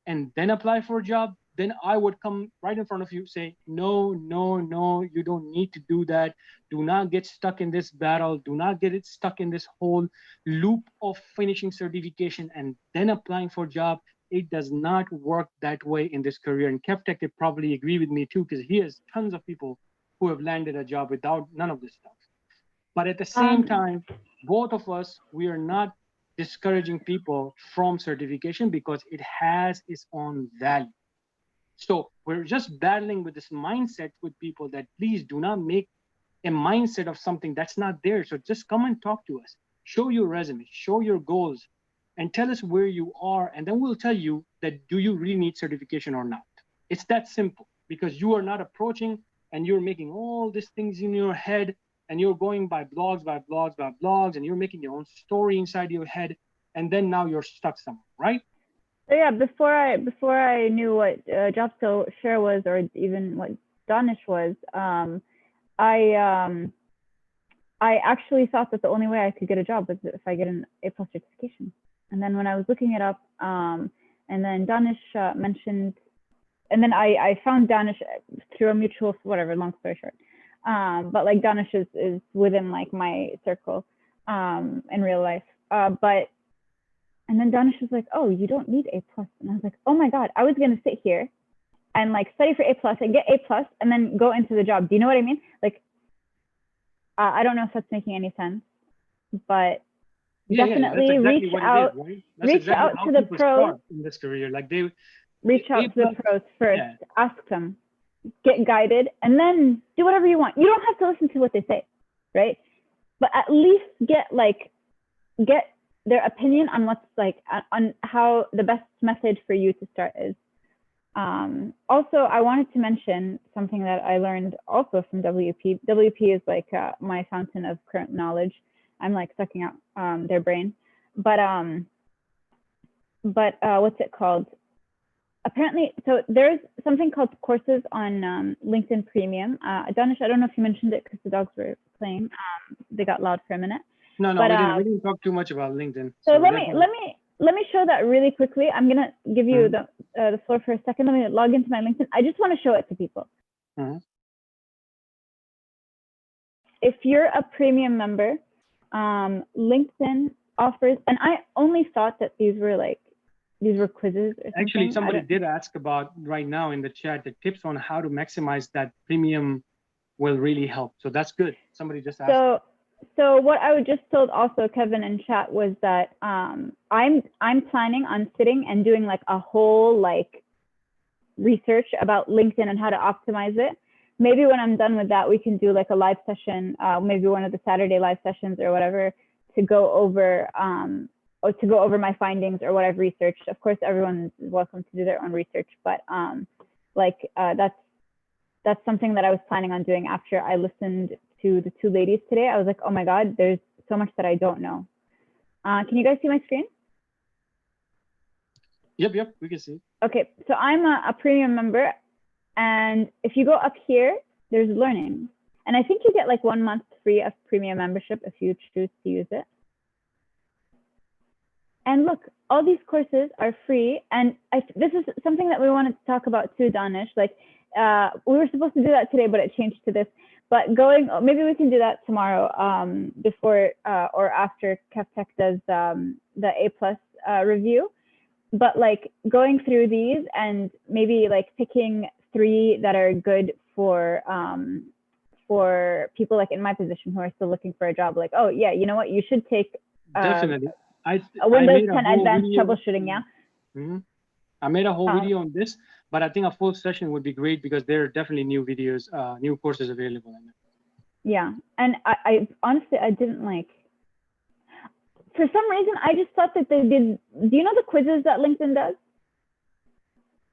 and then apply for a job? then I would come right in front of you, say, no, no, no, you don't need to do that. Do not get stuck in this battle. Do not get it stuck in this whole loop of finishing certification and then applying for a job. It does not work that way in this career. And KevTech could probably agree with me too, because he has tons of people who have landed a job without none of this stuff. But at the same time, both of us, we are not discouraging people from certification because it has its own value. So we're just battling with this mindset with people that please do not make a mindset of something that's not there. So just come and talk to us, show your resume, show your goals, and tell us where you are. And then we'll tell you that do you really need certification or not? It's that simple, because you are not approaching and you're making all these things in your head and you're going by blogs, and you're making your own story inside your head. And then now you're stuck somewhere, right? So yeah, before I knew what job share was, or even what Danish was, I actually thought that the only way I could get a job was if I get an A+ certification. And then when I was looking it up, and then Danish mentioned, and then I found Danish through a mutual, whatever, long story short. But like Danish is within like my circle in real life. And then Danish was like, oh, you don't need A+. And I was like, oh my God, I was going to sit here and like study for A+ and get A+ and then go into the job. Do you know what I mean? Like, I don't know if that's making any sense, but definitely reach out, reach out to the pros in this career. Like they reach out to the pros first, ask them, get guided, and then do whatever you want. You don't have to listen to what they say, right? But at least get their opinion on what's like on how the best method for you to start is. Also, I wanted to mention something that I learned also from WP. WP is like my fountain of current knowledge. I'm like sucking out their brain. But what's it called? Apparently, so there's something called courses on LinkedIn Premium. Danish, I don't know if you mentioned it because the dogs were playing. They got loud for a minute. No, but, we didn't talk too much about LinkedIn. So let me show that really quickly. I'm gonna give you the floor for a second. Let me log into my LinkedIn. I just want to show it to people. If you're a premium member, LinkedIn offers, and I only thought that these were quizzes or something. Actually, somebody did ask about right now in the chat the tips on how to maximize that premium will really help. So that's good. Somebody just asked. So what I was just told also, Kevin, in chat was that I'm planning on sitting and doing like a whole like research about LinkedIn and how to optimize it. Maybe when I'm done with that, we can do like a live session, maybe one of the Saturday live sessions or whatever, to go over my findings or what I've researched. Of course, everyone is welcome to do their own research, but that's something that I was planning on doing after I listened to the two ladies today. I was like, oh my God, there's so much that I don't know. Can you guys see my screen? Yep, we can see. Okay, so I'm a premium member, and if you go up here, there's learning. And I think you get like 1 month free of premium membership if you choose to use it. And look, all these courses are free. And this is something that we wanted to talk about too, Danish. Like, we were supposed to do that today, but it changed to this. But maybe we can do that tomorrow before or after KevTech does the A+ review. But like going through these and maybe like picking 3 that are good for people like in my position who are still looking for a job. Like, oh yeah, you know what? You should take definitely a Windows 10 advanced troubleshooting. Yeah. I made a whole video on this, but I think a full session would be great because there are definitely new videos, new courses available in it. Yeah, and I honestly, I didn't like, for some reason, I just thought that they did, do you know the quizzes that LinkedIn does?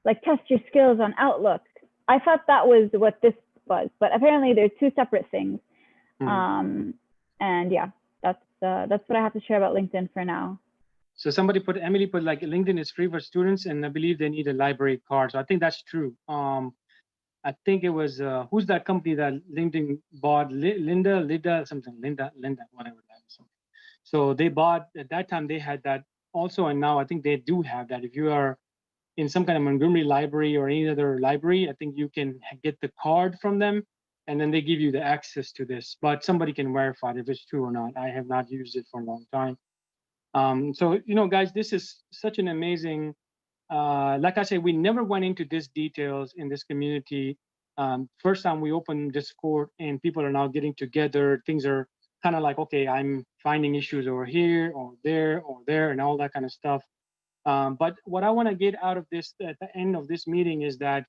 Like test your skills on Outlook. I thought that was what this was, but apparently they're 2 separate things. And yeah, that's what I have to share about LinkedIn for now. So Emily put like LinkedIn is free for students, and I believe they need a library card. So I think that's true. I think it was, who's that company that LinkedIn bought? Linda, whatever that is. So they bought, at that time they had that also, and now I think they do have that. If you are in some kind of Montgomery library or any other library, I think you can get the card from them, and then they give you the access to this. But somebody can verify if it's true or not. I have not used it for a long time. So, guys, this is such an amazing, like I said, we never went into these details in this community. First time we opened Discord and people are now getting together. Things are kind of like, okay, I'm finding issues over here or there and all that kind of stuff. But what I want to get out of this at the end of this meeting is that,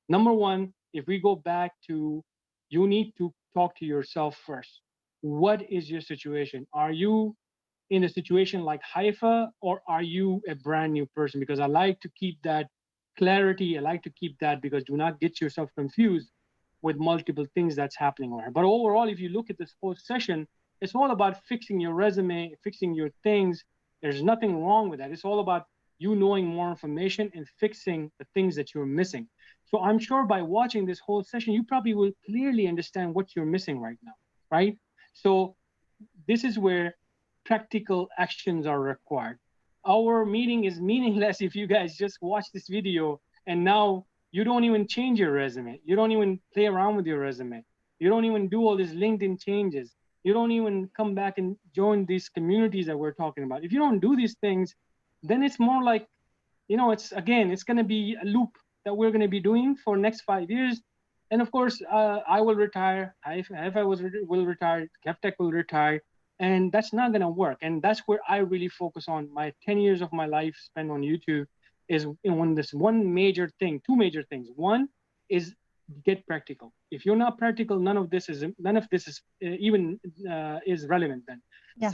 number one, if we go back to, you need to talk to yourself first. What is your situation? Are you in a situation like Haifa, or are you a brand new person? Because I like to keep that clarity. I like to keep that, because do not get yourself confused with multiple things that's happening over here. But overall, if you look at this whole session, it's all about fixing your resume, fixing your things. There's nothing wrong with that. It's all about you knowing more information and fixing the things that you're missing. So I'm sure by watching this whole session, you probably will clearly understand what you're missing right now, right? So this is where practical actions are required. Our meeting is meaningless if you guys just watch this video and now you don't even change your resume. You don't even play around with your resume. You don't even do all these LinkedIn changes. You don't even come back and join these communities that we're talking about. If you don't do these things, then it's more like, it's going to be a loop that we're going to be doing for next 5 years. And of course, I will retire. If I will retire, KevTech will retire. And that's not going to work. And that's where I really focus on. My 10 years of my life spent on YouTube is on this one major thing, two major things. One is get practical. If you're not practical, none of this is even relevant then. Yeah.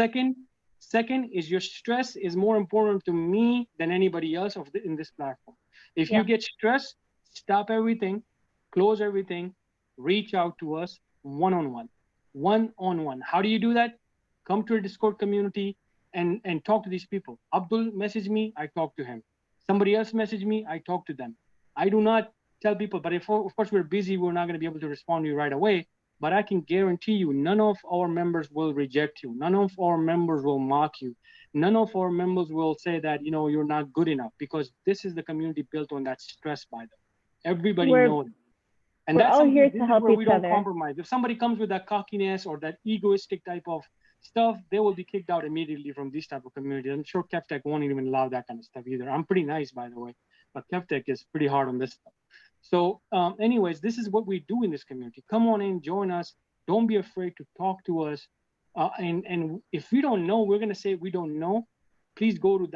Second is your stress is more important to me than anybody else in this platform. If you get stressed, stop everything, close everything, reach out to us one-on-one. How do you do that? Come to a Discord community and talk to these people. Abdul messaged me, I talk to him. Somebody else messaged me, I talk to them. I do not tell people, but of course we're busy, we're not going to be able to respond to you right away. But I can guarantee you, none of our members will reject you. None of our members will mock you. None of our members will say that, you're not good enough, because this is the community built on that stress by them. Everybody knows. And we're that's all here to help where each we don't other. compromise. If somebody comes with that cockiness or that egoistic type of stuff, they will be kicked out immediately from these type of communities. I'm sure KevTech won't even allow that kind of stuff either. I'm pretty nice, by the way, but KevTech is pretty hard on this stuff. So anyways, this is what we do in this community. Come on in, join us. Don't be afraid to talk to us. And if we don't know, we're going to say we don't know. Please go to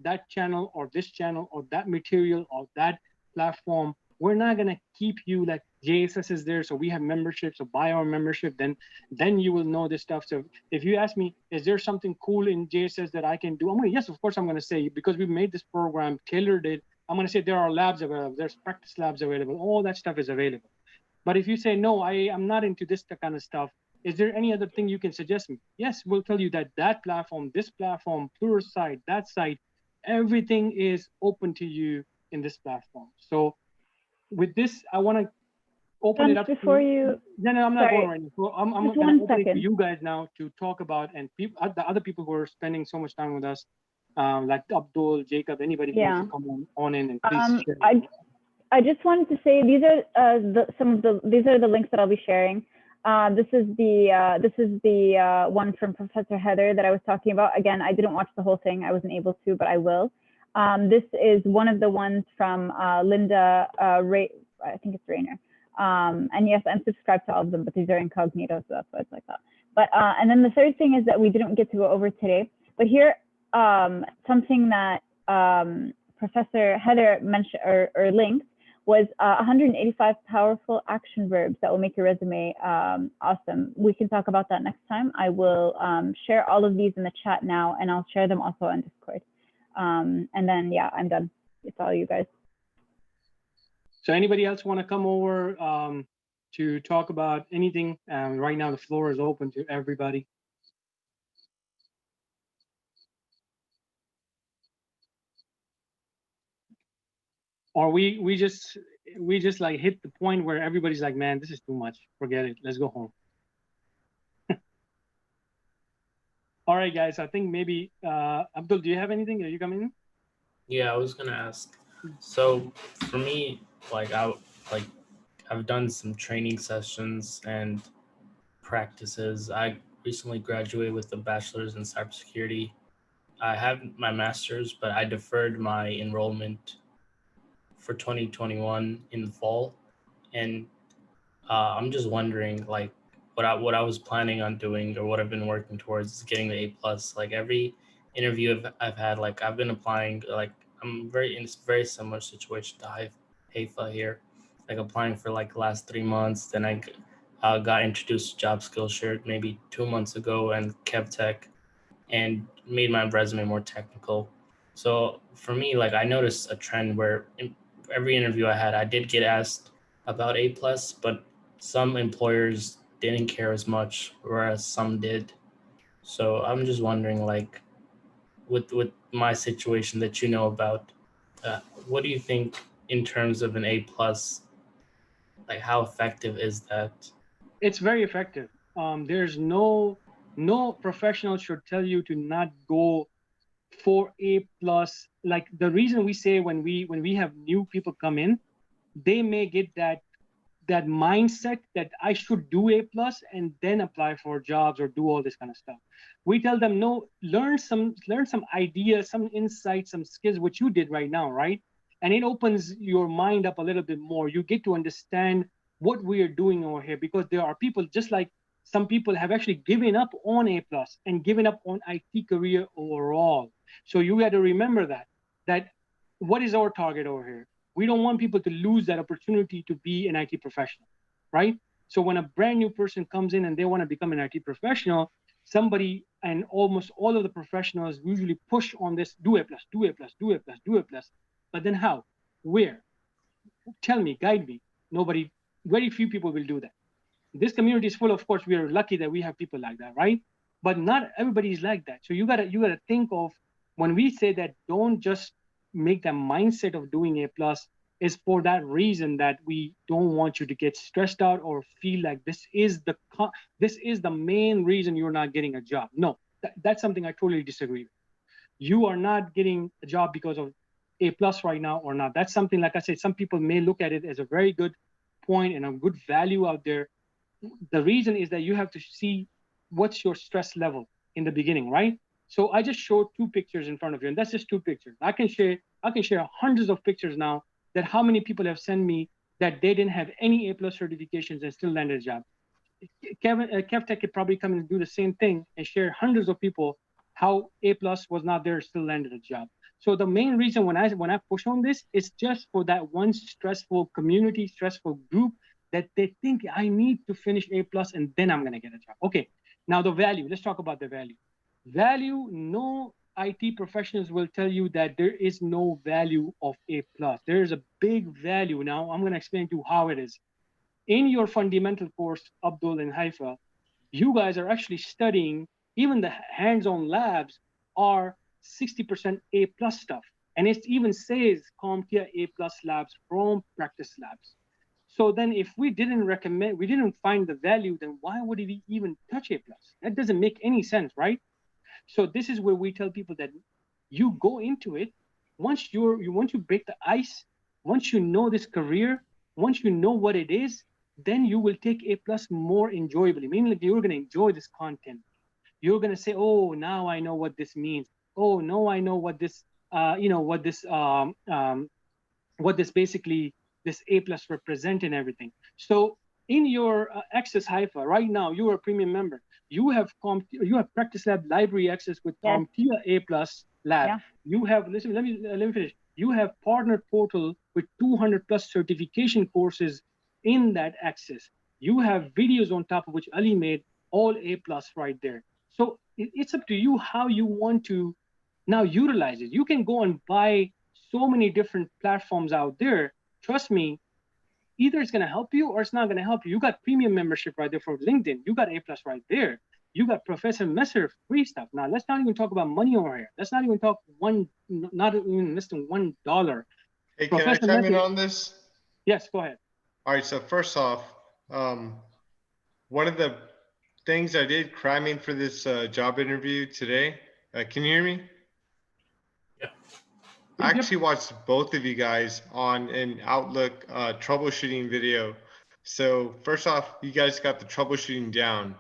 that channel or this channel or that material or that platform. We're not going to keep you like JSS is there, so we have membership, so buy our membership, then you will know this stuff. So if you ask me, is there something cool in JSS that I can do? Yes, of course I'm going to say, because we've made this program, tailored it, I'm going to say there are labs available, there's practice labs available, all that stuff is available. But if you say, no, I'm not into this kind of stuff, is there any other thing you can suggest me? Yes, we'll tell you that platform, this platform, Pluralsight, that site, everything is open to you in this platform. So with this, I want to open it up before you. No, I'm not going right now. So I'm going to open it to you guys now to talk about, and the other people who are spending so much time with us, like Abdul, Jacob, anybody who wants to come on in and please share. I just wanted to say these are these are the links that I'll be sharing. This is the one from Professor Heather that I was talking about. Again, I didn't watch the whole thing. I wasn't able to, but I will. This is one of the ones from Linda I think it's Rayner. And yes, I'm subscribed to all of them, but these are incognito, so that's why it's like that. But and then the third thing is that we didn't get to go over today, but here something that Professor Heather mentioned or linked was 185 powerful action verbs that will make your resume awesome. We can talk about that next time. I will share all of these in the chat now, and I'll share them also on Discord. And then, yeah, I'm done. It's all you guys. So anybody else want to come over to talk about anything? Right now, the floor is open to everybody. Or we just like hit the point where everybody's like, man, this is too much. Forget it. Let's go home. All right, guys. I think maybe Abdul, do you have anything? Are you coming in? Yeah, I was gonna ask. So for me, like like I've done some training sessions and practices. I recently graduated with a bachelor's in cybersecurity. I have my master's, but I deferred my enrollment for 2021 in the fall, and I'm just wondering, like, what I was planning on doing or what I've been working towards is getting the A plus. Like every interview I've had, like I've been applying. Like I'm very in a very similar situation to Haifa here, like applying for like the last 3 months. Then I got introduced to Job Skillshare maybe 2 months ago and KevTech, and made my resume more technical. So for me, like I noticed a trend where in every interview I had, I did get asked about A plus, but some employers didn't care as much, whereas some did. So I'm just wondering, like, with my situation that you know about, what do you think in terms of an A plus? Like, how effective is that? It's very effective. There's no professional should tell you to not go for A plus. Like the reason we say when we have new people come in, they may get that mindset that I should do A plus and then apply for jobs or do all this kind of stuff. We tell them no, learn some ideas, some insights, some skills, which you did right now, right? And it opens your mind up a little bit more. You get to understand what we are doing over here, because there are people just like some people have actually given up on A plus and given up on IT career overall. So you got to remember that what is our target over here? We don't want people to lose that opportunity to be an IT professional, right? So when a brand new person comes in and they want to become an IT professional, somebody and almost all of the professionals usually push on this: do A plus, do A plus, do A plus, do A plus. But then how? Where? Tell me, guide me. Nobody, very few people will do that. This community is full. Of course, we are lucky that we have people like that, right? But not everybody is like that. So you gotta think of, when we say that, don't just make that mindset of doing A plus, is for that reason, that we don't want you to get stressed out or feel like this is the main reason you're not getting a job. No, that's something I totally disagree with. You are not getting a job because of A plus right now or not. That's something, like I said, some people may look at it as a very good point and a good value out there. The reason is that you have to see what's your stress level in the beginning, right? So I just showed two pictures in front of you, and that's just two pictures. I can share hundreds of pictures now, that how many people have sent me that they didn't have any A plus certifications and still landed a job. KevTech could probably come and do the same thing and share hundreds of people how A plus was not there, still landed a job. So the main reason when I push on this is just for that one stressful community, stressful group, that they think I need to finish A plus and then I'm gonna get a job. Okay, now the value. Let's talk about the value. Value. No IT professionals will tell you that there is no value of A plus. There is a big value. Now I'm gonna explain to you how it is. In your fundamental course, Abdul and Haifa, you guys are actually studying, even the hands-on labs are 60% A plus stuff. And it even says CompTIA A plus labs from practice labs. So then if we didn't find the value, then why would we even touch A plus? That doesn't make any sense, right? So this is where we tell people that you go into it, once you break the ice, once you know this career, once you know what it is, then you will take A plus more enjoyably. Meaning, like, you're going to enjoy this content. You're going to say, oh, now I know what this means. Oh, no, I know what this, what this basically, this A plus represent and everything. So in your access Haifa right now, you are a premium member. You have practice lab library access with Yes. CompTIA A plus lab. Yeah. You have, listen, let me finish. You have partner portal with 200 plus certification courses in that access. You have videos on top of which Ali made, all A plus right there. So it's up to you how you want to now utilize it. You can go and buy so many different platforms out there. Trust me, either it's going to help you or it's not going to help you. You got premium membership right there for LinkedIn. You got A plus right there. You got Professor Messer free stuff. Now let's not even talk about money over here. Let's not even talk not even less than $1. Hey, Professor can I chime in Messer, on this? yes, go ahead. All right, so first off, one of the things I did cramming for this job interview today, can you hear me? Yeah. I actually watched both of you guys on an Outlook troubleshooting video. So first off, you guys got the troubleshooting down.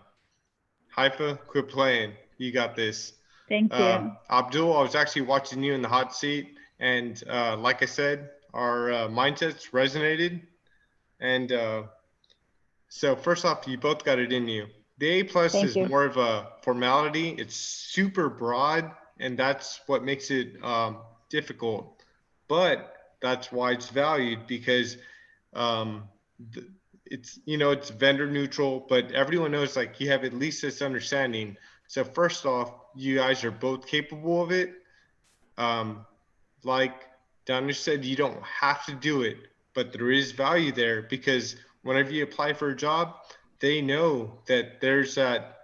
Haifa, quit playing. You got this. Thank you. Abdul, I was actually watching you in the hot seat, and like I said, our mindsets resonated. And so first off, you both got it in you. The A plus Thank is you. more of a formality. It's super broad, and that's what makes it difficult. But that's why it's valued, because um, it's, you know, it's vendor neutral, but everyone knows like you have at least this understanding. So first off, you guys are both capable of it. Like Danish said, you don't have to do it, but there is value there, because whenever you apply for a job, they know that there's that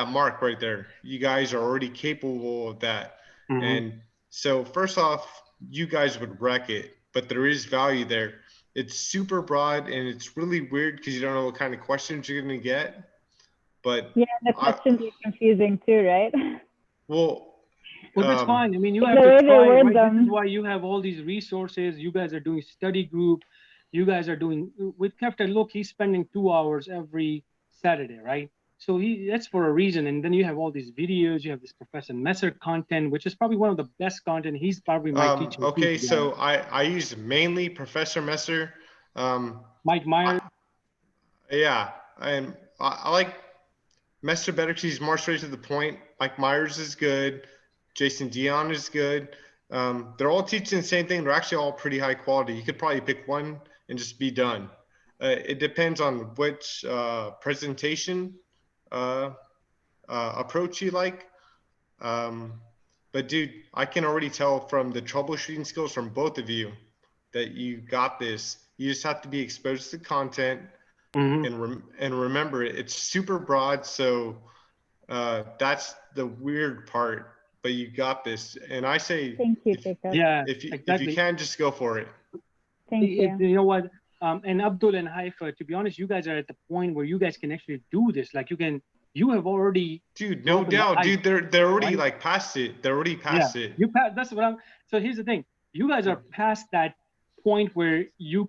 mark right there. You guys are already capable of that. Mhm. And so first off, you guys would wreck it, but there is value there. It's super broad, and it's really weird because you don't know what kind of questions you're going to get. But Yeah, the questions are confusing too, right? well, Well, that's fine. I mean, you It's have the way to they try, word right? This them. is why you have all these resources. You guys are doing study group. You guys are doing, with Captain, look, he's spending 2 hours every Saturday, right? So that's for a reason. And then you have all these videos. You have this Professor Messer content, which is probably one of the best content. He's probably my teacher. okay, too, so I use mainly Professor Messer. Mike Myers. Yeah, and I like Messer better because he's more straight to the point. Mike Myers is good. Jason Dion is good. They're all teaching the same thing. They're actually all pretty high quality. You could probably pick one and just be done. It depends on which presentation approach you like. But dude, I can already tell from the troubleshooting skills from both of you that you got this. You just have to be exposed to the content. Mhm. And remember, it's super broad, so that's the weird part. But you got this, and I say, Thank you, if Jacob. Yeah, if you exactly. can, just go for it. Thank you. You know what? And Abdul and Haifa, to be honest, you guys are at the point where you guys can actually do this. Like you have already, Dude, no broken the doubt, ice, dude. They're already right? like past it. They're already past it. You pass. That's what I'm. So here's the thing. You guys are past that point where you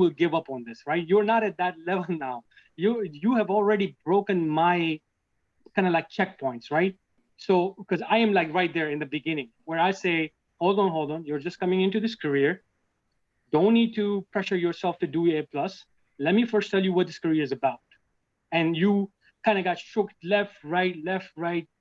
will give up on this, right? You're not at that level now. You have already broken my kind of like checkpoints, right? So because I am like right there in the beginning where I say, hold on, you're just coming into this career. Don't need to pressure yourself to do A plus. Let me first tell you what this career is about. And you kind of got shook left, right,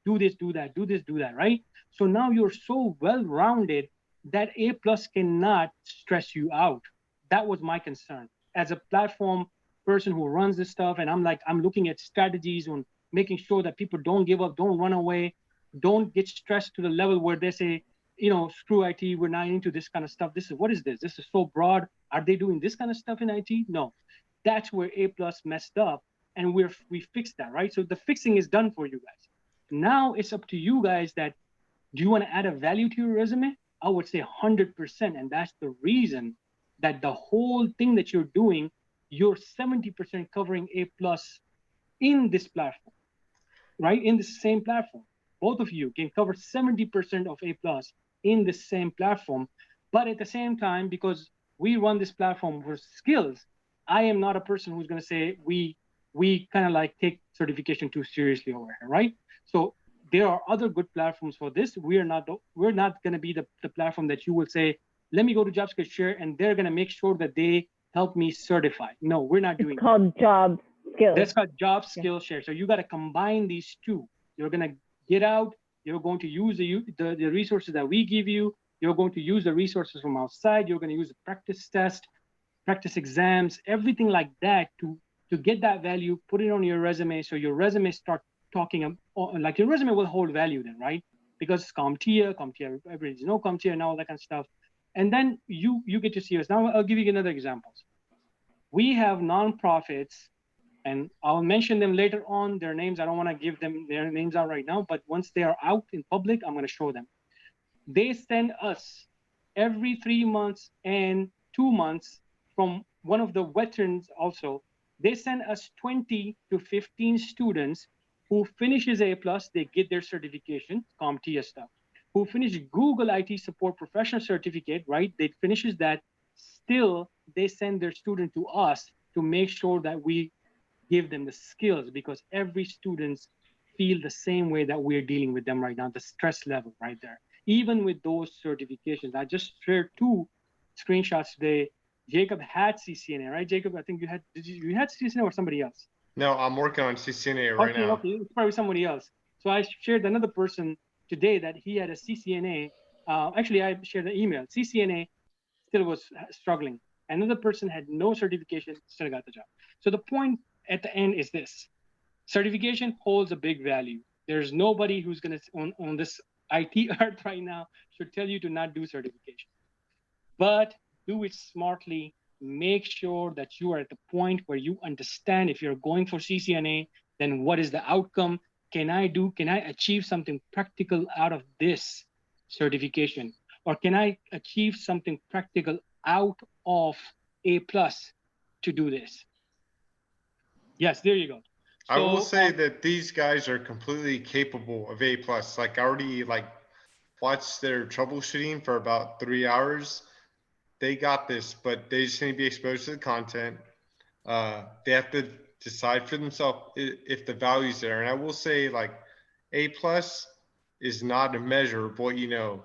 do this, do that, do this, do that, right? So now you're so well-rounded that A plus cannot stress you out. That was my concern as a platform person who runs this stuff. And I'm looking at strategies on making sure that people don't give up, don't run away, don't get stressed to the level where they say, screw IT, we're not into this kind of stuff. What is this? This is so broad. Are they doing this kind of stuff in IT? No. That's where A plus messed up. And we fixed that, right? So the fixing is done for you guys. Now it's up to you guys that, do you want to add a value to your resume? I would say 100%. And that's the reason that the whole thing that you're doing, you're 70% covering A plus in this platform, right? In the same platform. Both of you can cover 70% of A plus in the same platform. But at the same time, because we run this platform for skills, I am not a person who's going to say we kind of like take certification too seriously over here, right? So there are other good platforms for this. We're not going to be the platform that you will say, let me go to JobSkillshare and they're going to make sure that they help me certify. No, we're not doing It's called job skills. That's called JobSkillshare. So you got to combine these two. You're going to get out. You're going to use the resources that we give you. You're going to use the resources from outside. You're going to use a practice test, practice exams, everything like that to get that value, put it on your resume. So your resume start talking, like your resume will hold value then, right? Because CompTIA, everybody knows CompTIA and all that kind of stuff. And then you get to see us. Now I'll give you another example. We have nonprofits, and I'll mention them later on, their names. I don't want to give them their names out right now, but once they are out in public, I'm going to show them. They send us every 3 months and 2 months from one of the veterans also. They send us 20 to 15 students who finishes A plus, they get their certification, CompTIA stuff. who finished Google IT support professional certificate, right? They finishes that, still they send their student to us to make sure that we give them the skills, because every students feel the same way that we're dealing with them right now, the stress level right there. Even with those certifications, I just shared 2 screenshots today. Jacob had CCNA, right? Jacob, I think you had CCNA or somebody else? No, I'm working on CCNA right now. Okay, it's probably somebody else. So I shared another person today that he had a CCNA. Actually, I shared the email. CCNA still was struggling. Another person had no certification, still got the job. So the point at the end is this: certification holds a big value. There's nobody who's going to on this IT earth right now should tell you to not do certification, but do it smartly. Make sure that you are at the point where you understand, if you're going for CCNA, then what is the outcome? Can I achieve something practical out of this certification? Or can I achieve something practical out of A+ to do this? Yes, there you go. So, I will say that these guys are completely capable of A+. Like I already watched their troubleshooting for about 3 hours. They got this, but they just need to be exposed to the content. They have to decide for themselves if the value's there. And I will say, like, A+ is not a measure of what you know.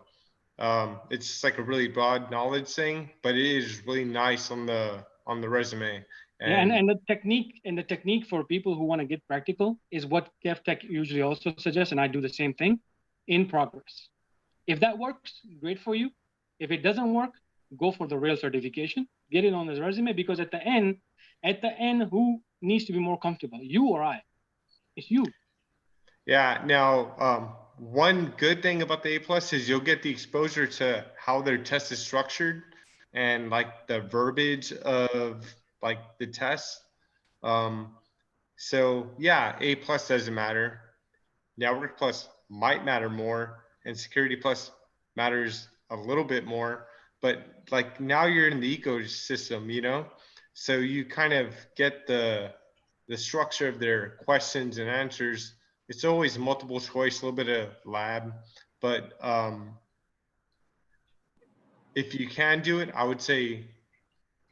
It's just like a really broad knowledge thing, but it is really nice on the resume. And the technique for people who want to get practical is what KevTech usually also suggests, and I do the same thing: in progress. If that works, great for you. If it doesn't work, go for the real certification, get it on his resume, because at the end, who needs to be more comfortable, you or I? It's you. Yeah. Now, one good thing about the A+ is you'll get the exposure to how their test is structured and like the verbiage of like the test. So yeah, A+ doesn't matter. Network Plus might matter more, and Security Plus matters a little bit more. But like now you're in the ecosystem, you know, so you kind of get the structure of their questions and answers. It's always multiple choice, a little bit of lab, but if you can do it, I would say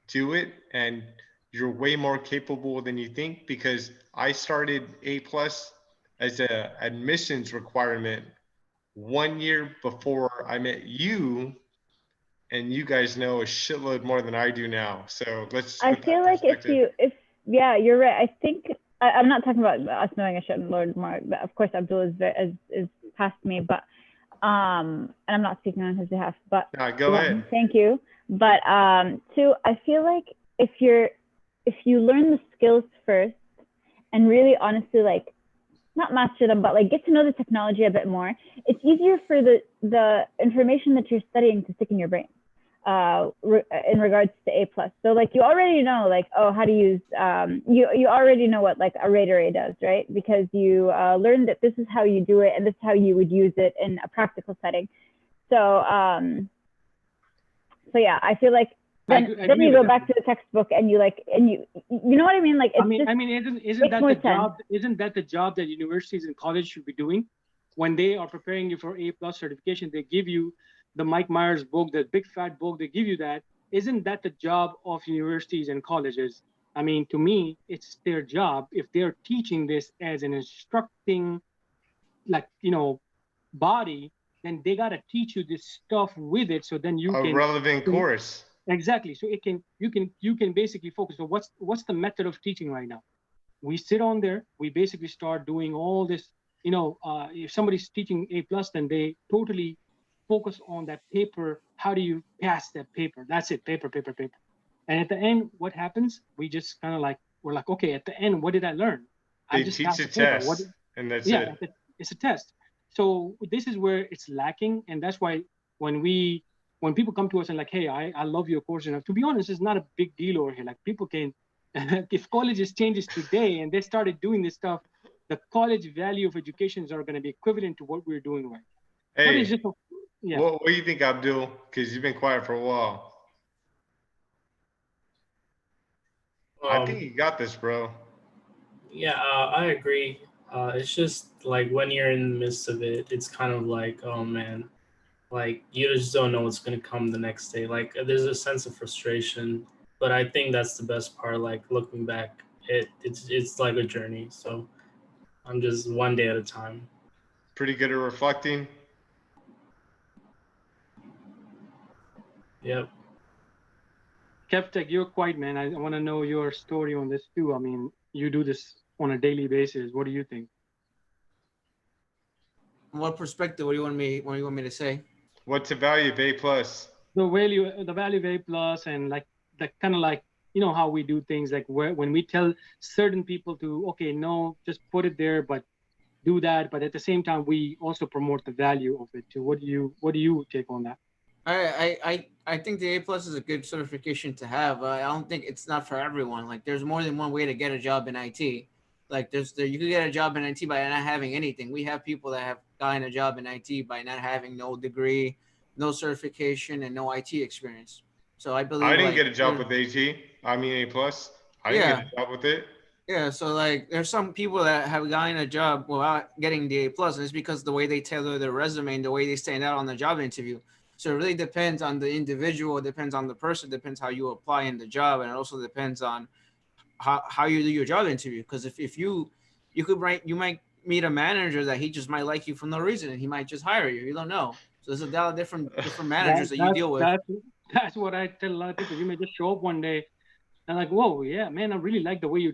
do it, and you're way more capable than you think, because I started A+ as a admissions requirement 1 year before I met you, and you guys know a shitload more than I do now. So let's. I feel like yeah, you're right. I think I'm not talking about us knowing I should learn more, but of course Abdul is past me, but and I'm not speaking on his behalf, but go ahead. Thank you. But 2, I feel like if you learn the skills first and really honestly, like, not master them, but like get to know the technology a bit more, it's easier for the information that you're studying to stick in your brain in regards to A+. So like you already know, like, oh, how to use, you already know what like a RAID array does, right? Because you learned that this is how you do it and this is how you would use it in a practical setting. So, so yeah, I feel like then you go back to the textbook and you know what I mean? Like, isn't that the job that universities and colleges should be doing? When they are preparing you for A+ certification, they give you the Mike Myers book, the big fat book, they give you that. Isn't that the job of universities and colleges? I mean, to me, it's their job. If they're teaching this as an instructing, like, body, then they got to teach you this stuff with it, so then you can relevant course. Exactly. So you can basically focus. So what's the method of teaching right now? We sit on there, we basically start doing all this, if somebody's teaching A+, then they totally focus on that paper. How do you pass that paper? That's it, paper. And at the end, what happens? We just kind of we're like, okay, at the end, what did I learn? They teach a test, and that's it. It's a test. So this is where it's lacking, and that's why when people come to us and like, hey, I love your course, and to be honest, it's not a big deal over here. Like, people can, if colleges changes today and they started doing this stuff, the college value of educations are going to be equivalent to what we're doing right now. Hey, what do you think, Abdul? Because you've been quiet for a while. I think you got this, bro. Yeah, I agree. It's just like when you're in the midst of it, it's kind of like, oh man, like you just don't know what's going to come the next day. Like there's a sense of frustration, but I think that's the best part. Like looking back, it's like a journey. So I'm just one day at a time. Pretty good at reflecting. Yep. Kevtech, you're quiet, man. I want to know your story on this too. I mean, you do this on a daily basis. What do you think? From what perspective? What do you want me to say? What's the value of A plus? The value of A plus, and like the kind of like, you know, how we do things, like when we tell certain people to, okay, no, just put it there, but do that. But at the same time, we also promote the value of it too. What do you take on that? I think the A plus is a good certification to have. I don't think it's not for everyone. Like there's more than one way to get a job in IT. Like you could get a job in IT by not having anything. We have people that have gotten a job in IT by not having no degree, no certification, and no IT experience. So I believe I didn't get a job with AT. I mean A plus. I didn't get a job with it. Yeah, so like there's some people that have gotten a job without getting the A plus, and it's because the way they tailor their resume and the way they stand out on the job interview. So it really depends on the individual, it depends on the person, it depends how you apply in the job, and it also depends on how you do your job interview. Because if you might meet a manager that he just might like you for no reason, and he might just hire you. You don't know. So there's a lot of different managers that you deal with. That's what I tell a lot of people. You may just show up one day and like, whoa, yeah, man, I really like the way you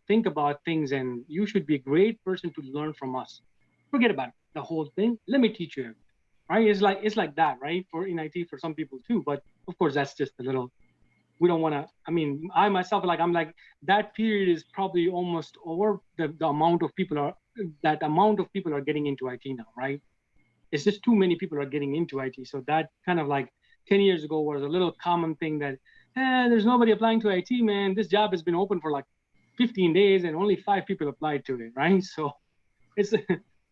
think about things, and you should be a great person to learn from us. Forget about it, the whole thing. Let me teach you everything. Right? It's like that, right? For in IT, for some people too. But of course, that's just a little. We don't want to. I mean, I myself, I'm like that period is probably almost over. The amount of people are getting into IT now, right? It's just too many people are getting into IT. So that kind of like 10 years ago was a little common thing that, there's nobody applying to IT, man. This job has been open for like 15 days and only 5 people applied to it, right? So it's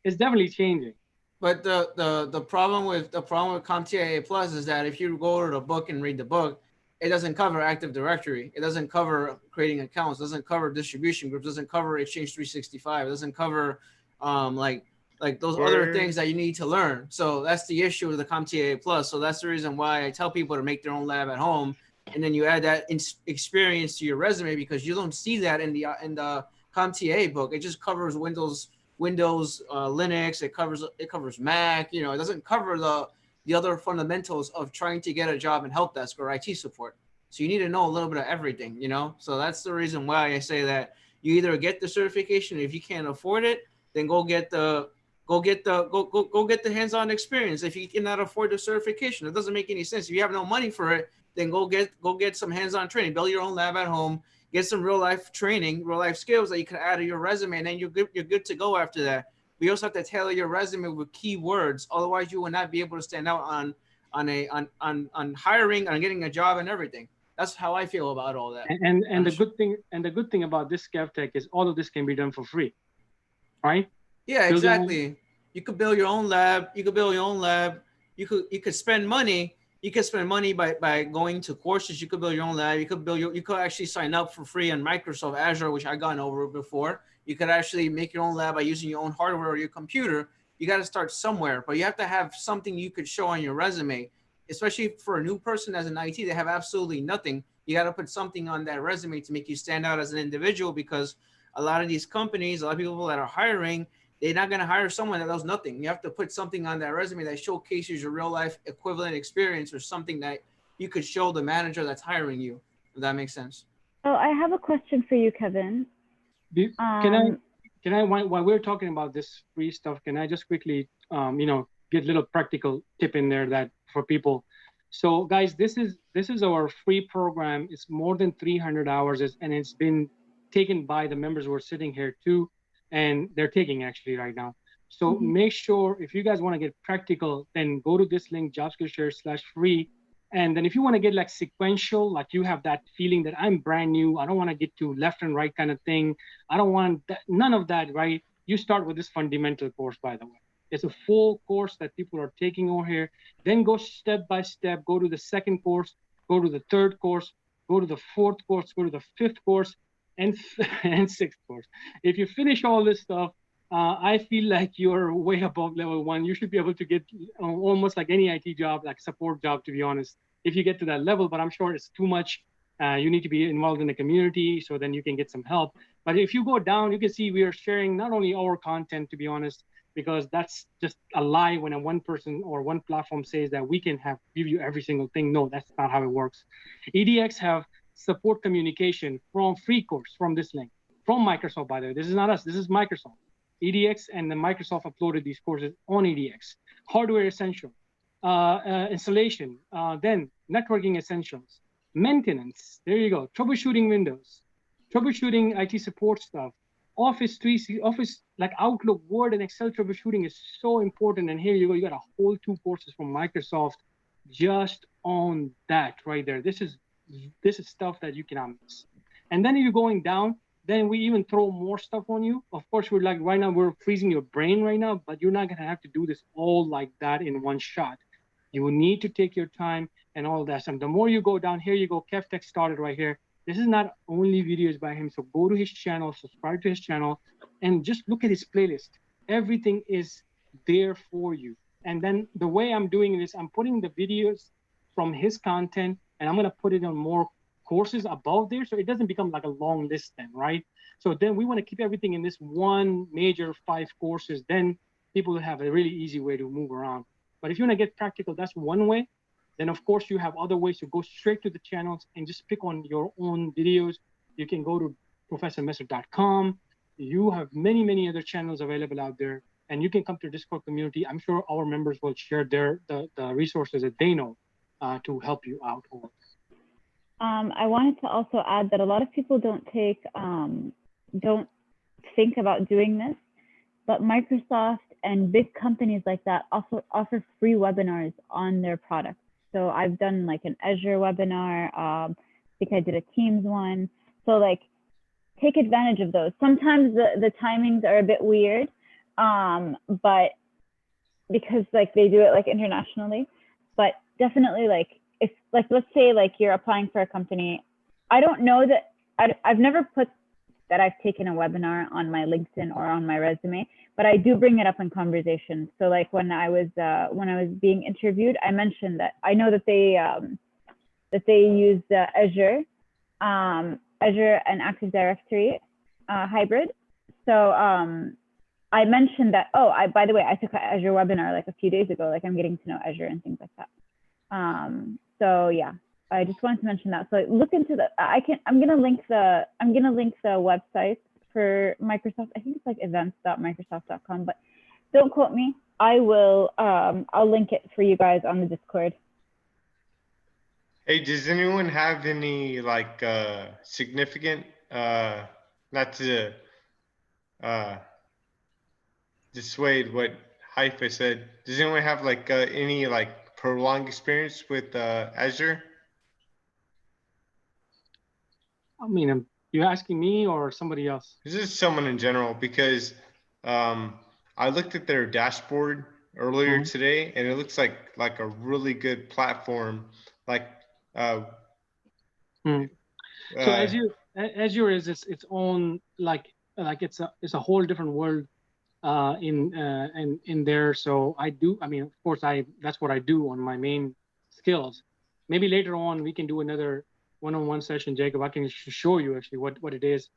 definitely changing. But the problem with CompTIA A plus is that if you go to the book and read the book, it doesn't cover Active Directory. It doesn't cover creating accounts. It doesn't cover distribution groups. It doesn't cover Exchange 365. It doesn't cover like those other things that you need to learn. So that's the issue with the CompTIA A plus. So that's the reason why I tell people to make their own lab at home, and then you add that experience to your resume, because you don't see that in the CompTIA book. It just covers Windows, Linux. It covers Mac. You know, it doesn't cover the other fundamentals of trying to get a job in help desk or IT support. So you need to know a little bit of everything, you know? So that's the reason why I say that you either get the certification. If you can't afford it, then go get the hands-on experience. If you cannot afford the certification, it doesn't make any sense. If you have no money for it, then go get some hands-on training, build your own lab at home, get some real life training, real life skills that you can add to your resume, and then you're good to go after that. We also have to tailor your resume with keywords. Otherwise, you will not be able to stand out on hiring, on getting a job, and everything. That's how I feel about all that. And the good thing about this CavTech is all of this can be done for free, right? Yeah, exactly. You could build your own lab. You could spend money. You could spend money by going to courses. You could build your own lab. You could actually sign up for free on Microsoft Azure, which I've gone over before. You could actually make your own lab by using your own hardware or your computer. You got to start somewhere, but you have to have something you could show on your resume, especially for a new person as an IT. They have absolutely nothing. You got to put something on that resume to make you stand out as an individual, because a lot of these companies, a lot of people that are hiring, they're not going to hire someone that does nothing. You have to put something on that resume that showcases your real life equivalent experience, or something that you could show the manager that's hiring you, if that makes sense. Oh, I have a question for you, Kevin. Can I, while we're talking about this free stuff, can I just quickly, get a little practical tip in there that for people. So guys, this is our free program. It's more than 300 hours, and it's been taken by the members who are sitting here too, and they're taking actually right now. So make sure, if you guys want to get practical, then go to this link, jobskillshare/free. And then if you want to get like sequential, like you have that feeling that I'm brand new, I don't want to get to left and right kind of thing, I don't want that, none of that, right? You start with this fundamental course, by the way. It's a full course that people are taking over here. Then go step by step, go to the second course, go to the third course, go to the fourth course, go to the fifth course, and sixth course. If you finish all this stuff, I feel like you're way above level 1. You should be able to get almost like any IT job, like support job, to be honest, if you get to that level. But I'm sure it's too much. You need to be involved in the community, so then you can get some help. But if you go down, you can see we are sharing not only our content, to be honest, because that's just a lie when a one person or one platform says that we can give you every single thing. No, that's not how it works. EDX have support communication from free course from this link from Microsoft, by the way. This is not us, this is Microsoft. EDX and then Microsoft uploaded these courses on EDX. Hardware essential, installation, then networking essentials, maintenance, there you go, troubleshooting Windows, troubleshooting IT support stuff, Office 3, Office like Outlook, Word, and Excel troubleshooting is so important. And here you go, you got a whole 2 courses from Microsoft just on that right there. This is stuff that you cannot miss. And then you're going down, then we even throw more stuff on you. Of course, we're like right now we're freezing your brain right now, but you're not gonna have to do this all like that in one shot. You will need to take your time and all that. And the more you go down, here you go, KevTech started right here. This is not only videos by him. So go to his channel, subscribe to his channel, and just look at his playlist. Everything is there for you. And then the way I'm doing this, I'm putting the videos from his content, and I'm gonna put it on more courses above there, so it doesn't become like a long list then, right? So then we want to keep everything in this one major 5 courses. Then people will have a really easy way to move around. But if you want to get practical, that's one way. Then of course you have other ways to go straight to the channels and just pick on your own videos. You can go to professormesser.com. You have many other channels available out there, and you can come to the Discord community. I'm sure our members will share the resources that they know to help you out. I wanted to also add that a lot of people don't think about doing this, but Microsoft and big companies like that also offer free webinars on their products. So I've done like an Azure webinar. I think I did a Teams one. So like, take advantage of those. Sometimes the timings are a bit weird, but because like they do it like internationally, but definitely like, if like, let's say like you're applying for a company, I don't know that, I've never put that I've taken a webinar on my LinkedIn or on my resume, but I do bring it up in conversation. So like when I was being interviewed, I mentioned that I know that they use Azure and Active Directory hybrid. So I mentioned that, oh, by the way, I took an Azure webinar like a few days ago, like I'm getting to know Azure and things like that. So yeah, I just wanted to mention that. So look into the, I'm gonna link the website for Microsoft. I think it's like events.microsoft.com, but don't quote me. I will, I'll link it for you guys on the Discord. Hey, does anyone have any like significant, not to dissuade what Haifa said, does anyone have like any like prolonged experience with Azure? I mean, you're asking me or somebody else? This is someone in general, because I looked at their dashboard earlier today, and it looks like a really good platform. Like, so Azure is its own like it's a whole different world in there. So I mean, of course, that's what I do on my main skills. Maybe later on we can do another one-on-one session, Jacob. I can show you actually what it is,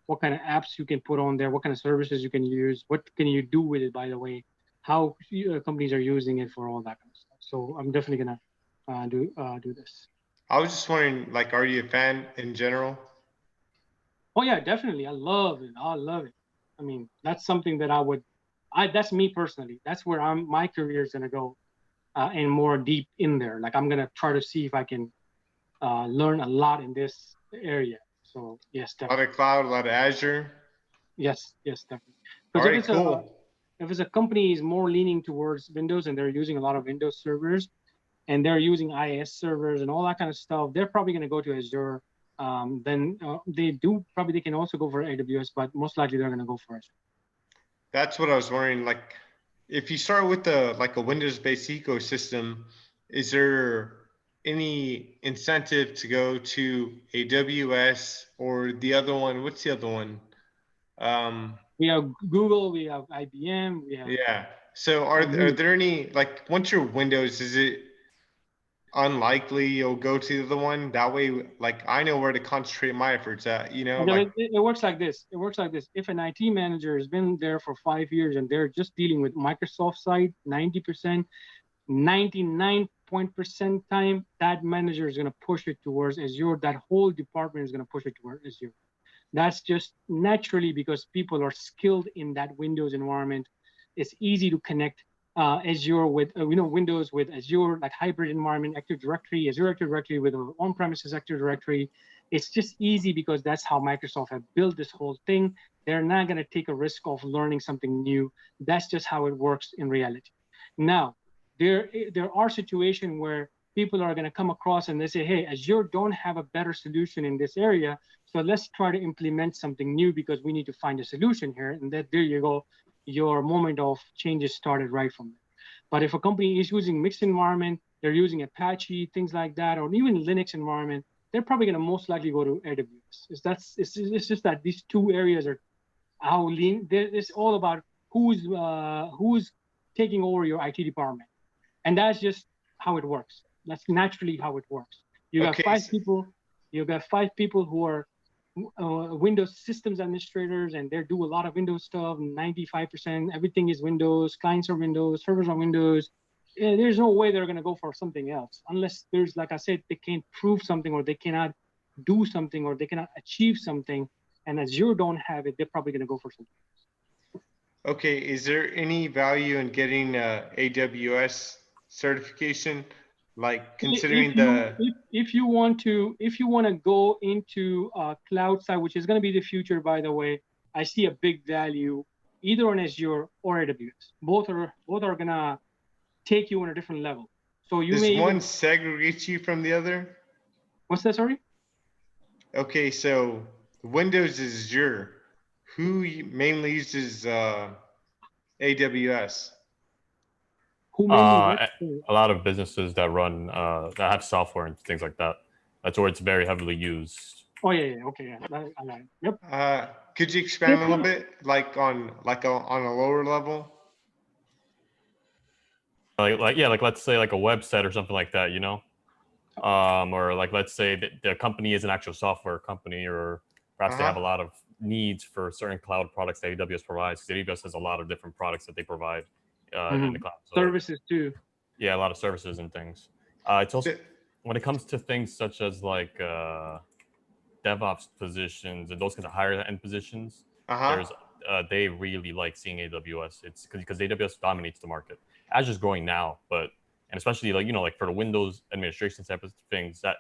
what kind of apps you can put on there, what kind of services you can use, what can you do with it, by the way, how companies are using it for all that kind of stuff. So I'm definitely gonna do this. I was just wondering, like, are you a fan in general? Oh yeah, definitely. I love it. I mean, that's something that that's me personally. That's where my career is gonna go, and more deep in there. Like I'm gonna try to see if I can learn a lot in this area. So yes, definitely. A lot of cloud, a lot of Azure. Yes, definitely. All right, cool. If it's a company is more leaning towards Windows and they're using a lot of Windows servers, and they're using IIS servers and all that kind of stuff, they're probably going to go to Azure. Then they can also go for AWS, but most likely they're going to go for Azure. That's what I was wondering. Like, if you start with like a Windows-based ecosystem, is there any incentive to go to AWS or the other one? What's the other one? We have Google, we have IBM, we have. Yeah. So are there any, like, once you're Windows, is it unlikely you'll go to the one that way? Like, I know where to concentrate my efforts at, you know, Okay, like, it works like this. It works like this. If an IT manager has been there for 5 years and they're just dealing with Microsoft side, 90%, 99% time, that manager is going to push it towards Azure. That whole department is going to push it towards Azure. That's just naturally because people are skilled in that Windows environment. It's easy to connect Azure with, Windows with Azure, like hybrid environment, Active Directory, Azure Active Directory with on-premises Active Directory. It's just easy because that's how Microsoft have built this whole thing. They're not going to take a risk of learning something new. That's just how it works in reality. Now, there are situations where people are going to come across and they say, hey, Azure don't have a better solution in this area. So let's try to implement something new because we need to find a solution here. And that, there you go. Your moment of changes started right from there. But if a company is using mixed environment, they're using Apache, things like that, or even Linux environment, they're probably going to most likely go to AWS. It's just that these two areas are how lean. It's all about who's taking over your IT department, and that's just how it works. That's naturally how it works. You got five people. You got 5 people who are Windows systems administrators, and they do a lot of Windows stuff. 95%, everything is Windows. Clients are Windows. Servers are Windows. And there's no way they're going to go for something else unless there's, like I said, they can't prove something or they cannot do something or they cannot achieve something. And Azure don't have it, they're probably going to go for something else. Okay, is there any value in getting AWS certification? Like, considering if you want to go into cloud side, which is going to be the future, by the way, I see a big value either on Azure or AWS. Both are going to take you on a different level. So you does one segregate you from the other? What's that? Sorry. Okay, so Windows is Azure. Who mainly uses AWS? Who mainly a lot of businesses that run that have software and things like that. That's where it's very heavily used. Oh yeah, okay, yeah. Yep. Could you expand a little bit, like on a lower level? Like let's say like a website or something like that, you know, or like let's say that the company is an actual software company, or perhaps they have a lot of needs for certain cloud products that AWS provides. AWS has a lot of different products that they provide in the cloud. So, services too. Yeah, a lot of services and things. It's also when it comes to things such as like DevOps positions and those kinds of higher end positions. There's they really like seeing AWS. It's because AWS dominates the market. Azure's growing now, and especially like for the Windows administration type of things, that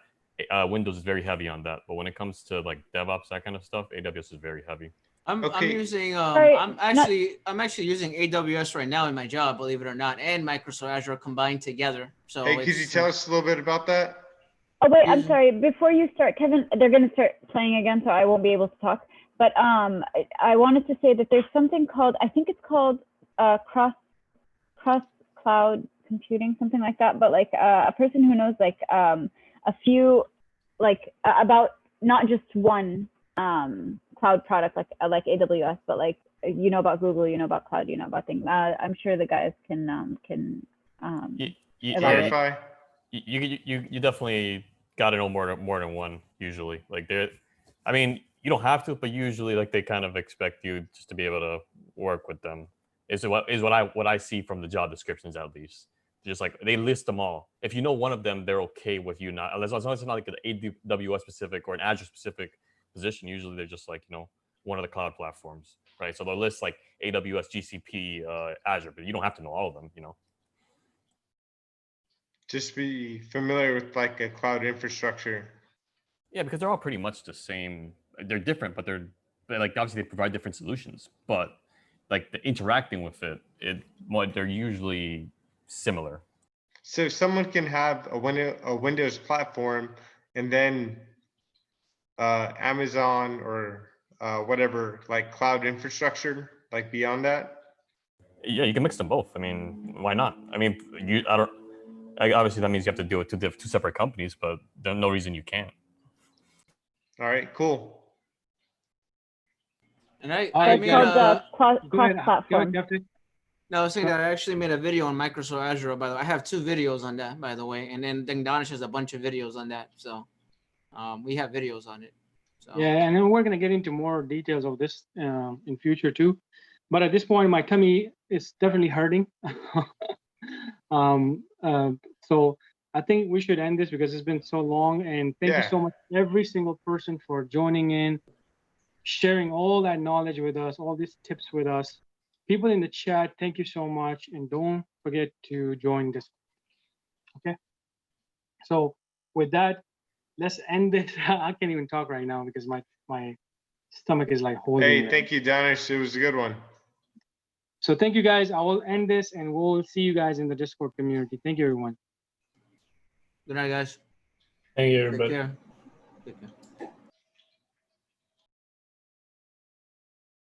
Windows is very heavy on that. But when it comes to like DevOps, that kind of stuff, AWS is very heavy. I'm using I'm actually using AWS right now in my job, believe it or not, and Microsoft Azure combined together. So hey, could you tell us a little bit about that? Oh wait, I'm sorry. Before you start, Kevin, they're going to start playing again, so I won't be able to talk. But I wanted to say that there's something called, I think it's called cross cloud computing, something like that. But like a person who knows like a few, like about not just one cloud product like AWS, but like you know about Google, you know about cloud, you know about things. I'm sure the guys can clarify. You definitely got to know more than one usually. Like I mean, you don't have to, but usually like they kind of expect you just to be able to work with them. Is what I see from the job descriptions at least. Just like they list them all. If you know one of them, they're okay with you not, as long as it's not like an AWS specific or an Azure specific position. Usually they're just like one of the cloud platforms, right? So they'll list like AWS, GCP, Azure, but you don't have to know all of them, Just be familiar with like a cloud infrastructure. Yeah, because they're all pretty much the same. They're different, but they're like obviously they provide different solutions. But like the interacting with they're usually similar. So someone can have a Windows platform, and then Amazon or whatever, like cloud infrastructure, like beyond that. Yeah, you can mix them both. I mean, why not? I mean, obviously that means you have to deal with two separate companies, but there's no reason you can't. All right, cool. And I Alright, made It's called a Go ahead. Go cross-platform. ahead, Captain. no, I was saying that I actually made a video on Microsoft Azure. By the way, I have 2 videos on that, by the way, and then Danish has a bunch of videos on that. So we have videos on it. So Yeah, and then we're gonna get into more details of this in future too. But at this point, my tummy is definitely hurting. So I think we should end this because it's been so long. And thank you Yeah. so much, every single person, for joining in, sharing all that knowledge with us, all these tips with us. People in the chat, thank you so much, and don't forget to join this. Okay. So with that, let's end it. I can't even talk right now because my stomach is like holding me. Hey, thank you, Danish. It was a good one. So thank you guys. I will end this and we'll see you guys in the Discord community. Thank you, everyone. good night, guys. Thank you, Take everybody. care. Take care.